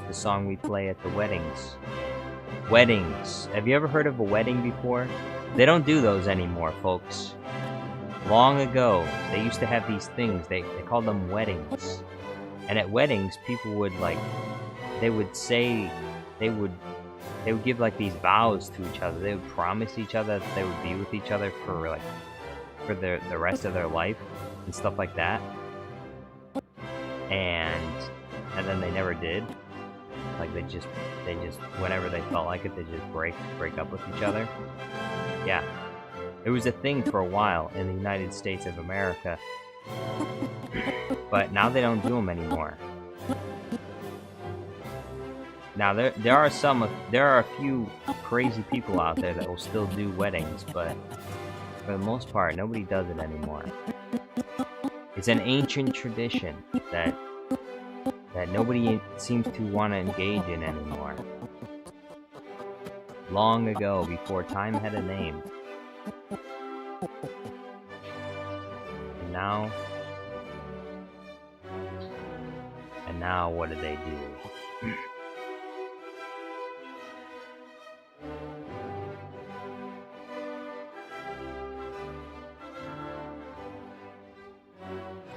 [SPEAKER 2] the song we play at the weddings. Weddings. Have you ever heard of a wedding before? They don't do those anymore, folks. Long ago, they used to have these things. They called them weddings. And at weddings, people would like, they would give like these vows to each other. They would promise each other that they would be with each other for the rest of their life and stuff like that. And then they never did. Like they just whenever they felt like it, they just break up with each other. Yeah. It was a thing for a while in the United States of America. But now they don't do them anymore. Now there are a few crazy people out there that will still do weddings, but for the most part, nobody does it anymore. It's an ancient tradition that nobody seems to want to engage in anymore. Long ago, before time had a name. And now what do they do?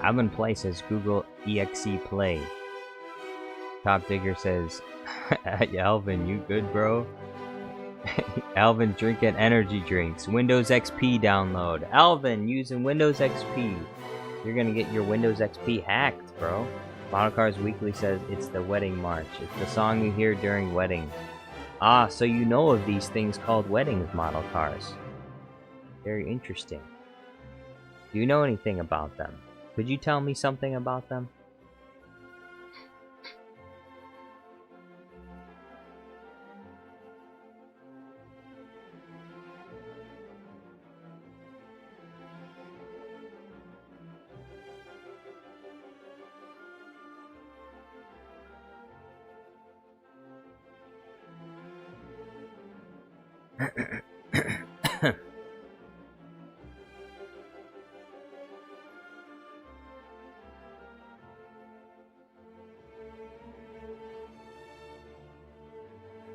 [SPEAKER 2] Alvin Play says Google EXE Play. Top Digger says, Alvin, you good, bro? Alvin drinking energy drinks. Windows XP download. Alvin using Windows XP. You're gonna get your Windows XP hacked, bro. Model Cars Weekly says it's the wedding march. It's the song you hear during weddings. Ah, so you know of these things called weddings, Model Cars. Very interesting. Do you know anything about them? Could you tell me something about them?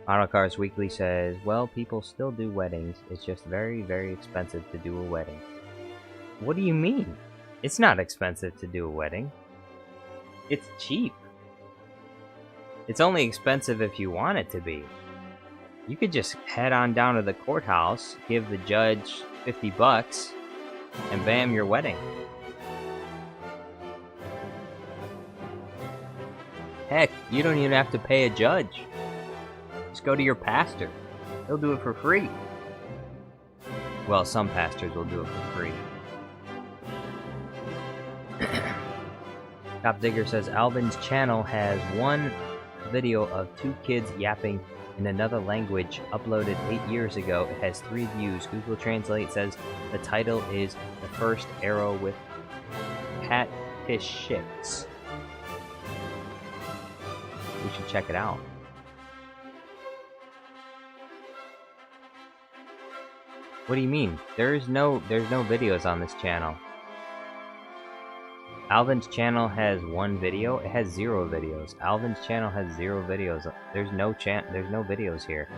[SPEAKER 2] Model Cars Weekly says, well, people still do weddings. It's just very, very expensive to do a wedding. What do you mean? It's not expensive to do a wedding. It's cheap. It's only expensive if you want it to be. You could just head on down to the courthouse, give the judge $50, and bam, your wedding. Heck, you don't even have to pay a judge. Just go to your pastor. He'll do it for free. Well, some pastors will do it for free. Top Digger says Alvin's channel has one video of two kids yapping in another language uploaded 8 years ago. It has 3 views. Google Translate says the title is The First Arrow with Pat Fish Shifts. We should check it out. What do you mean? There's no videos on this channel. Alvin's channel has 1 video. It has 0 videos. Alvin's channel has 0 videos. There's no videos here.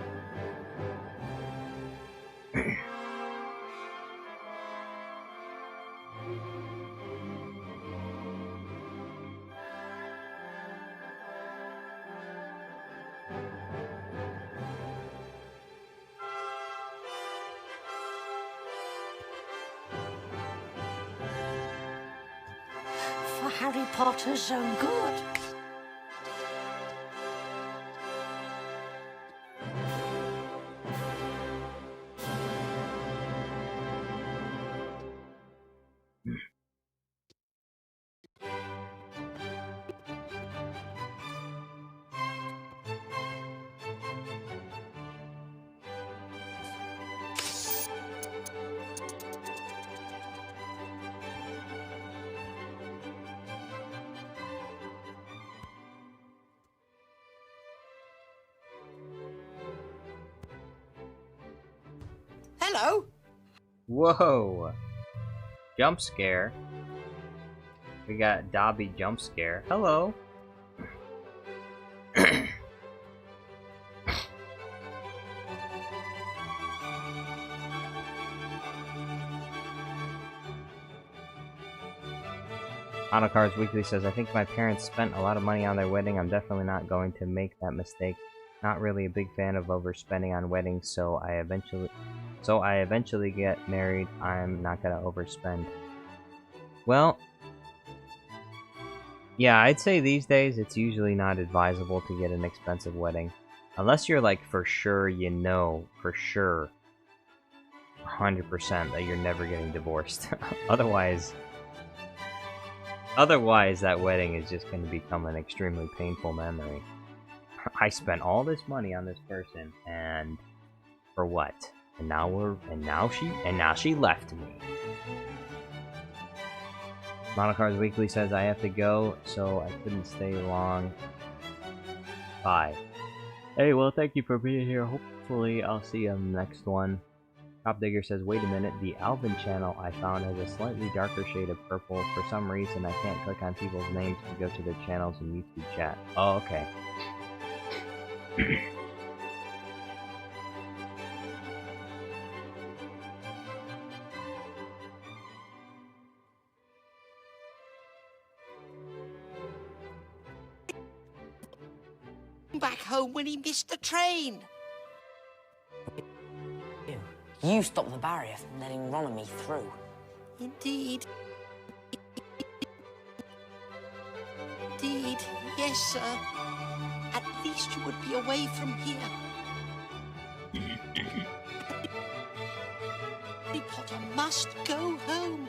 [SPEAKER 5] Harry Potter's own good. Hello.
[SPEAKER 2] Whoa. Jump scare. We got Dobby jump scare. Hello. Auto Cars Weekly says, I think my parents spent a lot of money on their wedding. I'm definitely not going to make that mistake. Not really a big fan of overspending on weddings, so I eventually get married. I'm not gonna overspend. Well, yeah, I'd say these days it's usually not advisable to get an expensive wedding. Unless you're like for sure, you know, for sure, 100% that you're never getting divorced. Otherwise, that wedding is just going to become an extremely painful memory. I spent all this money on this person, and for what? And now she left me. Monocars Weekly says I have to go, so I couldn't stay long. Bye. Hey, well, thank you for being here. Hopefully, I'll see you on the next one. Top Digger says, wait a minute, the Alvin channel I found has a slightly darker shade of purple. For some reason, I can't click on people's names to go to their channels in YouTube chat. Oh, okay.
[SPEAKER 5] Back home when he missed the train.
[SPEAKER 4] You stopped the barrier from letting Ron and me through.
[SPEAKER 5] Indeed. Indeed, yes, sir. At least you would be away from here. Harry Potter must go home.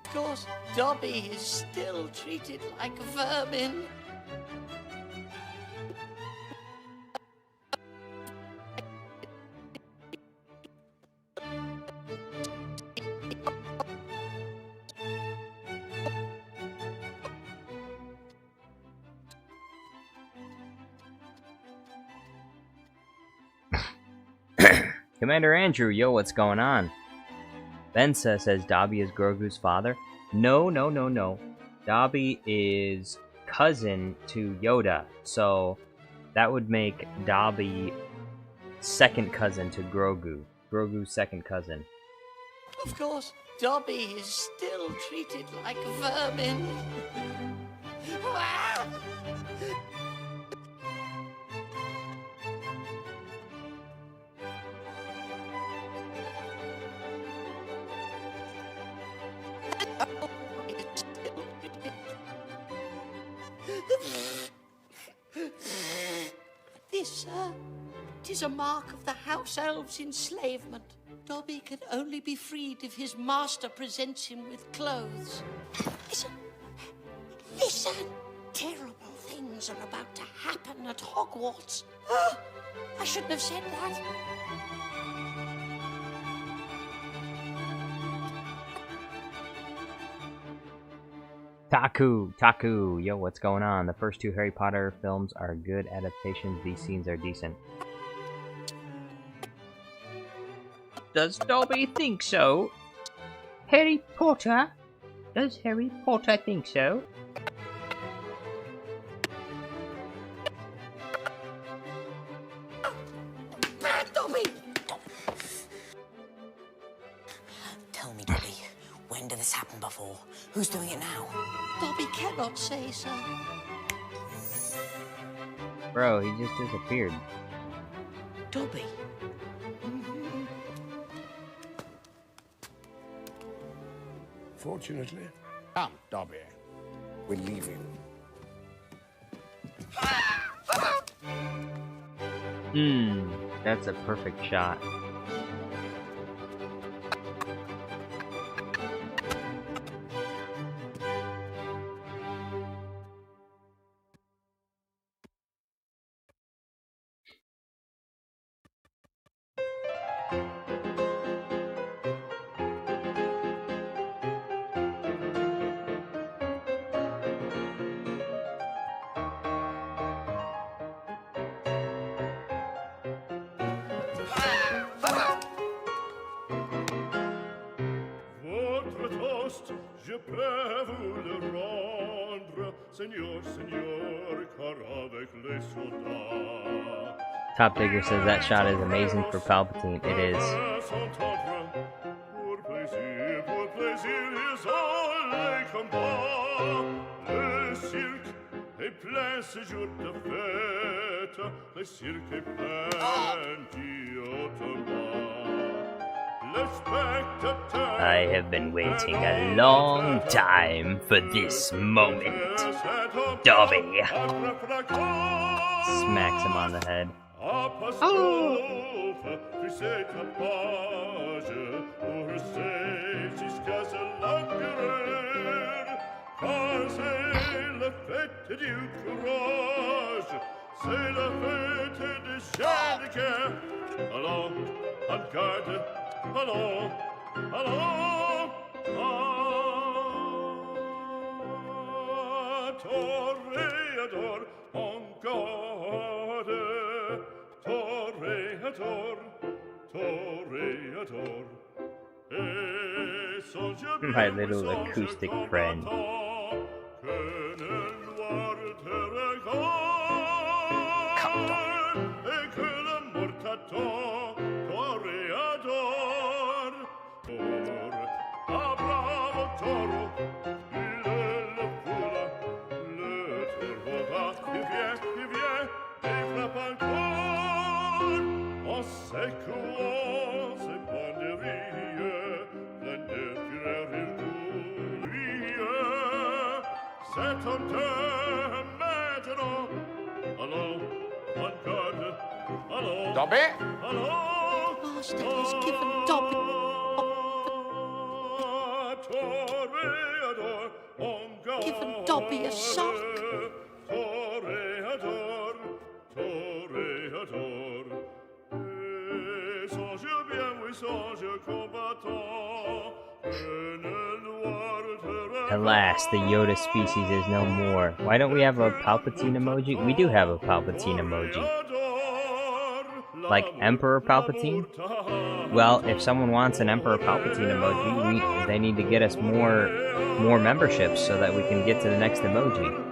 [SPEAKER 5] Of course, Dobby is still treated like vermin.
[SPEAKER 2] Commander Andrew, yo, what's going on? Bensa says Dobby is Grogu's father. No. Dobby is cousin to Yoda, so that would make Dobby second cousin to Grogu. Grogu's second cousin.
[SPEAKER 5] Of course, Dobby is still treated like vermin. This, tis a mark of the House Elves' enslavement. Dobby can only be freed if his master presents him with clothes. Listen! Terrible things are about to happen at Hogwarts. Oh, I shouldn't have said that.
[SPEAKER 2] Taku, yo, what's going on? The first two Harry Potter films are good adaptations. These scenes are decent. Does Dobby think so? Harry Potter? Does Harry Potter think so?
[SPEAKER 5] Dobby!
[SPEAKER 4] Tell me, Dobby, when did this happen before? Who's doing it now?
[SPEAKER 5] Dobby cannot say so.
[SPEAKER 2] Bro, he just disappeared.
[SPEAKER 5] Dobby.
[SPEAKER 1] Fortunately. Come, Dobby. We're leaving.
[SPEAKER 2] That's a perfect shot.
[SPEAKER 1] Je peux vous le rendre, Seigneur, car avec les
[SPEAKER 2] Top Digger says that shot is amazing for Palpatine. It is. I have been waiting a long time for this moment. Dobby smacks him on the head.
[SPEAKER 1] Toreador, on garde, Toreador, Toreador.
[SPEAKER 2] My little acoustic friend.
[SPEAKER 6] Dobby?
[SPEAKER 5] Master has given Dobby. Given Dobby a sock.
[SPEAKER 2] Alas, the Yoda species is no more. Why don't we have a Palpatine emoji? We do have a Palpatine emoji. Like Emperor Palpatine? Well, if someone wants an Emperor Palpatine emoji, they need to get us more memberships so that we can get to the next emoji.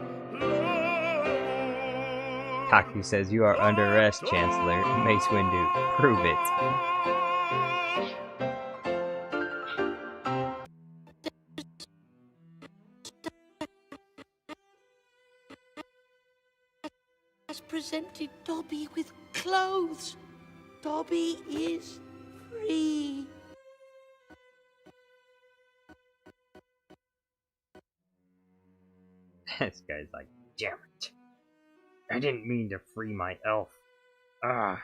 [SPEAKER 2] Taki says, "You are under arrest, Chancellor. Mace Windu. Prove it."
[SPEAKER 5] Has presented Dobby with clothes. Dobby is free.
[SPEAKER 2] This guy's like, damn it. I didn't mean to free my elf. Ah.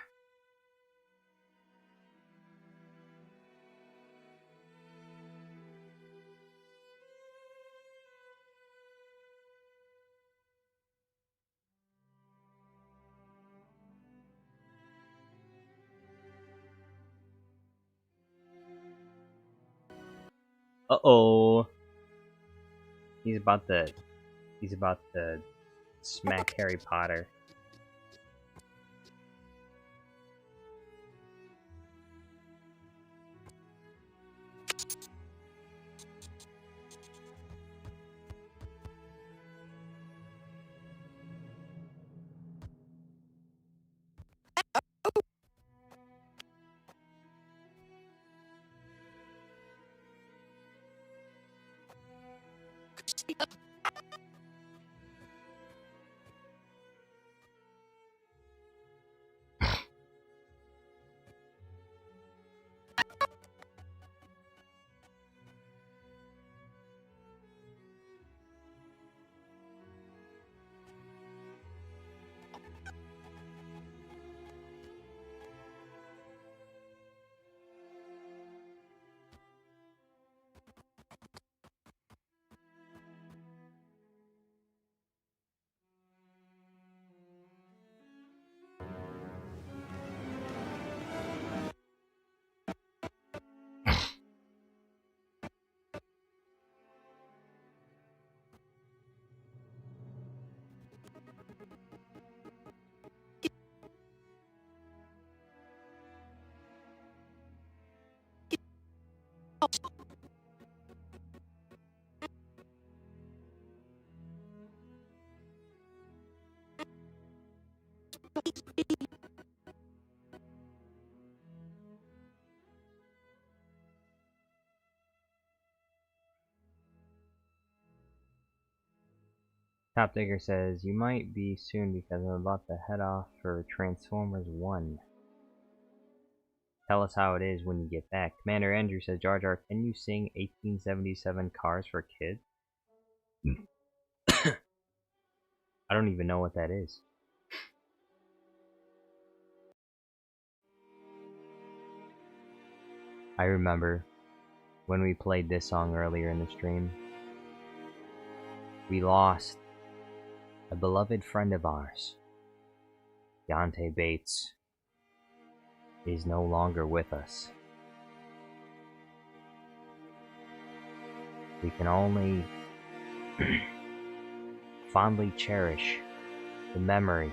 [SPEAKER 2] Uh-oh. He's about to smack Harry Potter. Top Digger says, you might be soon because I'm about to head off for Transformers 1. Tell us how it is when you get back. Commander Andrew says, Jar Jar, can you sing 1877 Cars for Kids? I don't even know what that is. I remember when we played this song earlier in the stream, we lost a beloved friend of ours. Deontay Bates is no longer with us. We can only fondly cherish the memory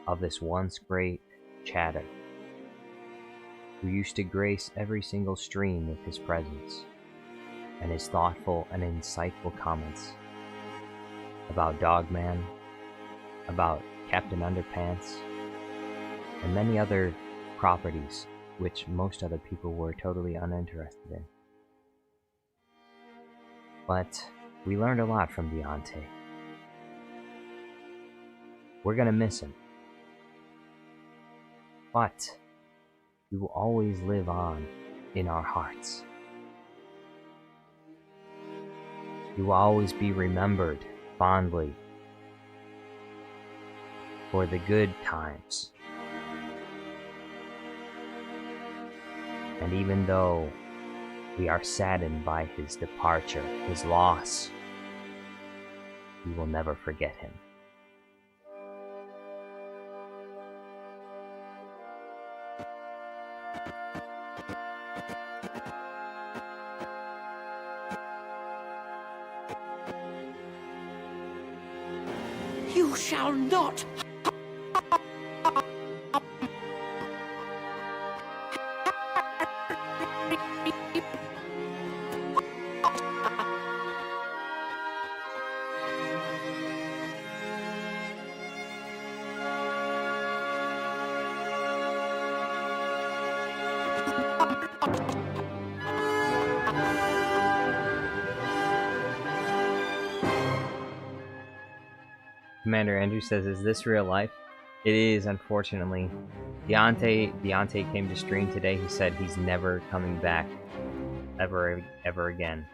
[SPEAKER 2] of this once great chatter who used to grace every single stream with his presence and his thoughtful and insightful comments about Dogman, about Captain Underpants, and many other properties which most other people were totally uninterested in. But we learned a lot from Deontay. We're gonna miss him. But he will always live on in our hearts. He will always be remembered fondly for the good times. And even though we are saddened by his departure, his loss, we will never forget him.
[SPEAKER 5] You shall not.
[SPEAKER 2] Commander Andrew says, is this real life? It is, unfortunately. Deontay came to stream today. He said he's never coming back ever again.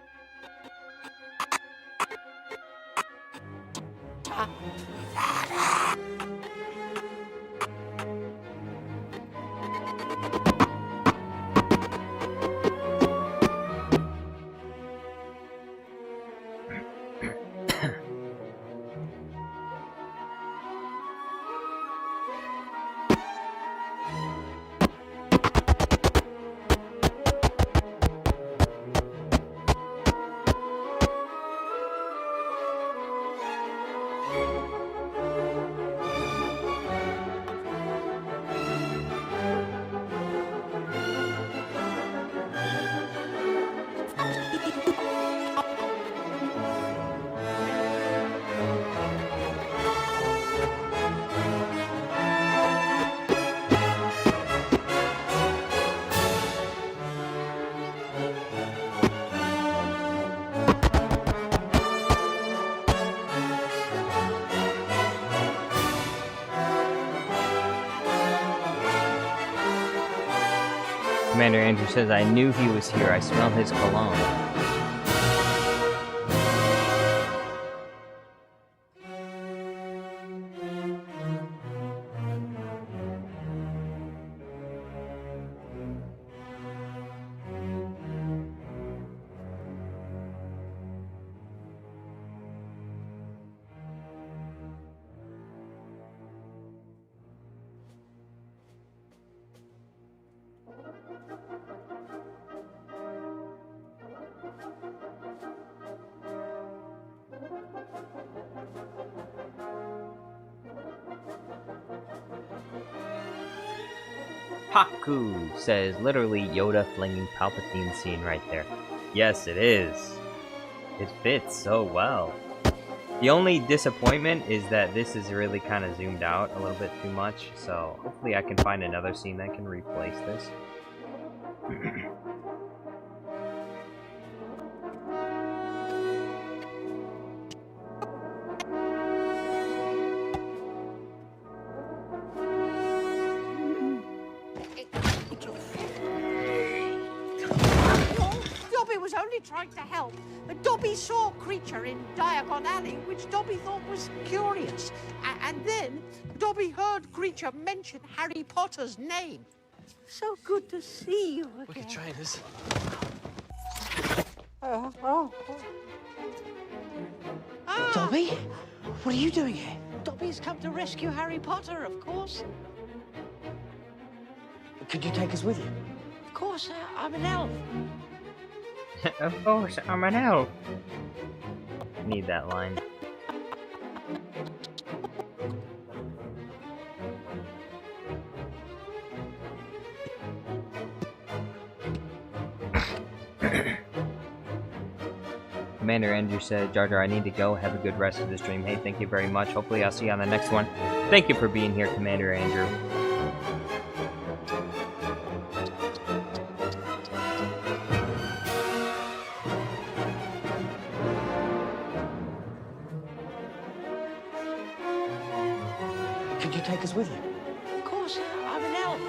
[SPEAKER 2] Commander Andrew says, I knew he was here. I smell his cologne. Paku says, literally Yoda flinging Palpatine scene right there. Yes, it is. It fits so well. The only disappointment is that this is really kind of zoomed out a little bit too much, so hopefully I can find another scene that can replace this.
[SPEAKER 5] Dobby tried to help, Dobby saw a creature in Diagon Alley, which Dobby thought was curious. And then Dobby heard creature mention Harry Potter's name. So good to see you again.
[SPEAKER 7] Wicked trainers.
[SPEAKER 5] Dobby, what are you doing here? Dobby's come to rescue Harry Potter, of course.
[SPEAKER 7] Could you take us with you?
[SPEAKER 5] Of course, I'm an elf.
[SPEAKER 2] Of course, I'm an elf. Need that line. Commander Andrew said, Jar Jar, I need to go. Have a good rest of the stream. Hey, thank you very much. Hopefully I'll see you on the next one. Thank you for being here, Commander Andrew.
[SPEAKER 7] Could you take us with you?
[SPEAKER 5] Of course, I'm an elf.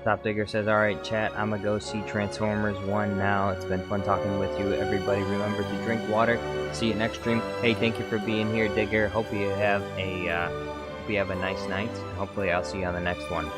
[SPEAKER 2] Top Digger says, alright chat, I'ma go see Transformers 1 now. It's been fun talking with you. Everybody remember to drink water. See you next stream. Hey, thank you for being here, Digger. Hope you have a nice night. Hopefully I'll see you on the next one.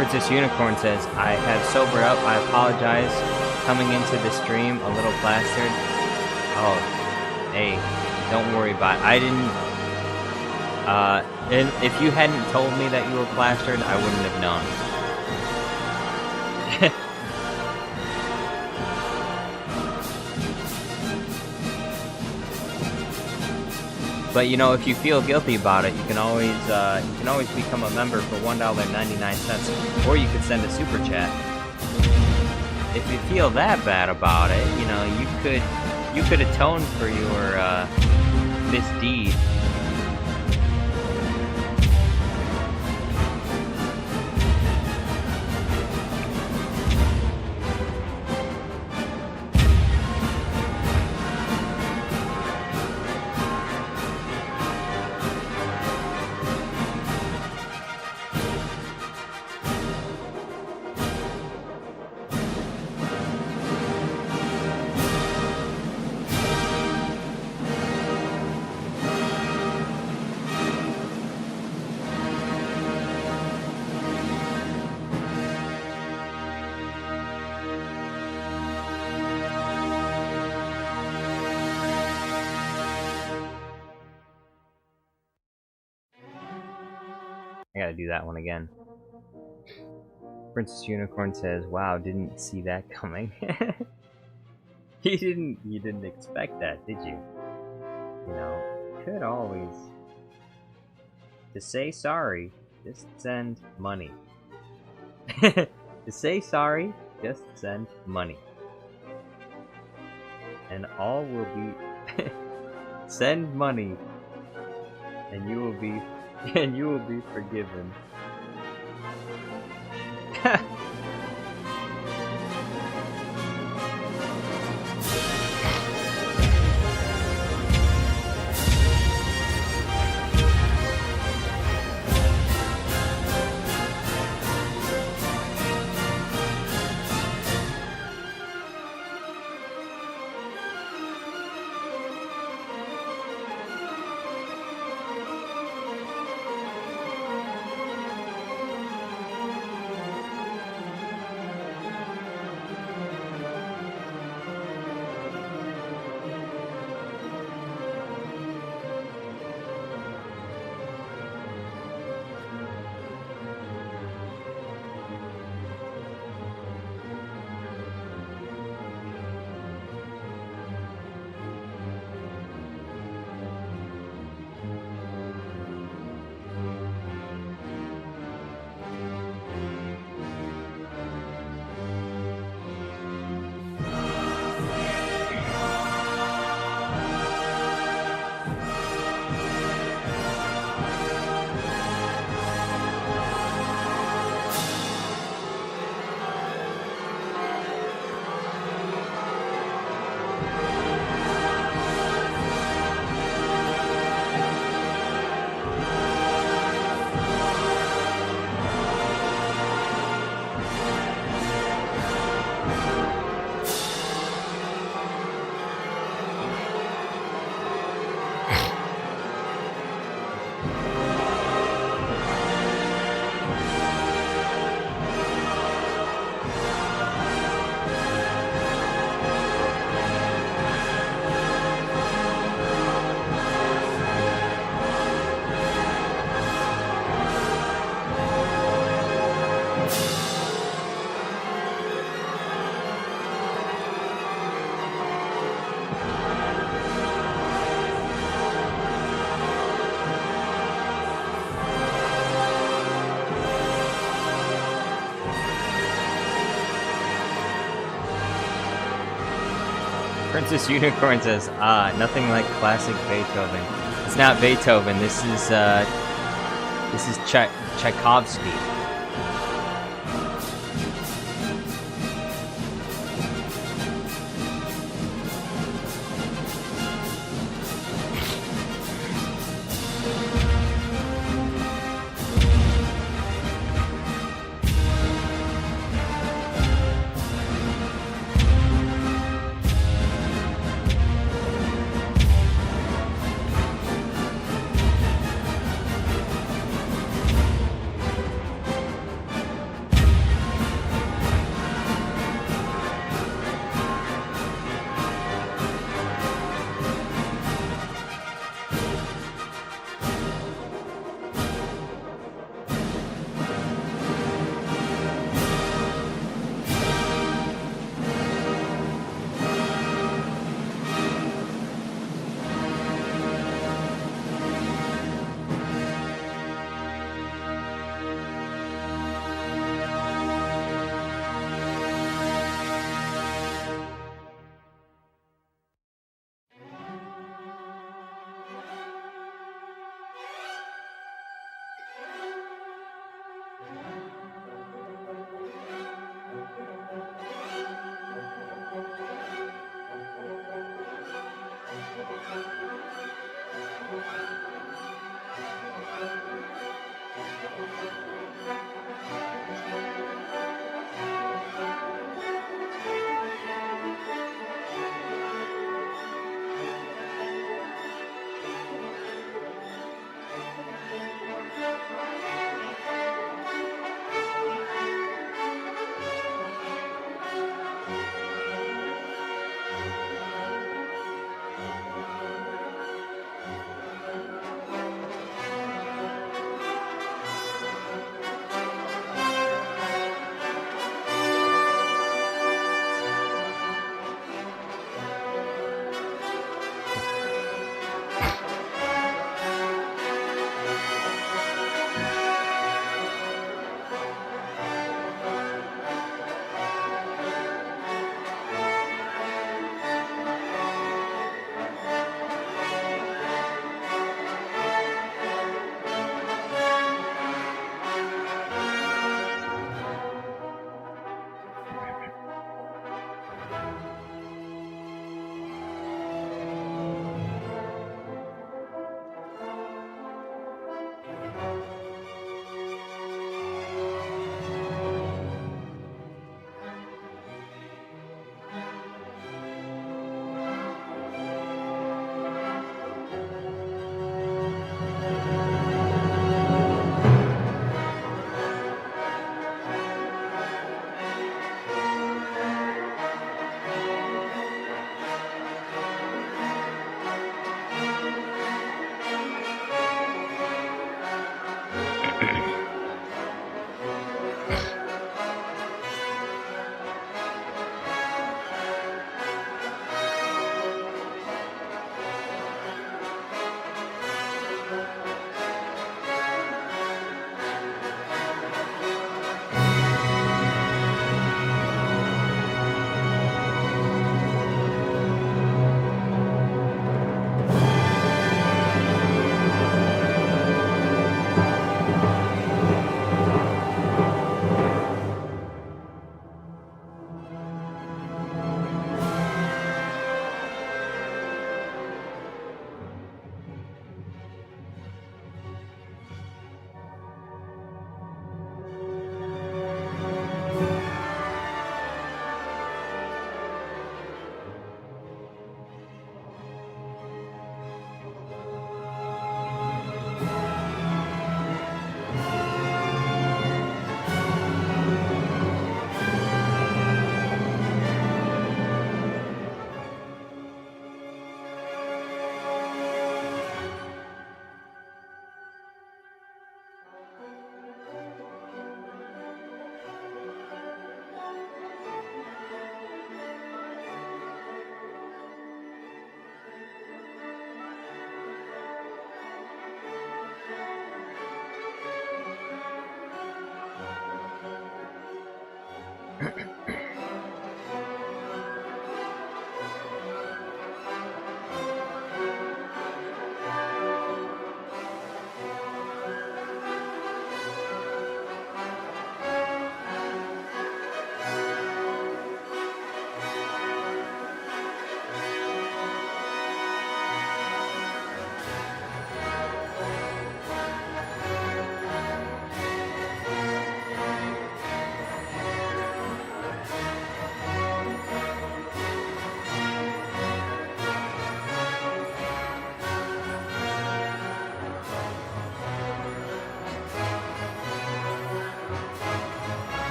[SPEAKER 2] Princess Unicorn says, I have sobered up. I apologize. Coming into the stream a little plastered. Oh, hey, don't worry about it. I didn't. And if you hadn't told me that you were plastered, I wouldn't have known. But you know, if you feel guilty about it, you can always become a member for $1.99, or you could send a super chat. If you feel that bad about it, you know, you could atone for your misdeed. I gotta do that one again. Princess Unicorn says, wow, didn't see that coming. You didn't expect that, did you? You know, could always. To say sorry, just send money. To say sorry, just send money. And all will be send money and you will be forgiven. Princess Unicorn says, nothing like classic Beethoven. It's not Beethoven, this is Tchaikovsky.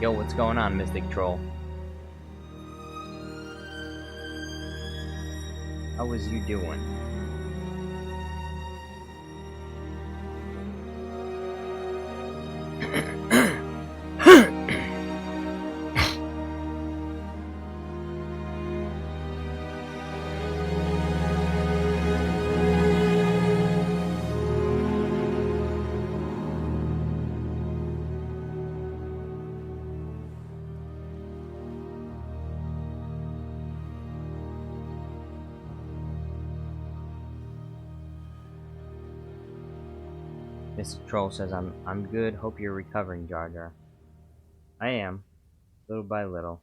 [SPEAKER 2] Yo, what's going on, Mystic Troll? How was you doing? Mr. Troll says, I'm good. Hope you're recovering, Jar Jar. I am, little by little.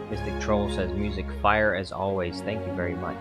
[SPEAKER 2] Mystic Troll says, music fire as always. Thank you very much.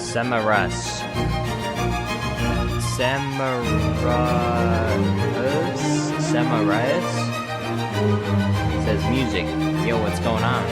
[SPEAKER 2] Semaras. Semaras? Says music. Yo, what's going on?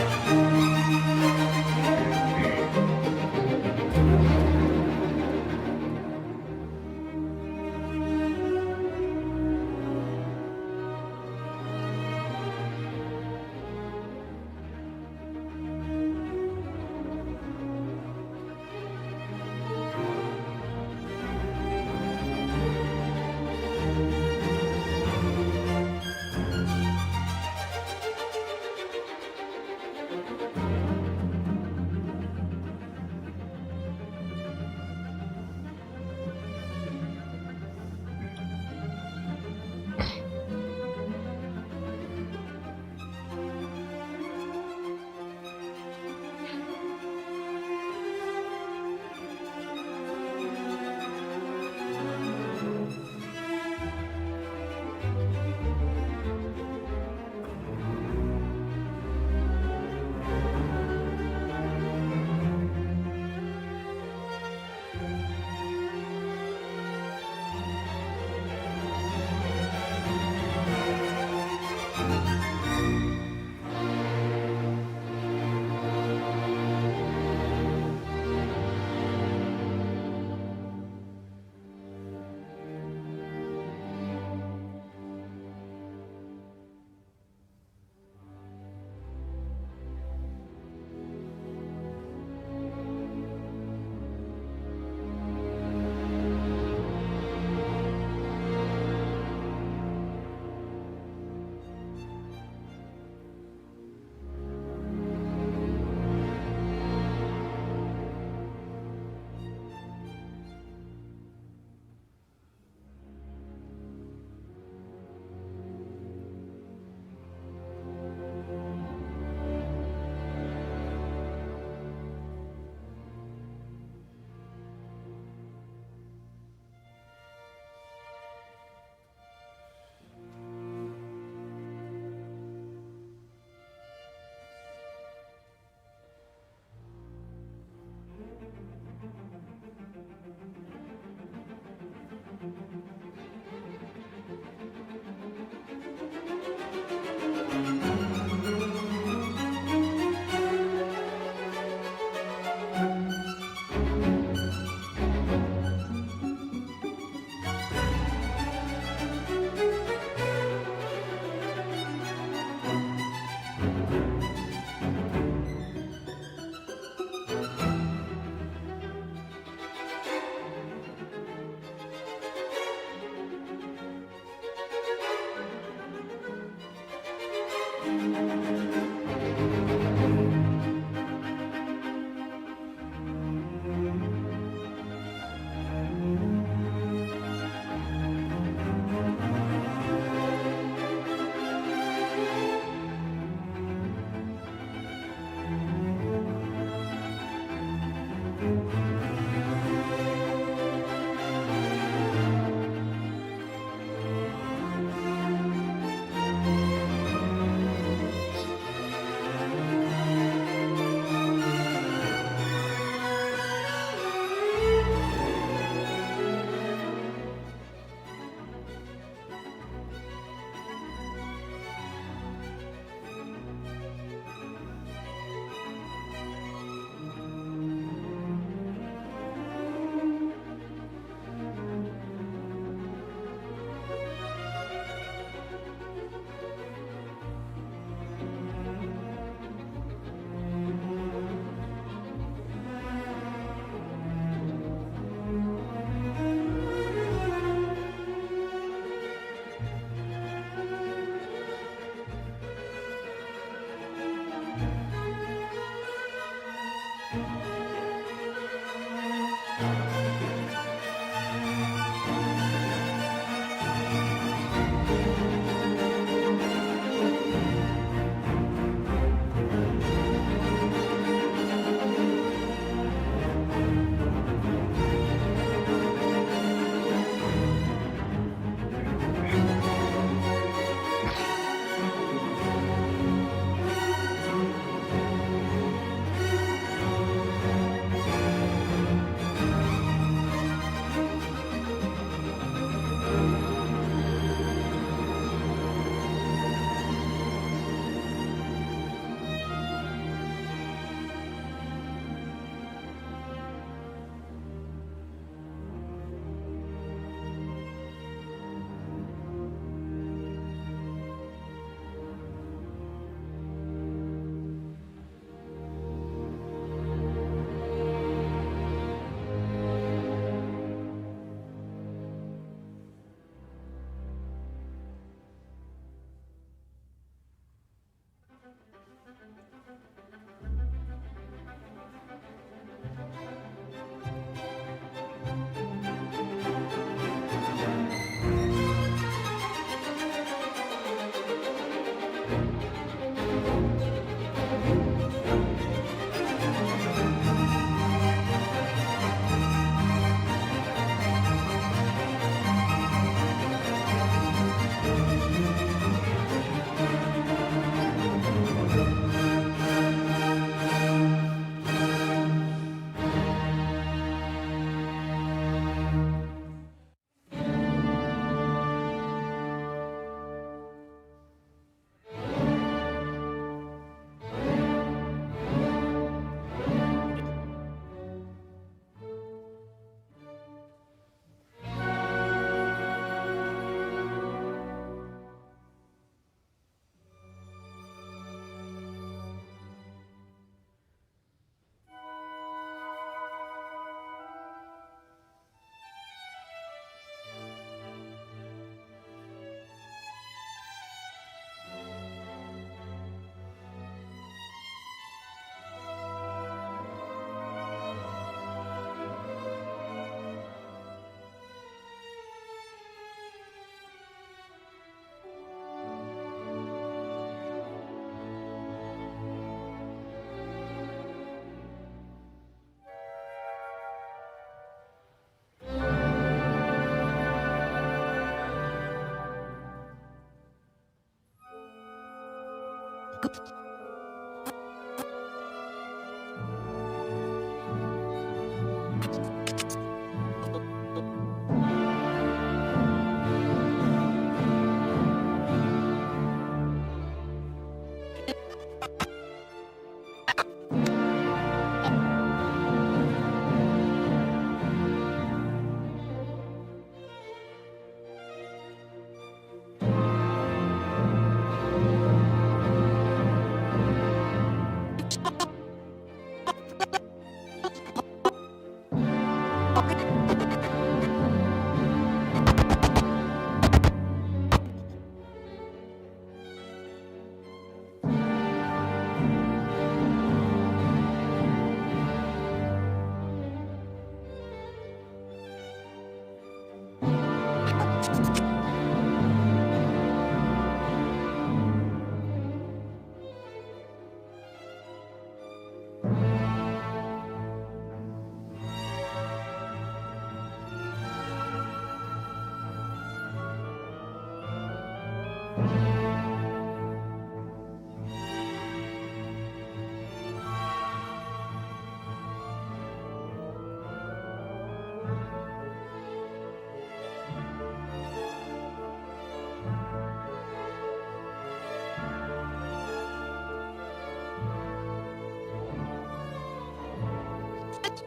[SPEAKER 5] For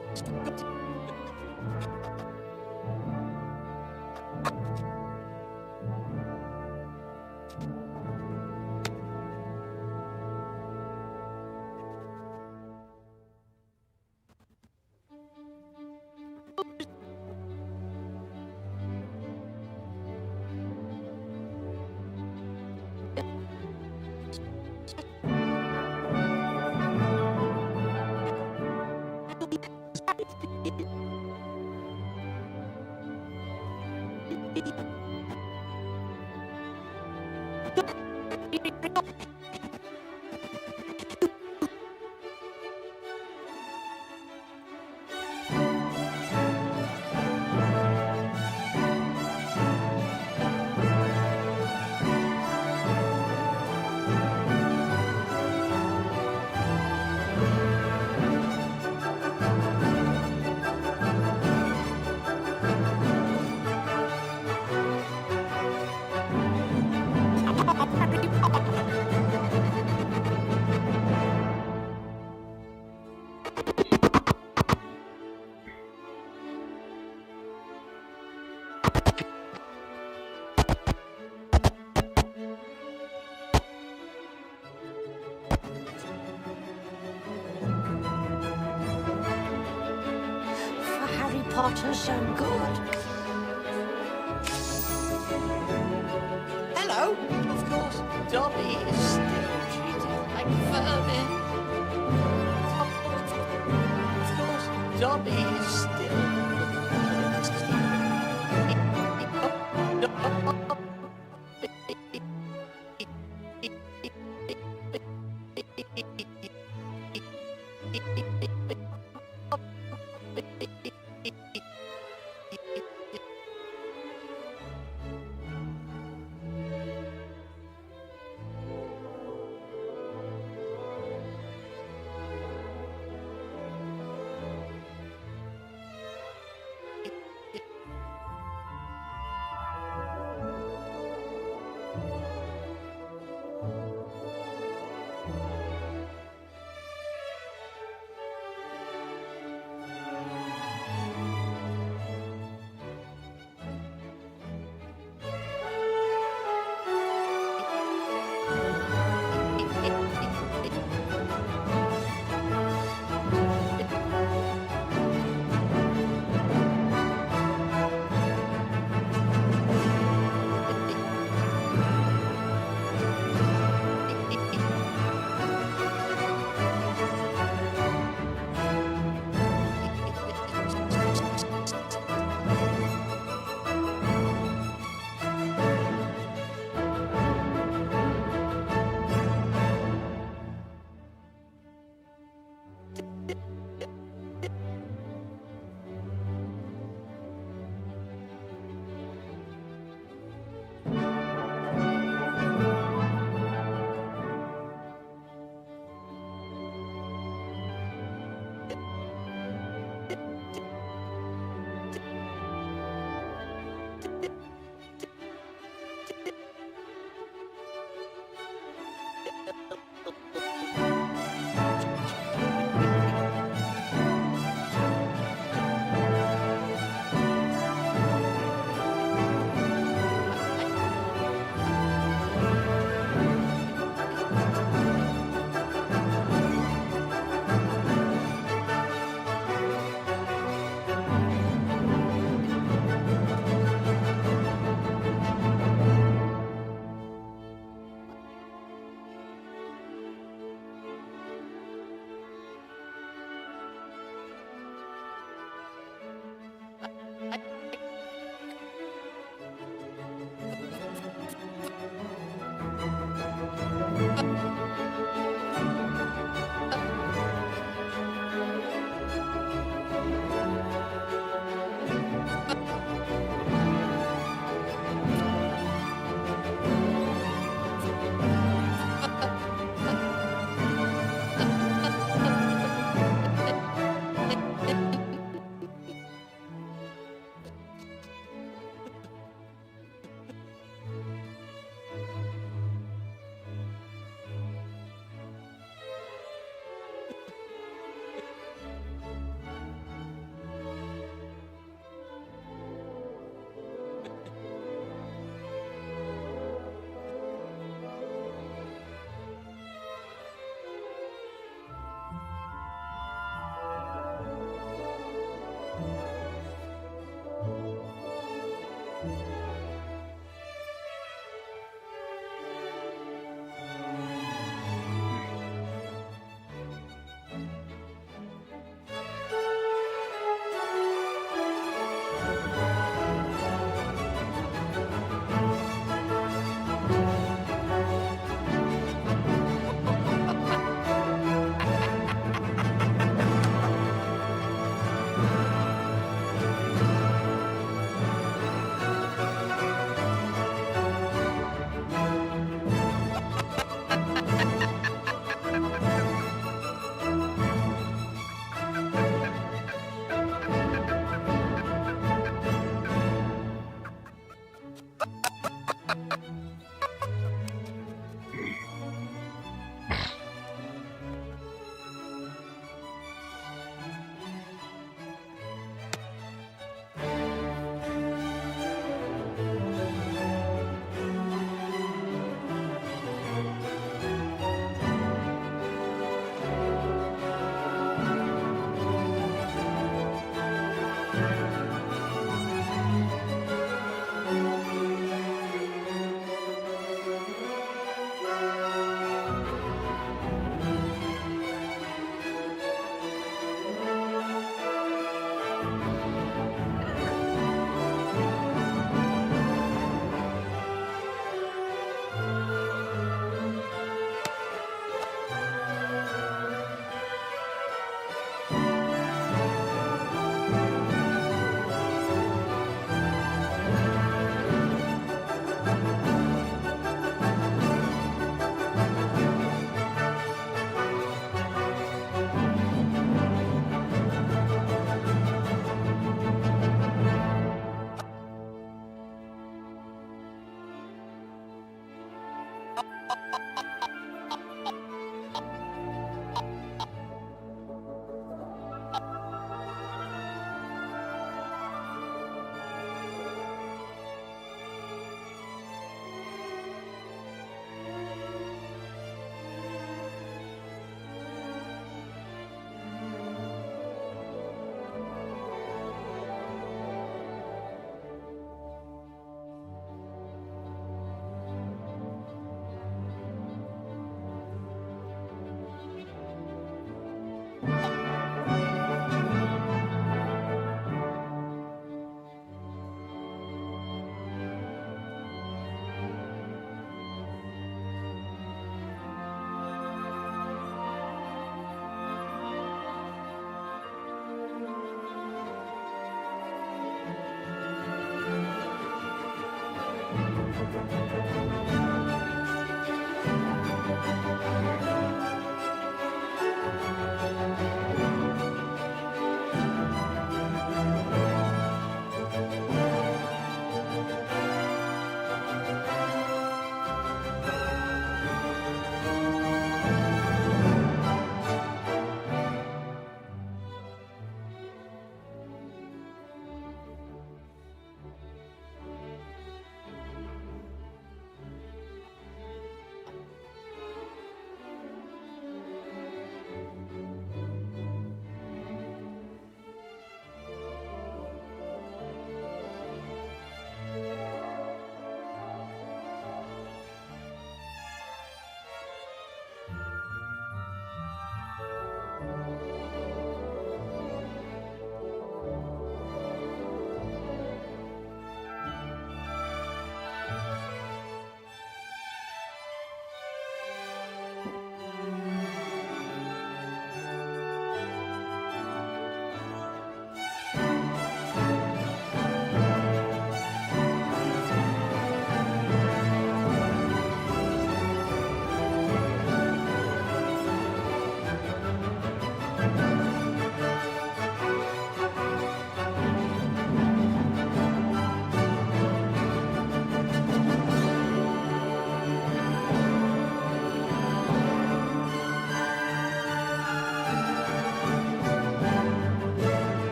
[SPEAKER 5] Harry Potter so good. Hello. Of course, Dobby is still treated like vermin. Of course, Dobby is still.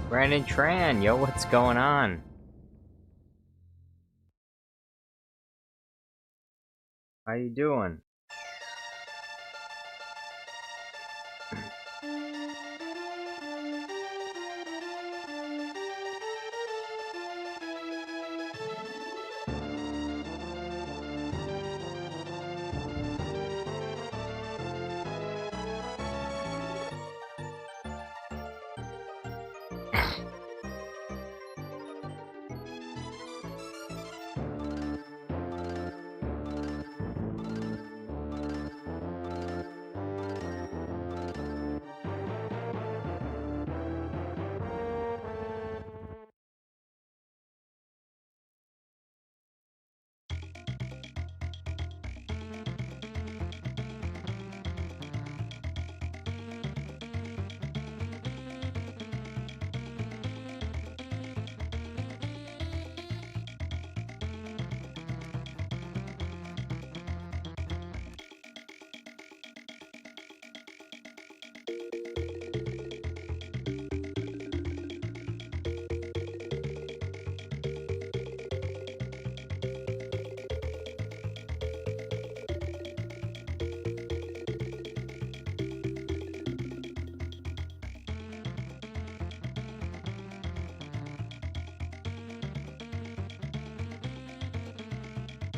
[SPEAKER 2] Brandon Tran, yo, what's going on? How you doing?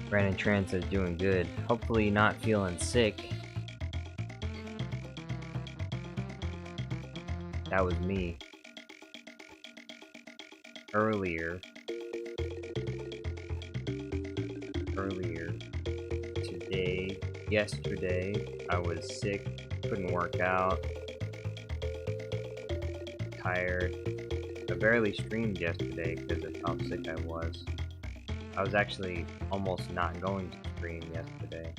[SPEAKER 2] Brandon Tran says doing good. Hopefully not feeling sick. That was me. Earlier today, yesterday, I was sick, couldn't work out, tired. I barely streamed yesterday because of how sick I was. I was actually almost not going to stream yesterday.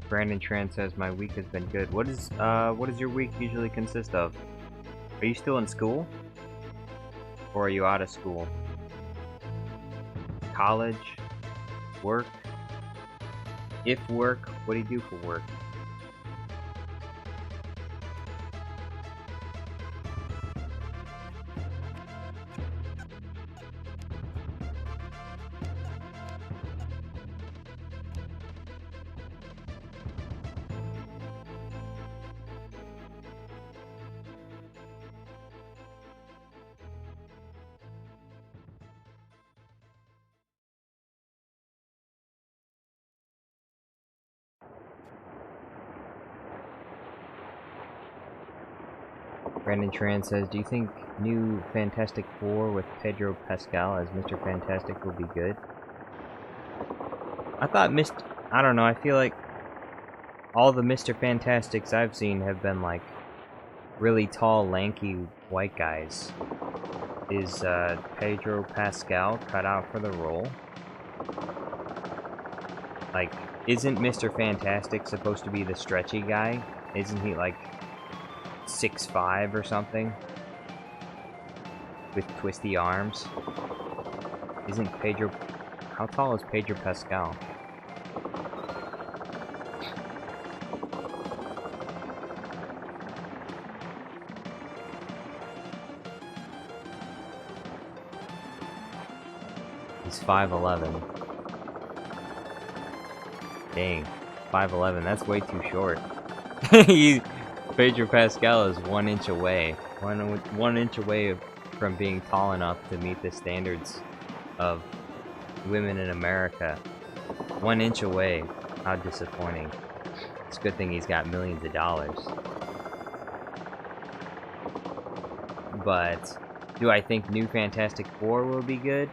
[SPEAKER 2] Brandon Tran says my week has been good. What does your week usually consist of? Are you still in school? Or are you out of school? college, work. If work, what do you do for work? Brandon Tran says, do you think new Fantastic Four with Pedro Pascal as Mr. Fantastic will be good? I thought I don't know, I feel like all the Mr. Fantastics I've seen have been like really tall, lanky white guys. Is Pedro Pascal cut out for the role? Like, isn't Mr. Fantastic supposed to be the stretchy guy? Isn't he like 6'5" or something? With twisty arms? Isn't Pedro... How tall is Pedro Pascal? He's 5'11". Dang. 5'11", that's way too short. Pedro Pascal is 1 inch away. One inch away from being tall enough to meet the standards of women in America. 1 inch away. How disappointing. It's a good thing he's got millions of dollars. But do I think new Fantastic Four will be good?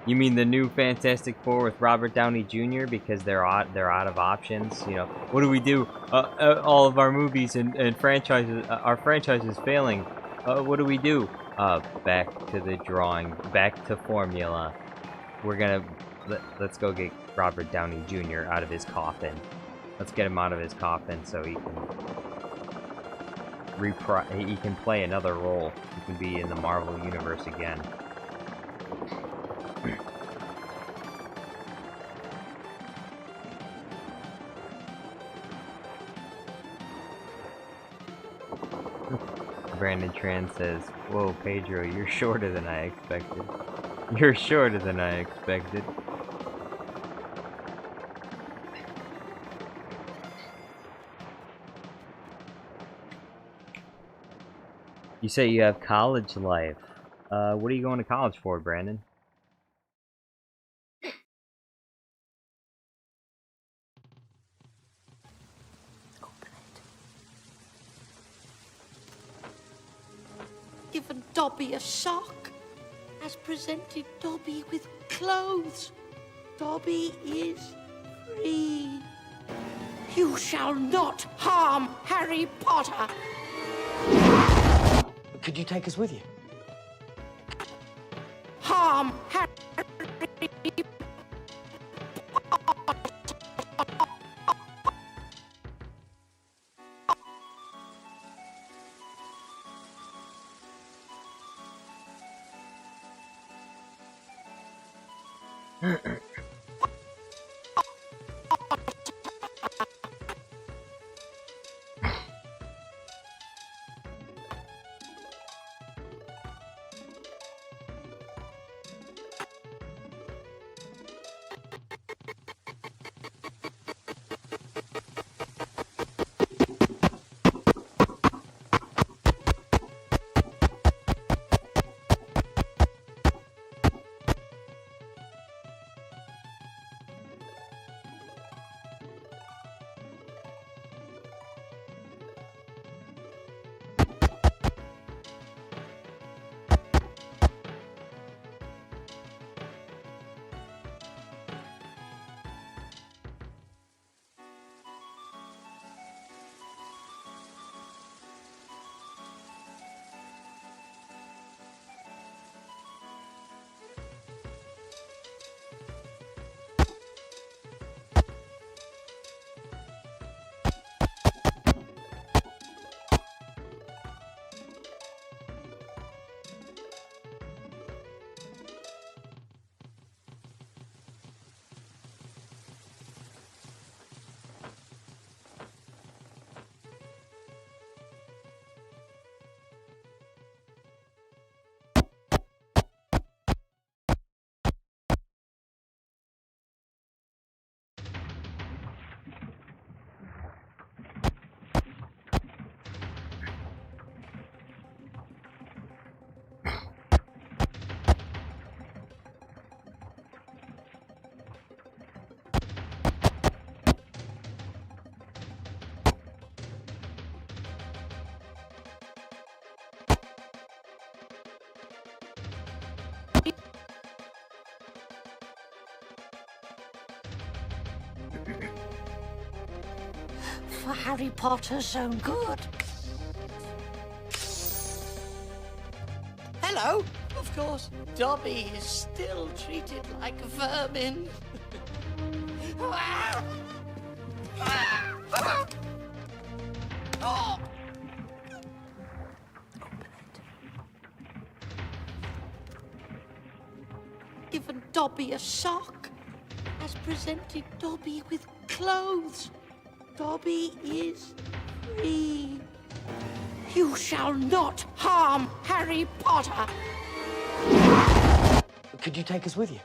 [SPEAKER 2] You mean the new Fantastic Four with Robert Downey Jr. because they're out of options? You know, what do we do? All of our movies and franchises, our franchise is failing. What do we do? Back to the drawing, back to formula. We're gonna let's go get Robert Downey Jr. out of his coffin. Let's get him out of his coffin so he can play another role. He can be in the Marvel universe again. Brandon Tran says, whoa, Pedro, you're shorter than I expected. You're shorter than I expected. You say you have college life. What are you going to college for, Brandon?
[SPEAKER 5] Given Dobby a sock, has presented Dobby with clothes. Dobby is free. You shall not harm Harry Potter.
[SPEAKER 7] Could you take us with you?
[SPEAKER 5] Harm Harry For Harry Potter's own good. Hello. Of course, Dobby is still treated like vermin. Given Dobby a sock, has presented Dobby with clothes. Dobby is free. You shall not harm Harry Potter.
[SPEAKER 7] Could you take us with you?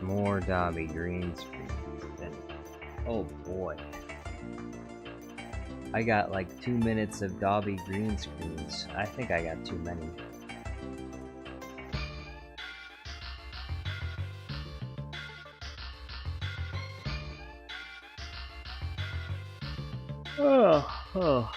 [SPEAKER 2] More Dobby green screen. Oh boy. I got like 2 minutes of Dobby green screens. I think I got too many. Oh.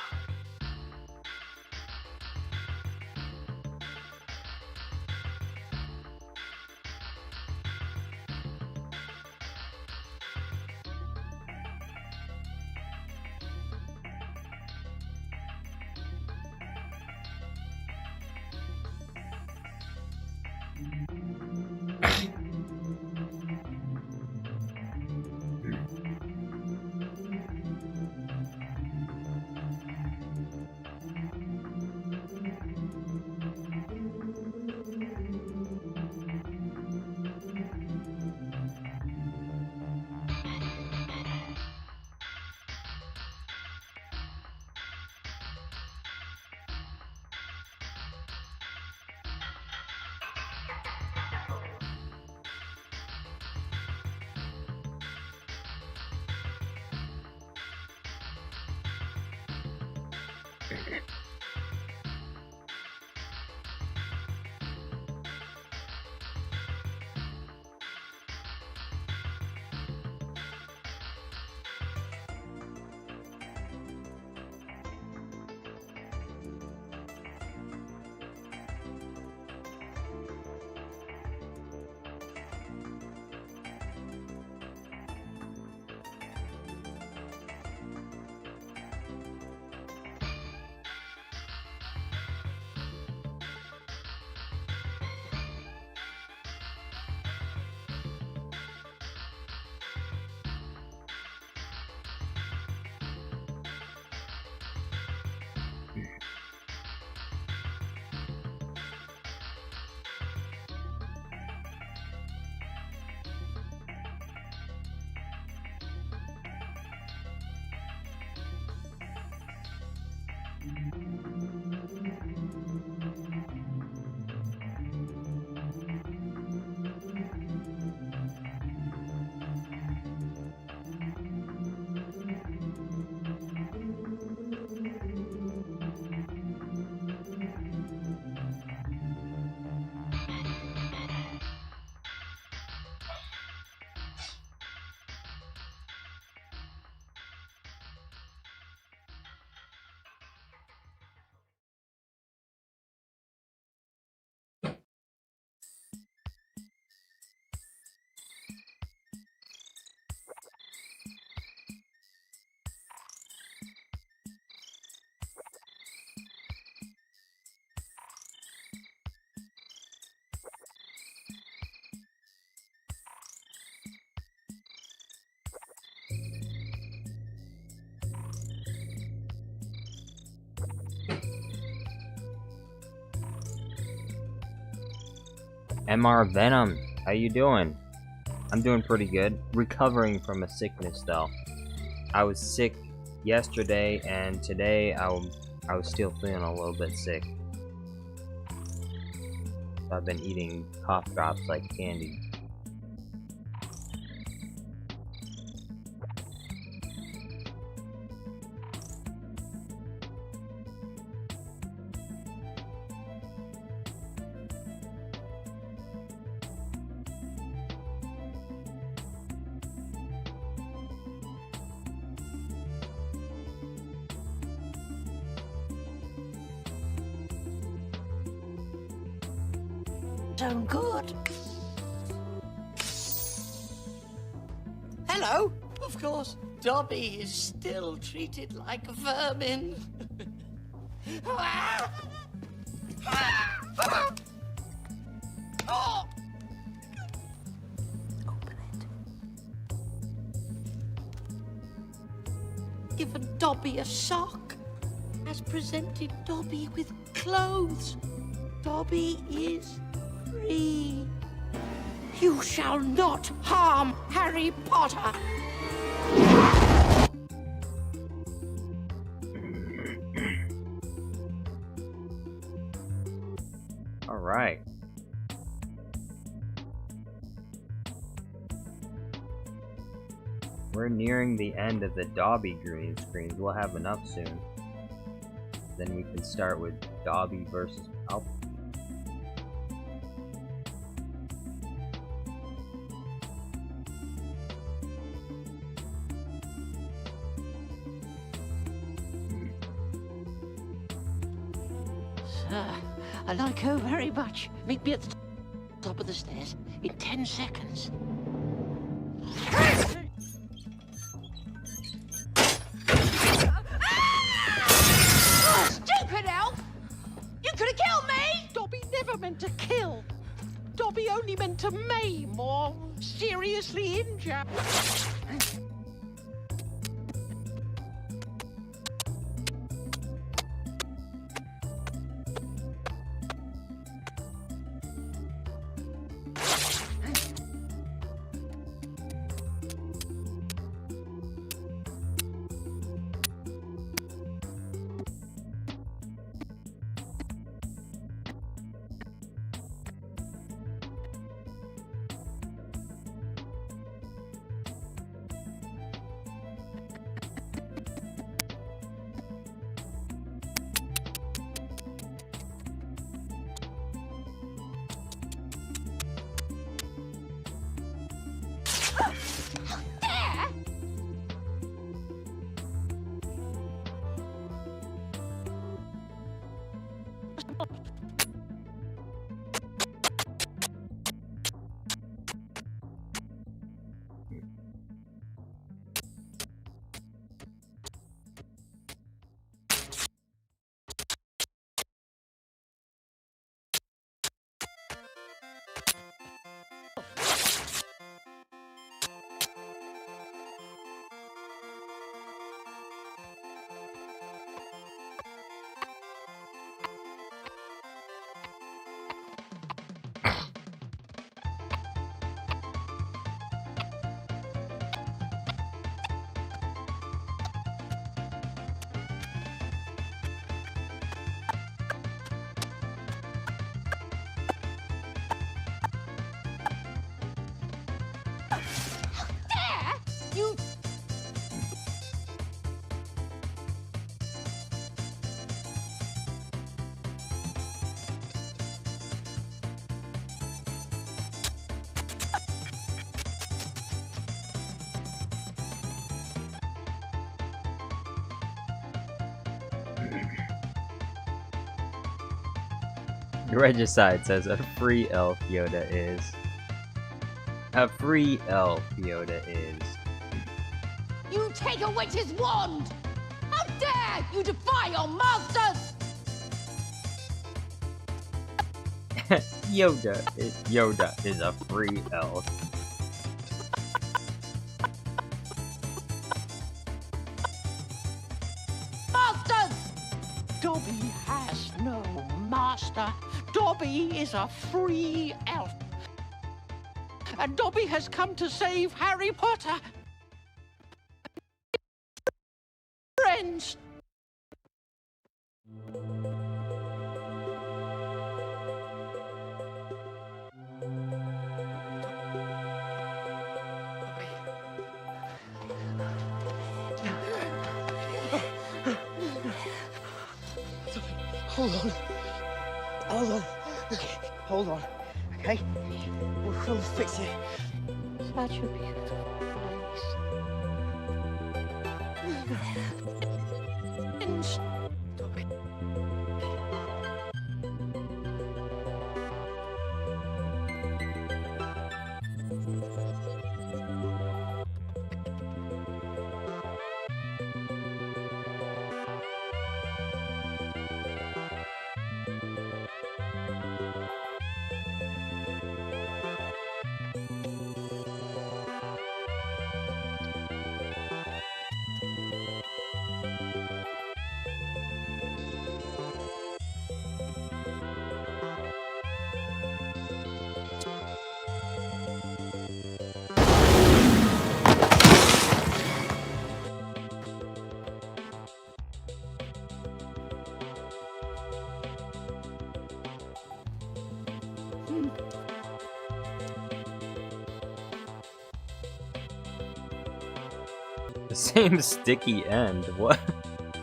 [SPEAKER 2] MR Venom, how you doing? I'm doing pretty good. Recovering from a sickness though. I was sick yesterday and today I was still feeling a little bit sick. I've been eating cough drops like candy.
[SPEAKER 5] So good. Hello, of course. Dobby is still treated like vermin.
[SPEAKER 4] Open it.
[SPEAKER 5] Given Dobby a sock, has presented Dobby with clothes. Dobby is free. You shall not harm Harry Potter.
[SPEAKER 2] All right. We're nearing the end of the Dobby green screens. We'll have enough soon. Then we can start with Dobby versus Palpatine.
[SPEAKER 5] Sir, I like her very much. Meet me at the top of the stairs in 10 seconds.
[SPEAKER 8] Stupid elf! You could have killed me!
[SPEAKER 9] Dobby never meant to kill. Dobby only meant to maim or seriously injure.
[SPEAKER 8] You...
[SPEAKER 2] Regicide says a free elf Yoda is. A free elf Yoda is.
[SPEAKER 8] You take a witch's wand! How dare you defy your masters!
[SPEAKER 2] Yoda is a free elf.
[SPEAKER 8] Masters!
[SPEAKER 9] Dobby has no master. Dobby is a free elf. And Dobby has come to save Harry Potter. Friends.
[SPEAKER 7] Hold on. Hold on. Okay, hold on. Okay? We'll fix it.
[SPEAKER 5] Such a beautiful place.
[SPEAKER 9] Dobby.
[SPEAKER 2] The same sticky end. What?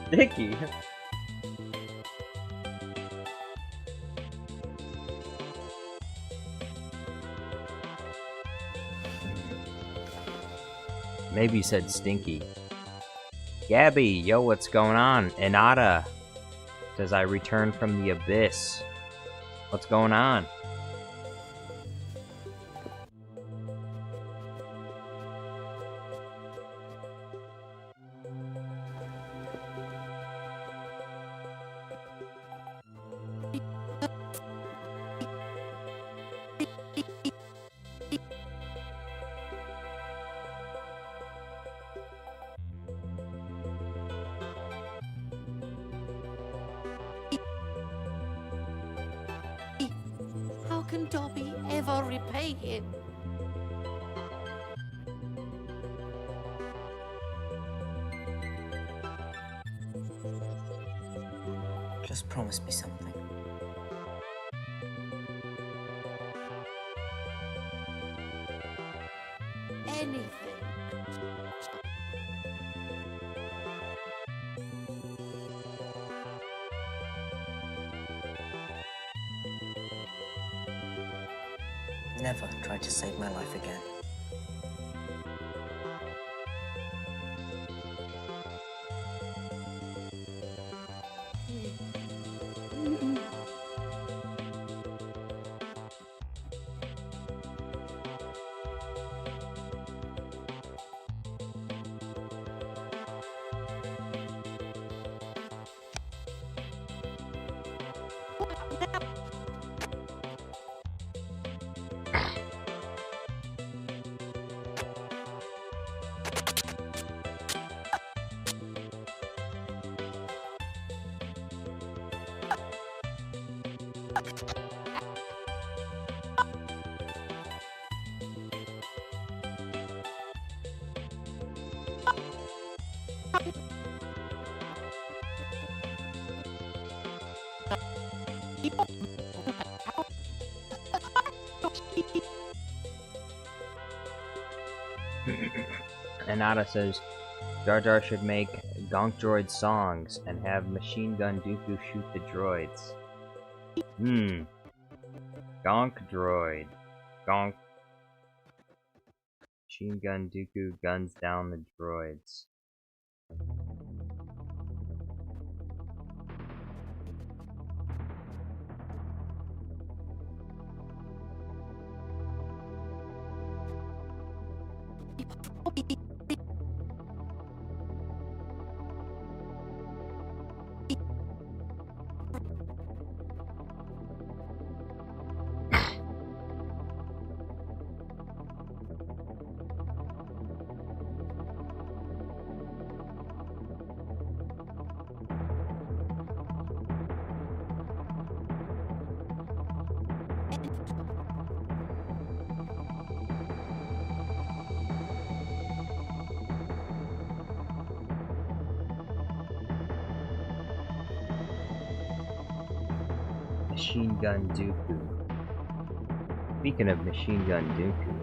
[SPEAKER 2] Sticky? Maybe he said stinky. Gabby, yo, what's going on? Inada says I returned from the abyss. What's going on?
[SPEAKER 5] How can Dobby ever repay him?
[SPEAKER 7] Just promise me something.
[SPEAKER 5] Anything.
[SPEAKER 7] Never try to save my life again.
[SPEAKER 2] Inada says Jar Jar should make Gonk Droid songs and have Machine Gun Dooku shoot the droids. Gonk Droid. Gonk. Machine Gun Dooku guns down the droids. Machine Gun Dooku. Speaking of Machine Gun Dooku.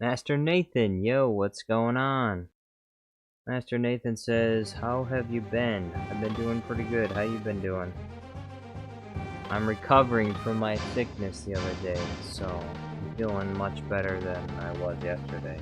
[SPEAKER 2] Master Nathan, yo, what's going on? Master Nathan says, how have you been? I've been doing pretty good. How you been doing? I'm recovering from my sickness the other day, so I'm feeling much better than I was yesterday.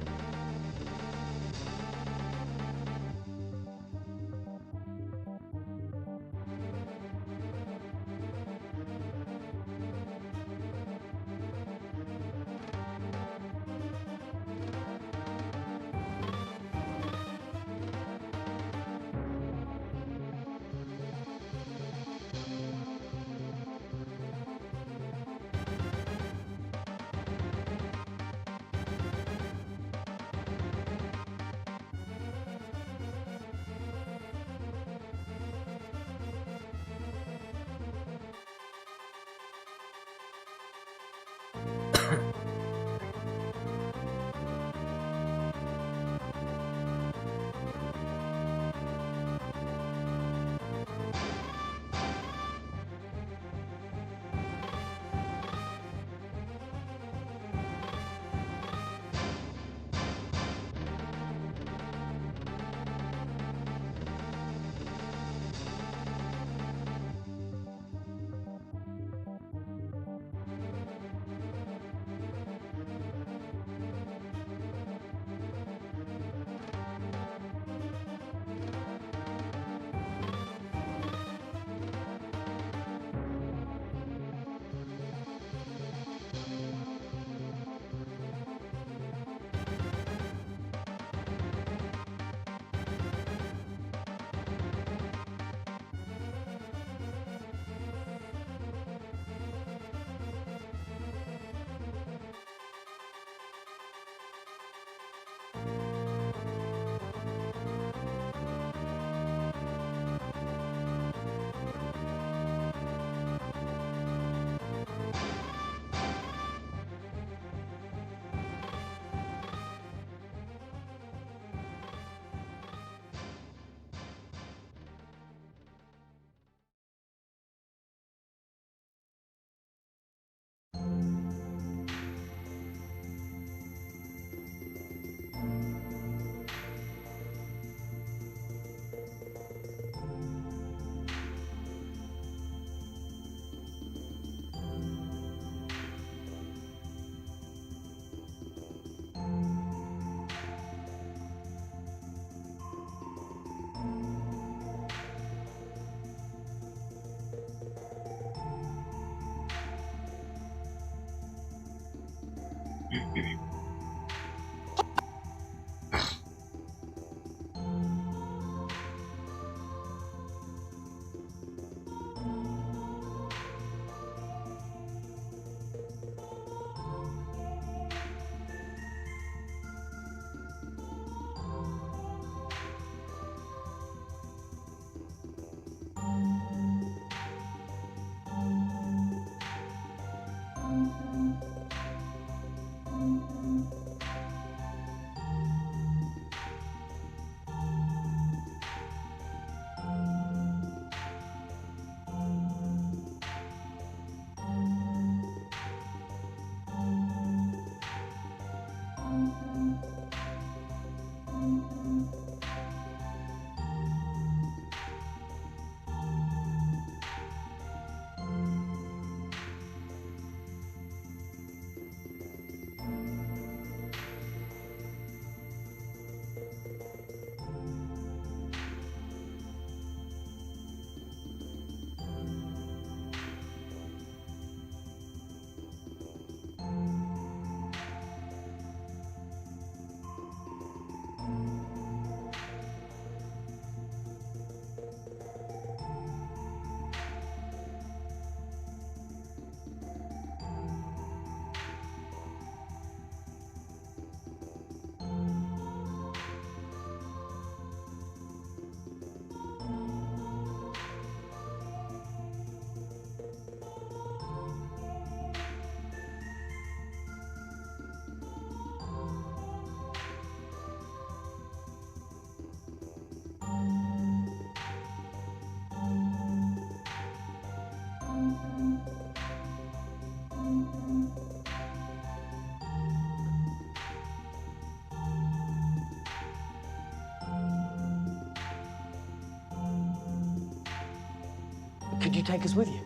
[SPEAKER 7] you take us with you?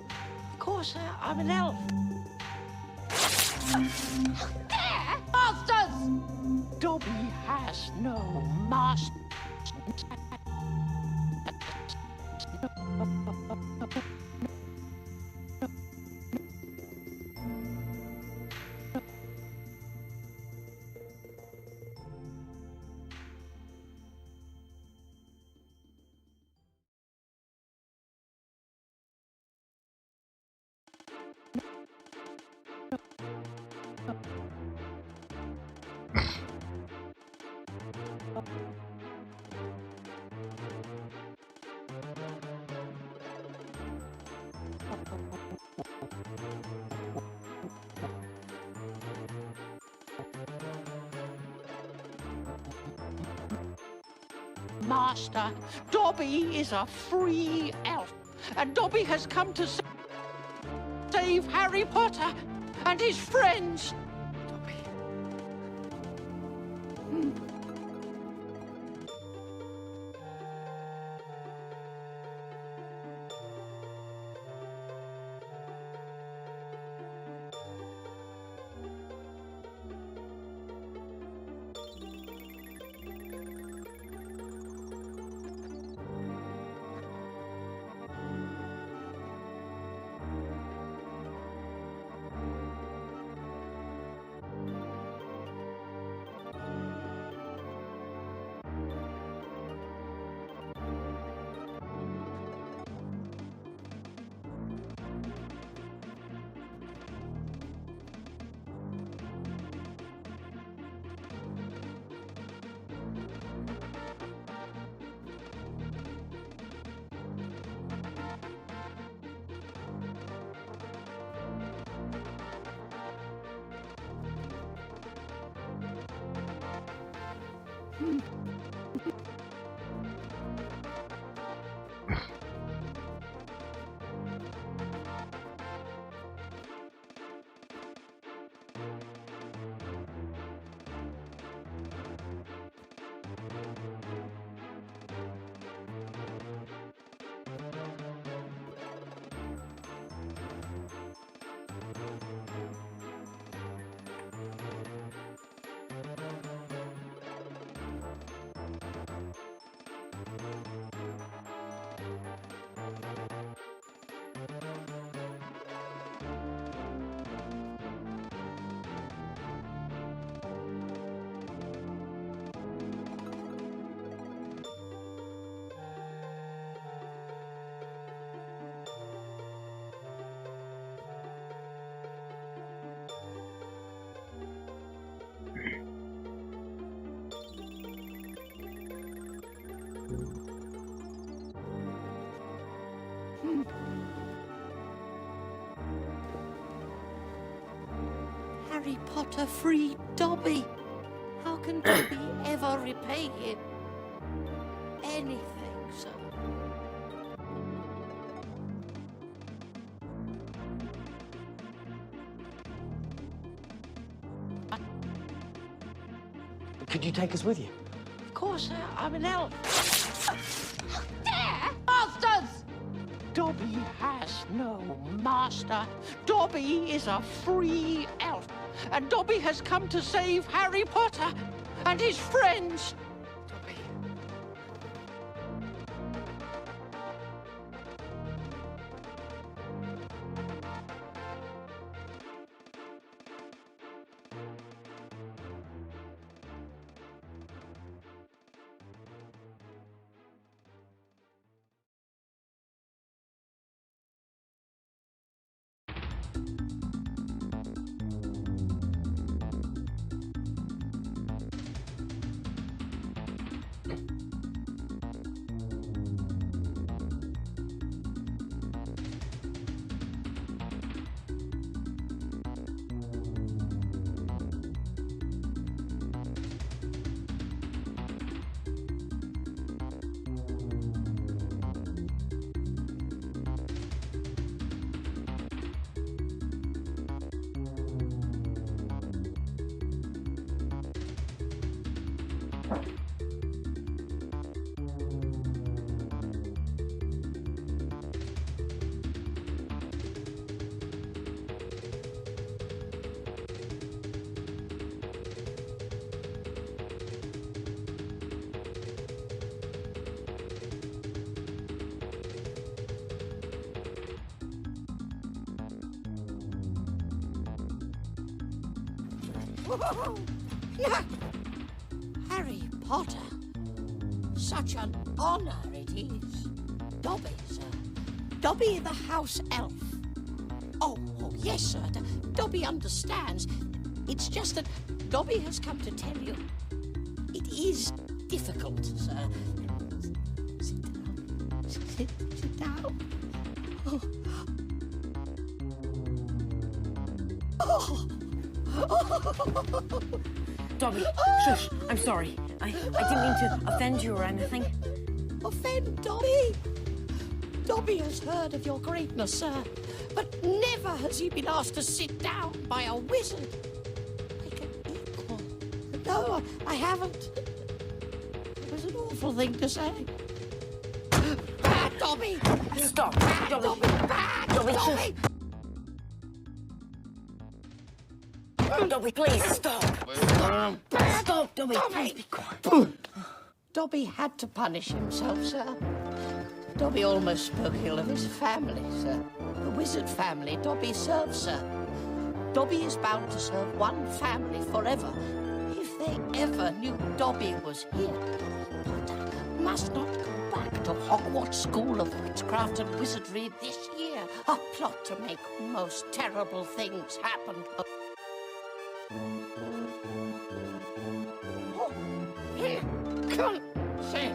[SPEAKER 9] Of course, I'm an elf.
[SPEAKER 8] There! Masters!
[SPEAKER 9] Dobby has no master. Master, Dobby is a free elf, and Dobby has come to save Harry Potter and his friends. Dobby. Harry Potter freed Dobby. How can Dobby ever repay him? Anything, sir.
[SPEAKER 7] Could you take us with you?
[SPEAKER 9] Of course, I'm an elf.
[SPEAKER 8] There! Masters!
[SPEAKER 9] Dobby has no master. Dobby is a free elf, and Dobby has come to save Harry Potter and his friends. Dobby.
[SPEAKER 5] Harry Potter. Such an honor it is. Dobby, sir. Dobby the house elf. Oh, yes, sir. Dobby understands. It's just that Dobby has come to tell you it is difficult, sir. Sit down. Sit down. Oh.
[SPEAKER 4] Dobby, shush. I'm sorry. I didn't mean to offend you or anything.
[SPEAKER 5] Offend Dobby? Dobby has heard of your greatness, sir, but never has he been asked to sit down by a wizard. Like an equal. No, I haven't. It was an awful thing to say. Bad Dobby!
[SPEAKER 4] Stop.
[SPEAKER 5] Bad
[SPEAKER 4] Dobby.
[SPEAKER 5] Dobby! Bad
[SPEAKER 4] Dobby,
[SPEAKER 5] Dobby!
[SPEAKER 4] Dobby, please, stop. Stop, Dobby. Please be quiet.
[SPEAKER 5] Dobby had to punish himself, sir. Dobby almost spoke ill of his family, sir. The wizard family Dobby serves, sir. Dobby is bound to serve one family forever. If they ever knew Dobby was here, Potter must not go back to Hogwarts School of Witchcraft and Wizardry this year. A plot to make most terrible things happen. Oh, here, come, say.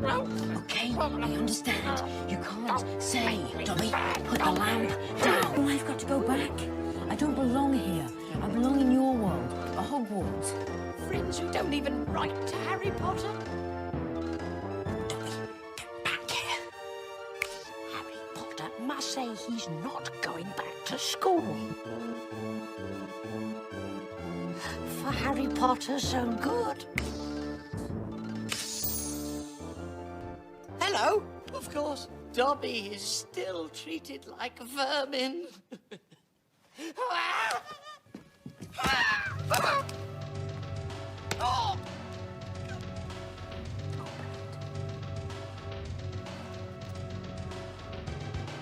[SPEAKER 4] Okay, I understand. You can't say, Dobby, put the lamp down. Oh, I've got to go back. I don't belong here. I belong in your world, a Hogwarts.
[SPEAKER 5] Friends who don't even write to Harry Potter? Dobby, get back here. Harry Potter must say he's not going back to school. For Harry Potter's own good. Hello. Of course, Dobby is still treated like vermin. Oh.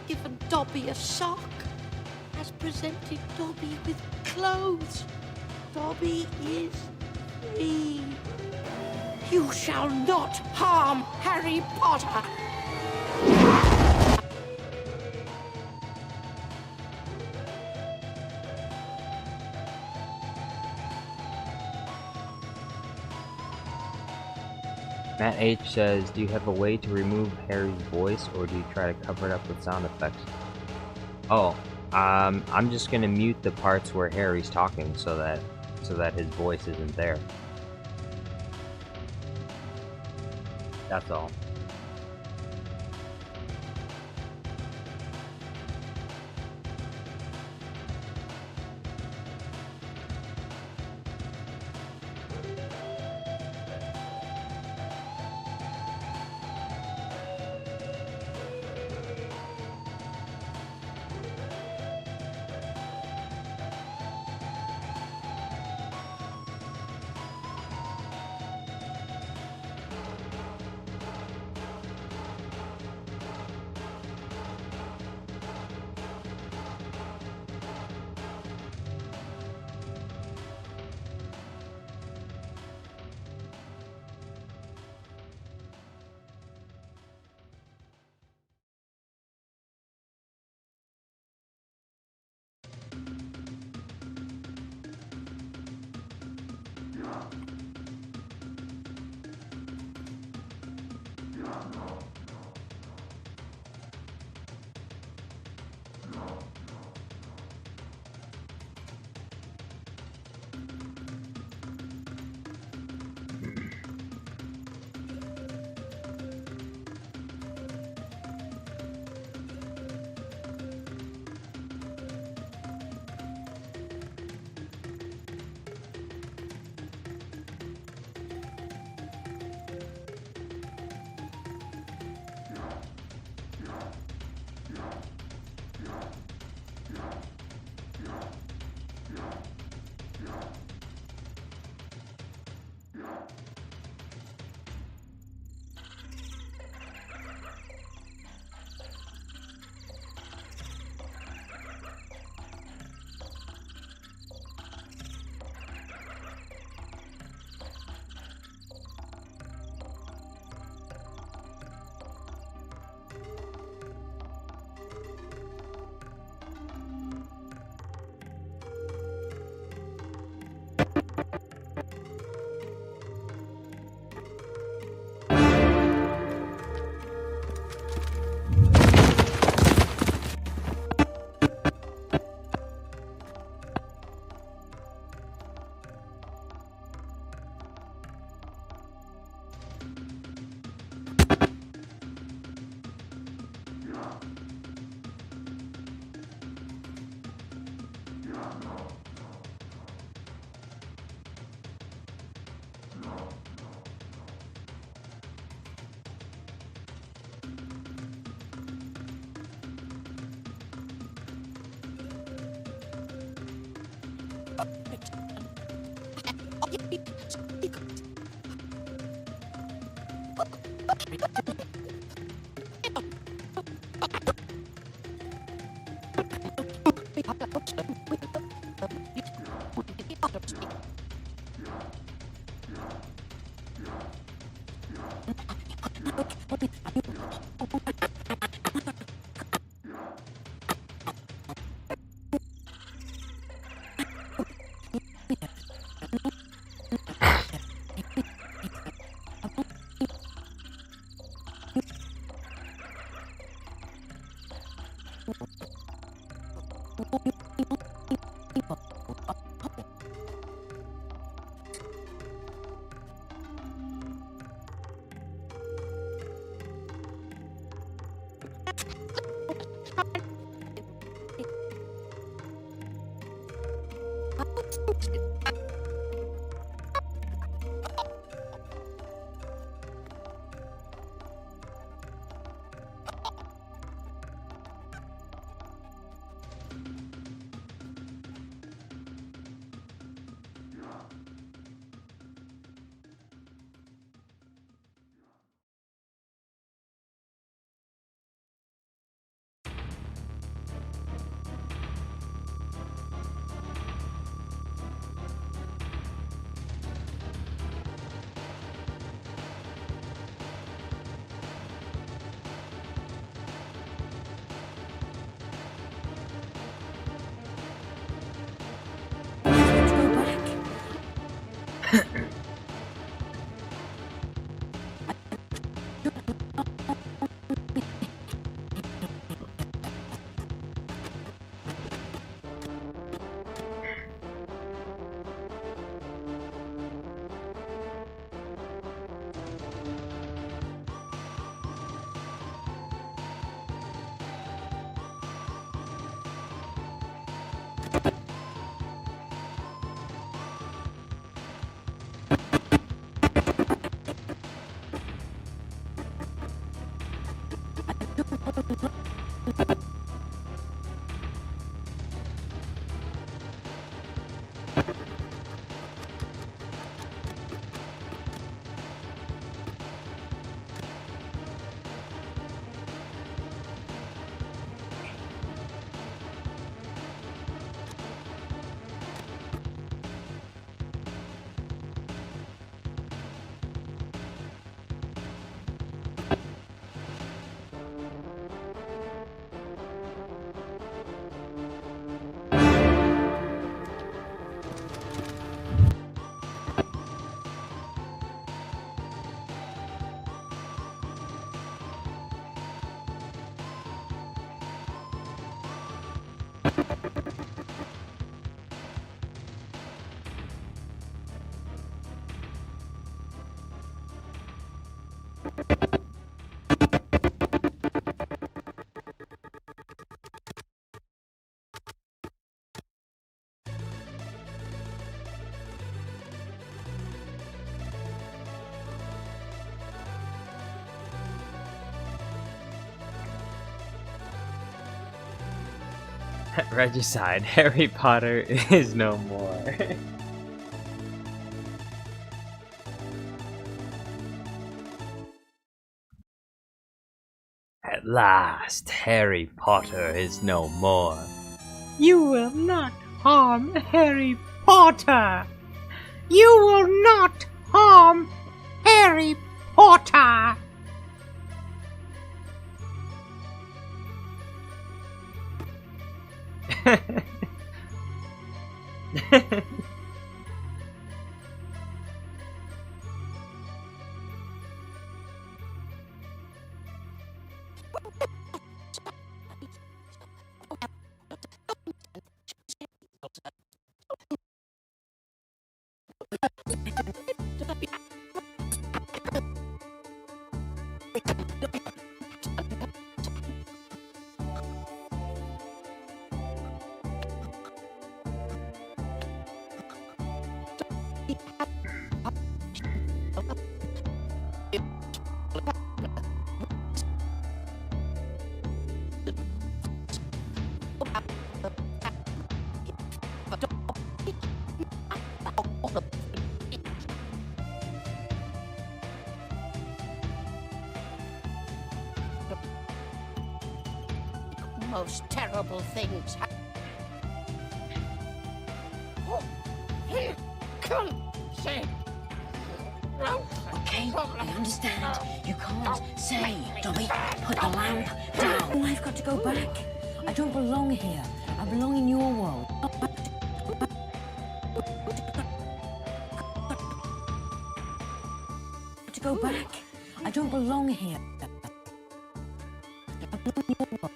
[SPEAKER 5] Given Dobby a sock, has presented Dobby with clothes. Dobby is free. You shall not harm Harry Potter.
[SPEAKER 2] Matt H says, do you have a way to remove Harry's voice, or do you try to cover it up with sound effects? Oh, I'm just gonna mute the parts where Harry's talking so that his voice isn't there. That's all. Regicide, Harry Potter is no more. At last, Harry Potter is no more. You will not harm Harry Potter! You will not harm Harry Potter!
[SPEAKER 5] most terrible things. Say.
[SPEAKER 4] Okay, I understand. You can't say, Dobby, put the lamp down. Oh, I've got to go back. I don't belong here. I belong in your world. To go back. I don't belong here. I belong in your world.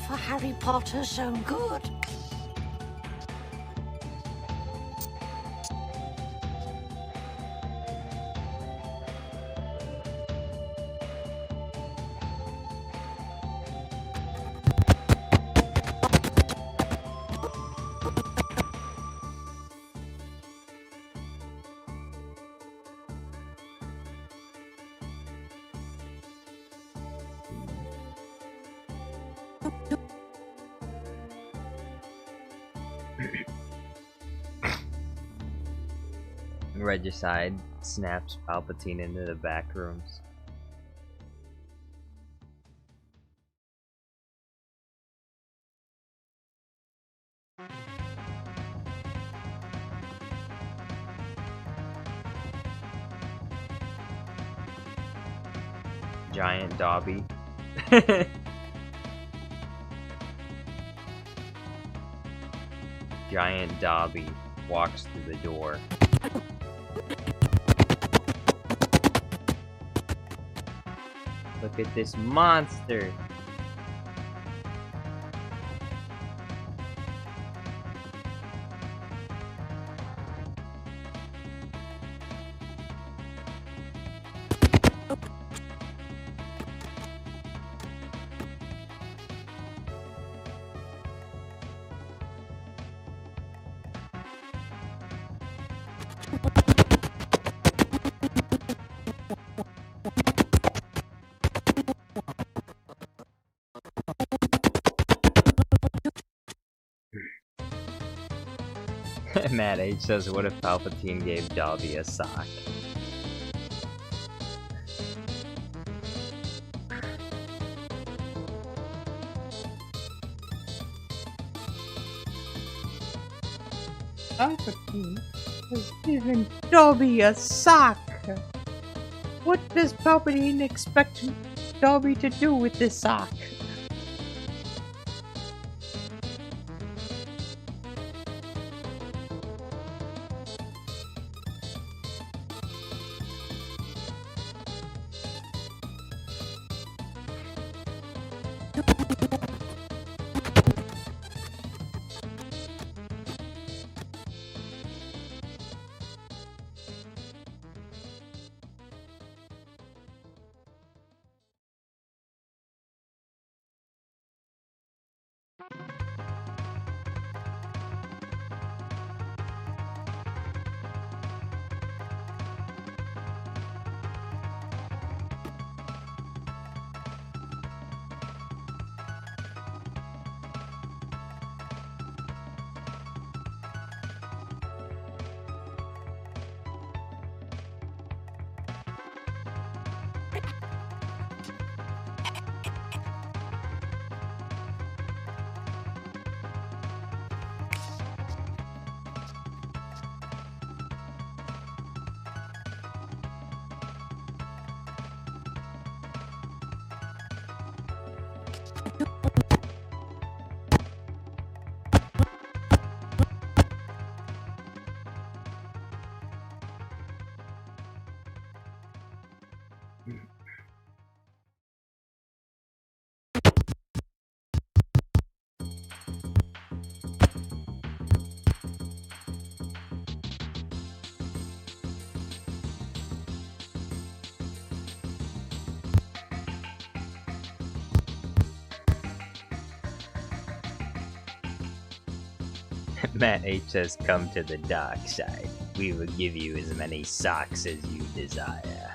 [SPEAKER 5] For Harry Potter's own good.
[SPEAKER 2] Regicide snaps Palpatine into the back rooms. Giant Dobby. Giant Dobby walks through the door. Look at this monster! Matt H says, what if Palpatine gave Dobby a sock?
[SPEAKER 10] Palpatine has given Dobby a sock. What does Palpatine expect Dobby to do with this sock?
[SPEAKER 2] Matt H says, come to the dark side. We will give you as many socks as you desire.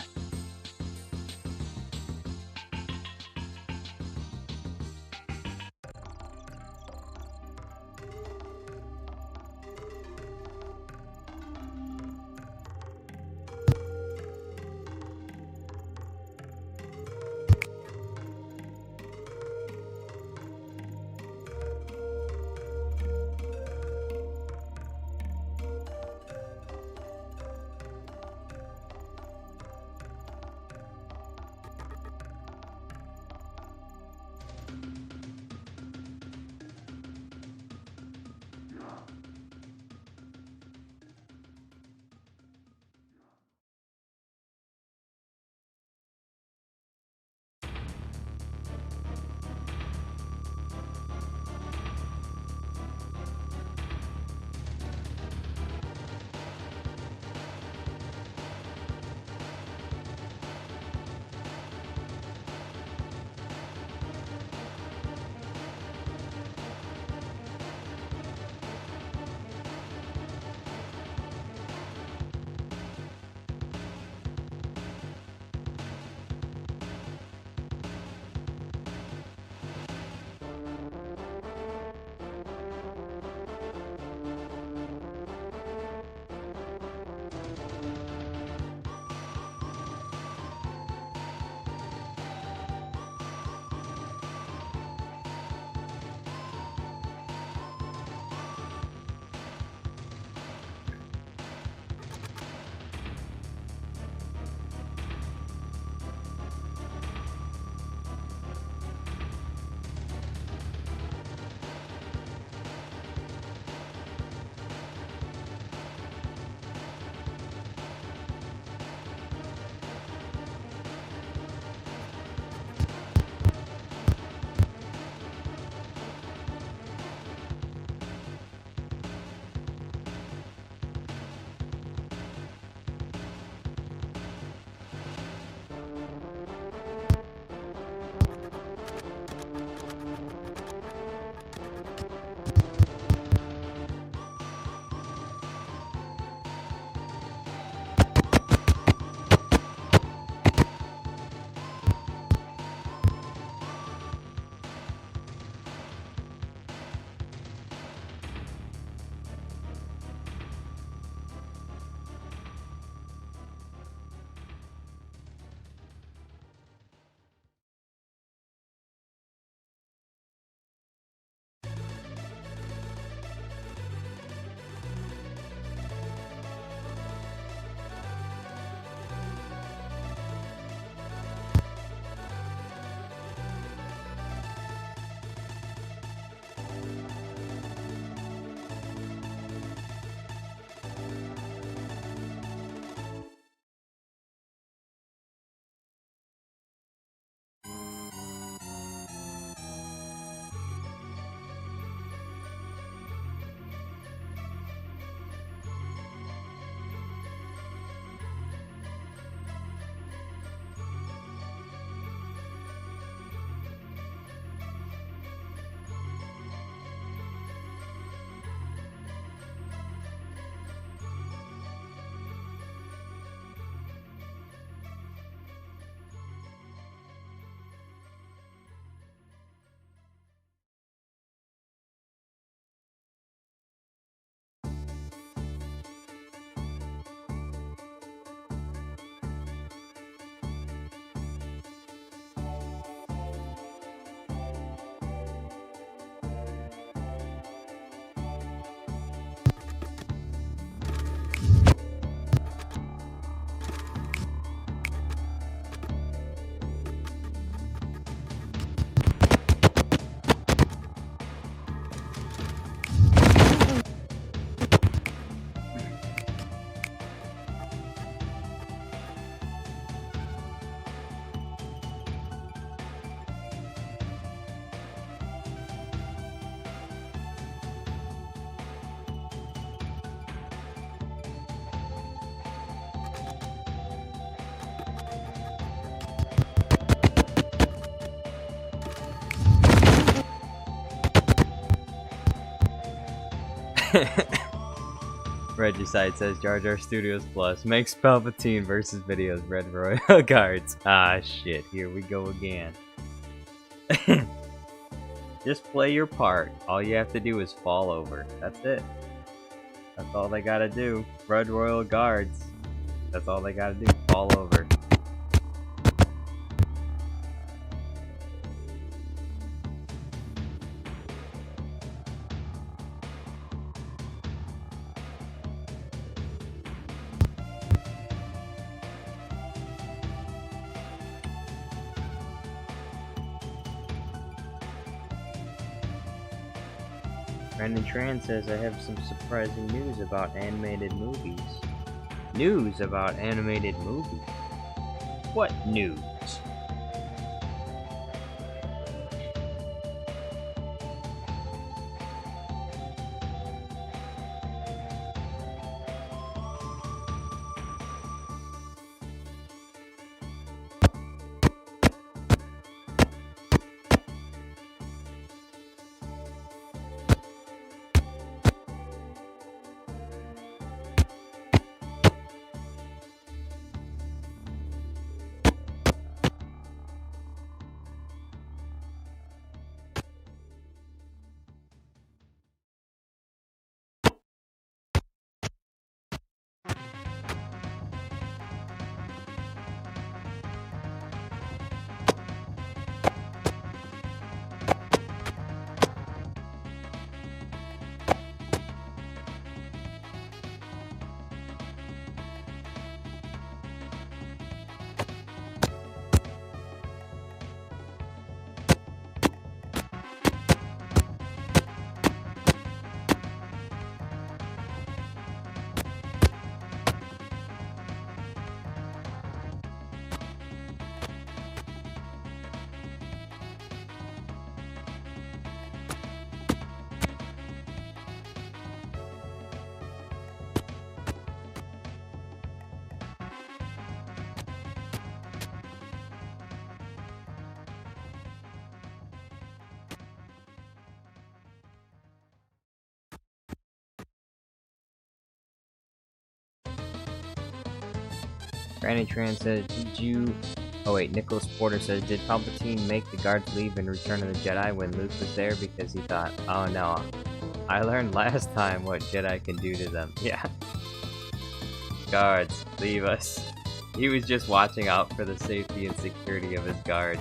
[SPEAKER 2] Regicide says Jar Jar Studios Plus makes Palpatine versus videos Red Royal Guards. Ah shit, here we go again. Just play your part. All you have to do is fall over. That's it. That's all they gotta do. Red Royal Guards. That's all they gotta do. Fall over. Brandon Tran says, I have some surprising news about animated movies. News about animated movies? What news? Granny Tran says, did you... Oh wait, Nicholas Porter says, did Palpatine make the guards leave in Return of the Jedi when Luke was there because he thought, oh no, I learned last time what Jedi can do to them. Yeah. Guards, leave us. He was just watching out for the safety and security of his guards.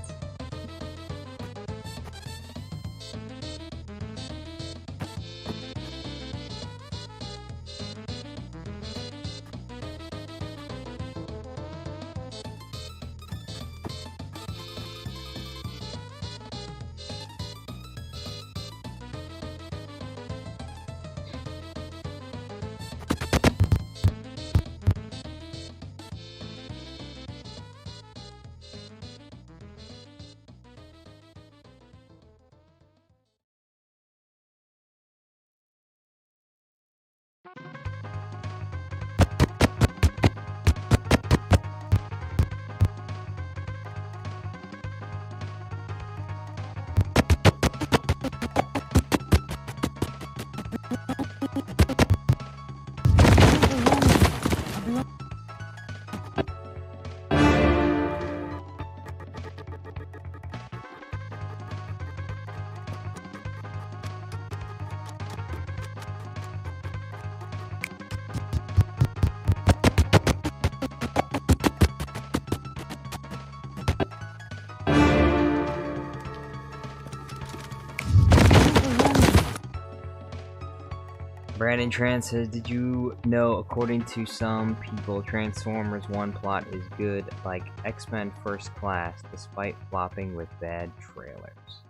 [SPEAKER 2] Brandon Tran says, did you know, according to some people, Transformers 1 plot is good, like X-Men First Class, despite flopping with bad trailers?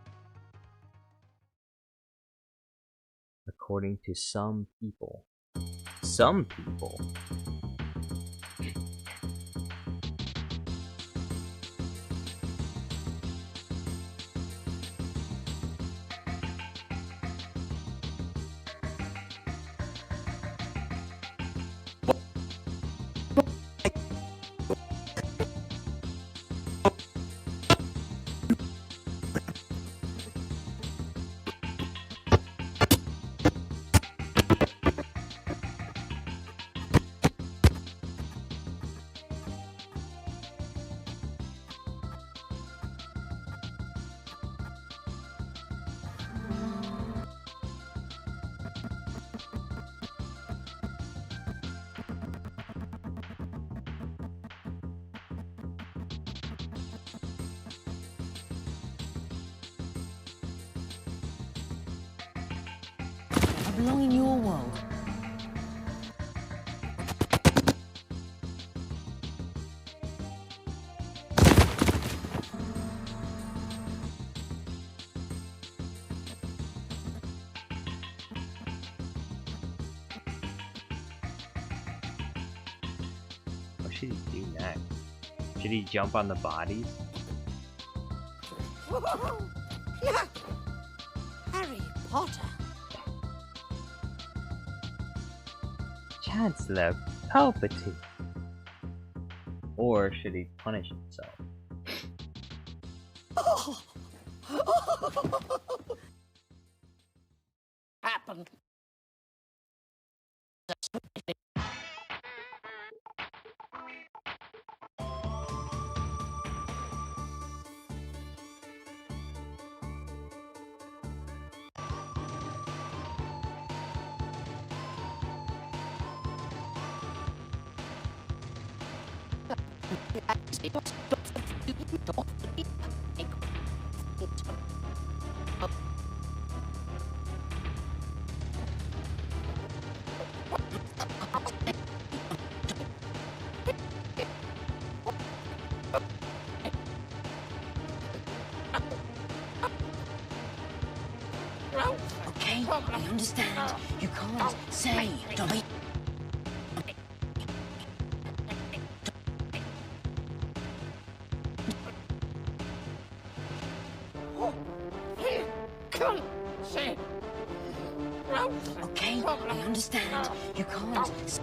[SPEAKER 2] According to some people. Some people?
[SPEAKER 4] belong in your world.
[SPEAKER 2] What should he do next? Should he jump on the bodies?
[SPEAKER 5] Harry Potter.
[SPEAKER 2] Chancellor Palpatine. Or should he punish himself?
[SPEAKER 5] Happened.
[SPEAKER 4] Okay, I understand. You can't say, Dobby. Okay, I understand. You can't.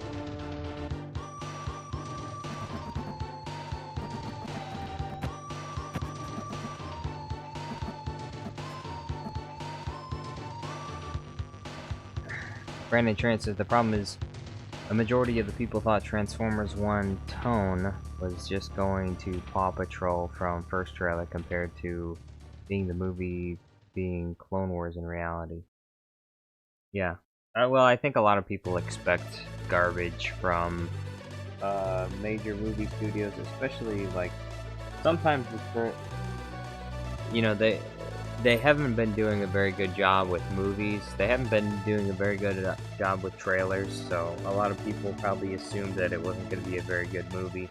[SPEAKER 2] Brandon Trent says the problem is a majority of the people thought Transformers 1 tone was just going to Paw Patrol from first trailer compared to being the movie being Clone Wars in reality. Yeah. Well, I think a lot of people expect garbage from major movie studios, especially like sometimes the you know they haven't been doing a very good job with movies. They haven't been doing a very good job with trailers, so a lot of people probably assumed that it wasn't going to be a very good movie,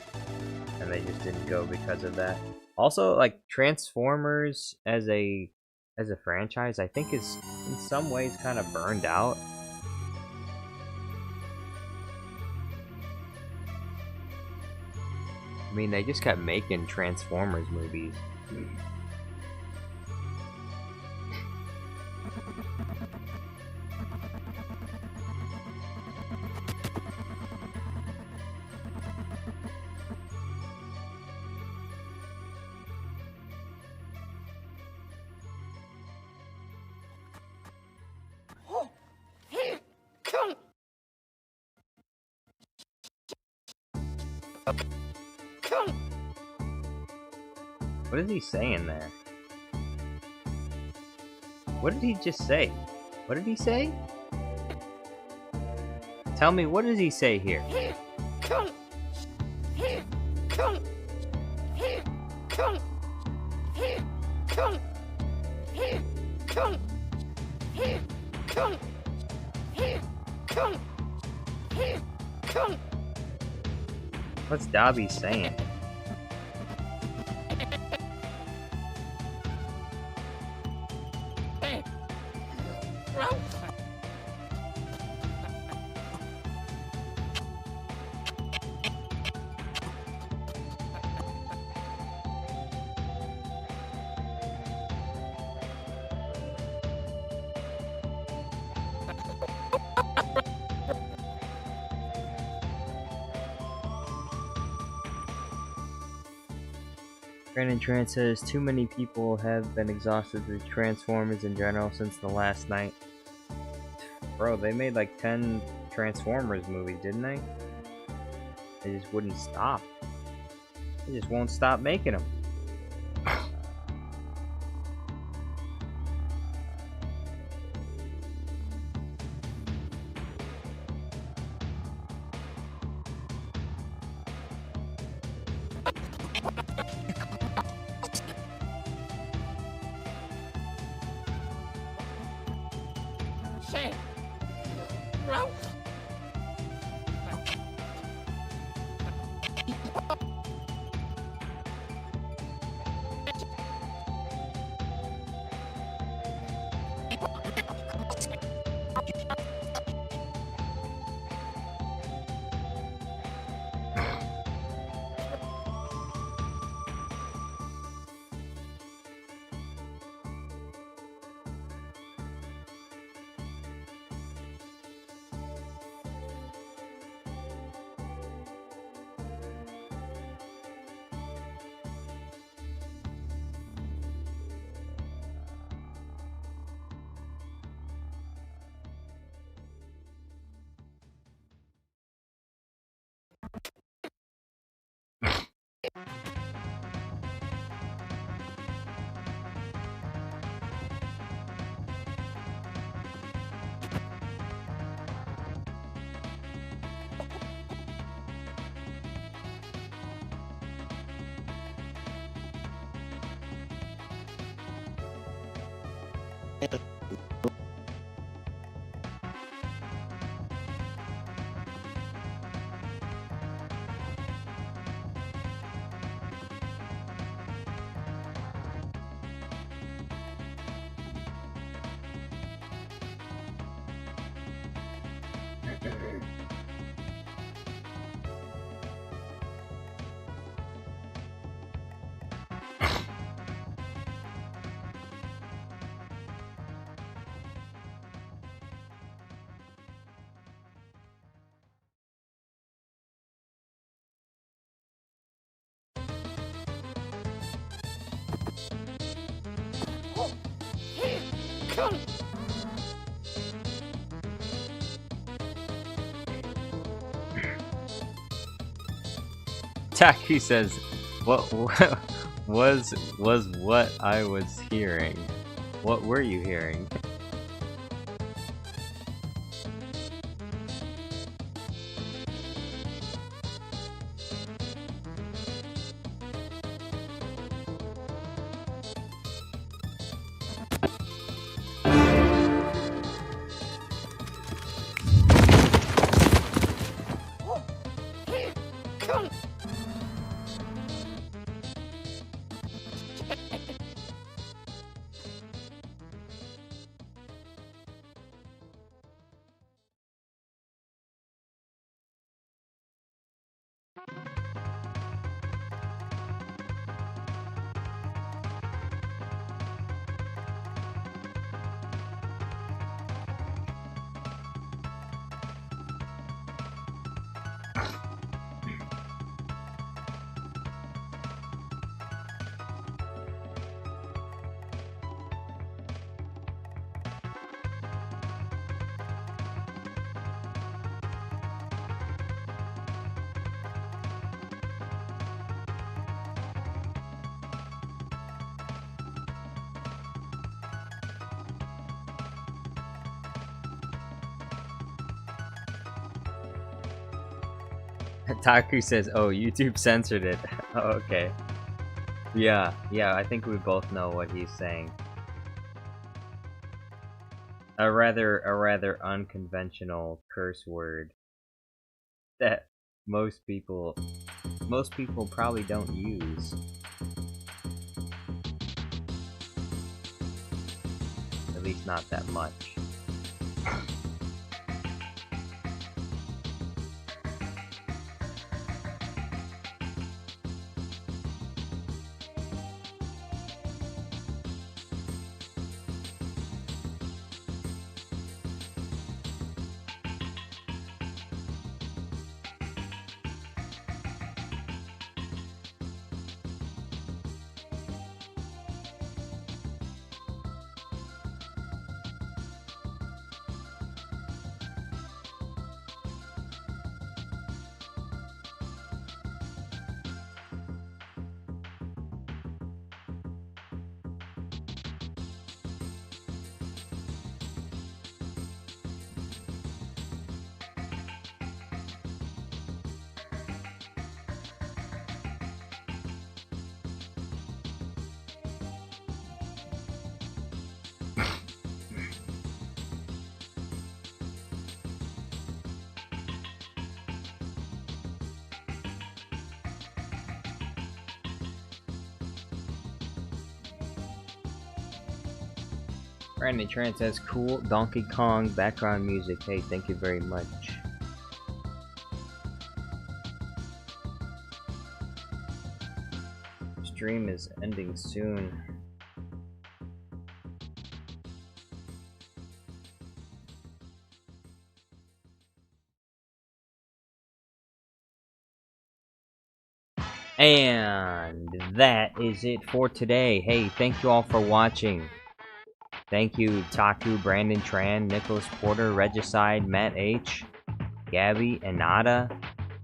[SPEAKER 2] and they just didn't go because of that. Also, like Transformers as a franchise, I think is in some ways kind of burned out. I mean, they just kept making Transformers movies. What is he saying there? What did he just say? What did he say? Tell me, what does he say here? What's Dobby saying? Brandon Trant says, too many people have been exhausted with Transformers in general since the last night. Bro, they made like 10 Transformers movies, didn't they? They just wouldn't stop. They just won't stop making them. Taku says, "What was what I was hearing? What were you hearing?" Taku says, "Oh, YouTube censored it." Oh, okay. Yeah, I think we both know what he's saying. A rather unconventional curse word that most people probably don't use. At least not that much. Brandon Trent says, cool Donkey Kong background music. Hey, thank you very much. Stream is ending soon. And that is it for today. Hey, thank you all for watching. Thank you, Taku, Brandon Tran, Nicholas Porter, Regicide, Matt H, Gabby, Anada,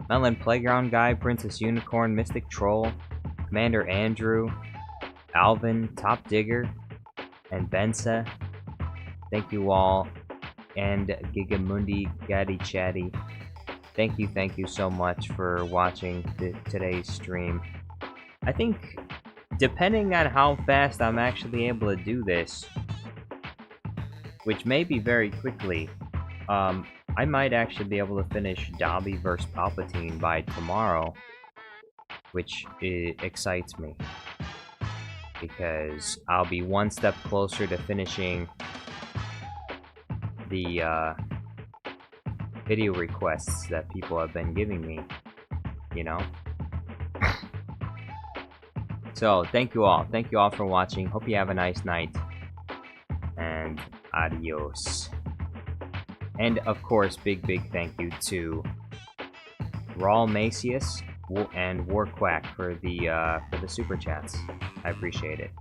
[SPEAKER 2] Melon Playground Guy, Princess Unicorn, Mystic Troll, Commander Andrew, Alvin, Top Digger, and Bensa. Thank you all. And Gigamundi, Gaddy Chatty. Thank you so much for watching today's stream. I think, depending on how fast I'm actually able to do this, which may be very quickly, I might actually be able to finish Dobby vs. Palpatine by tomorrow, which excites me, because I'll be one step closer to finishing the video requests that people have been giving me, you know? So, thank you all for watching. Hope you have a nice night, and adios. And of course, big thank you to Raul Macius and Warquack for the super chats. I appreciate it.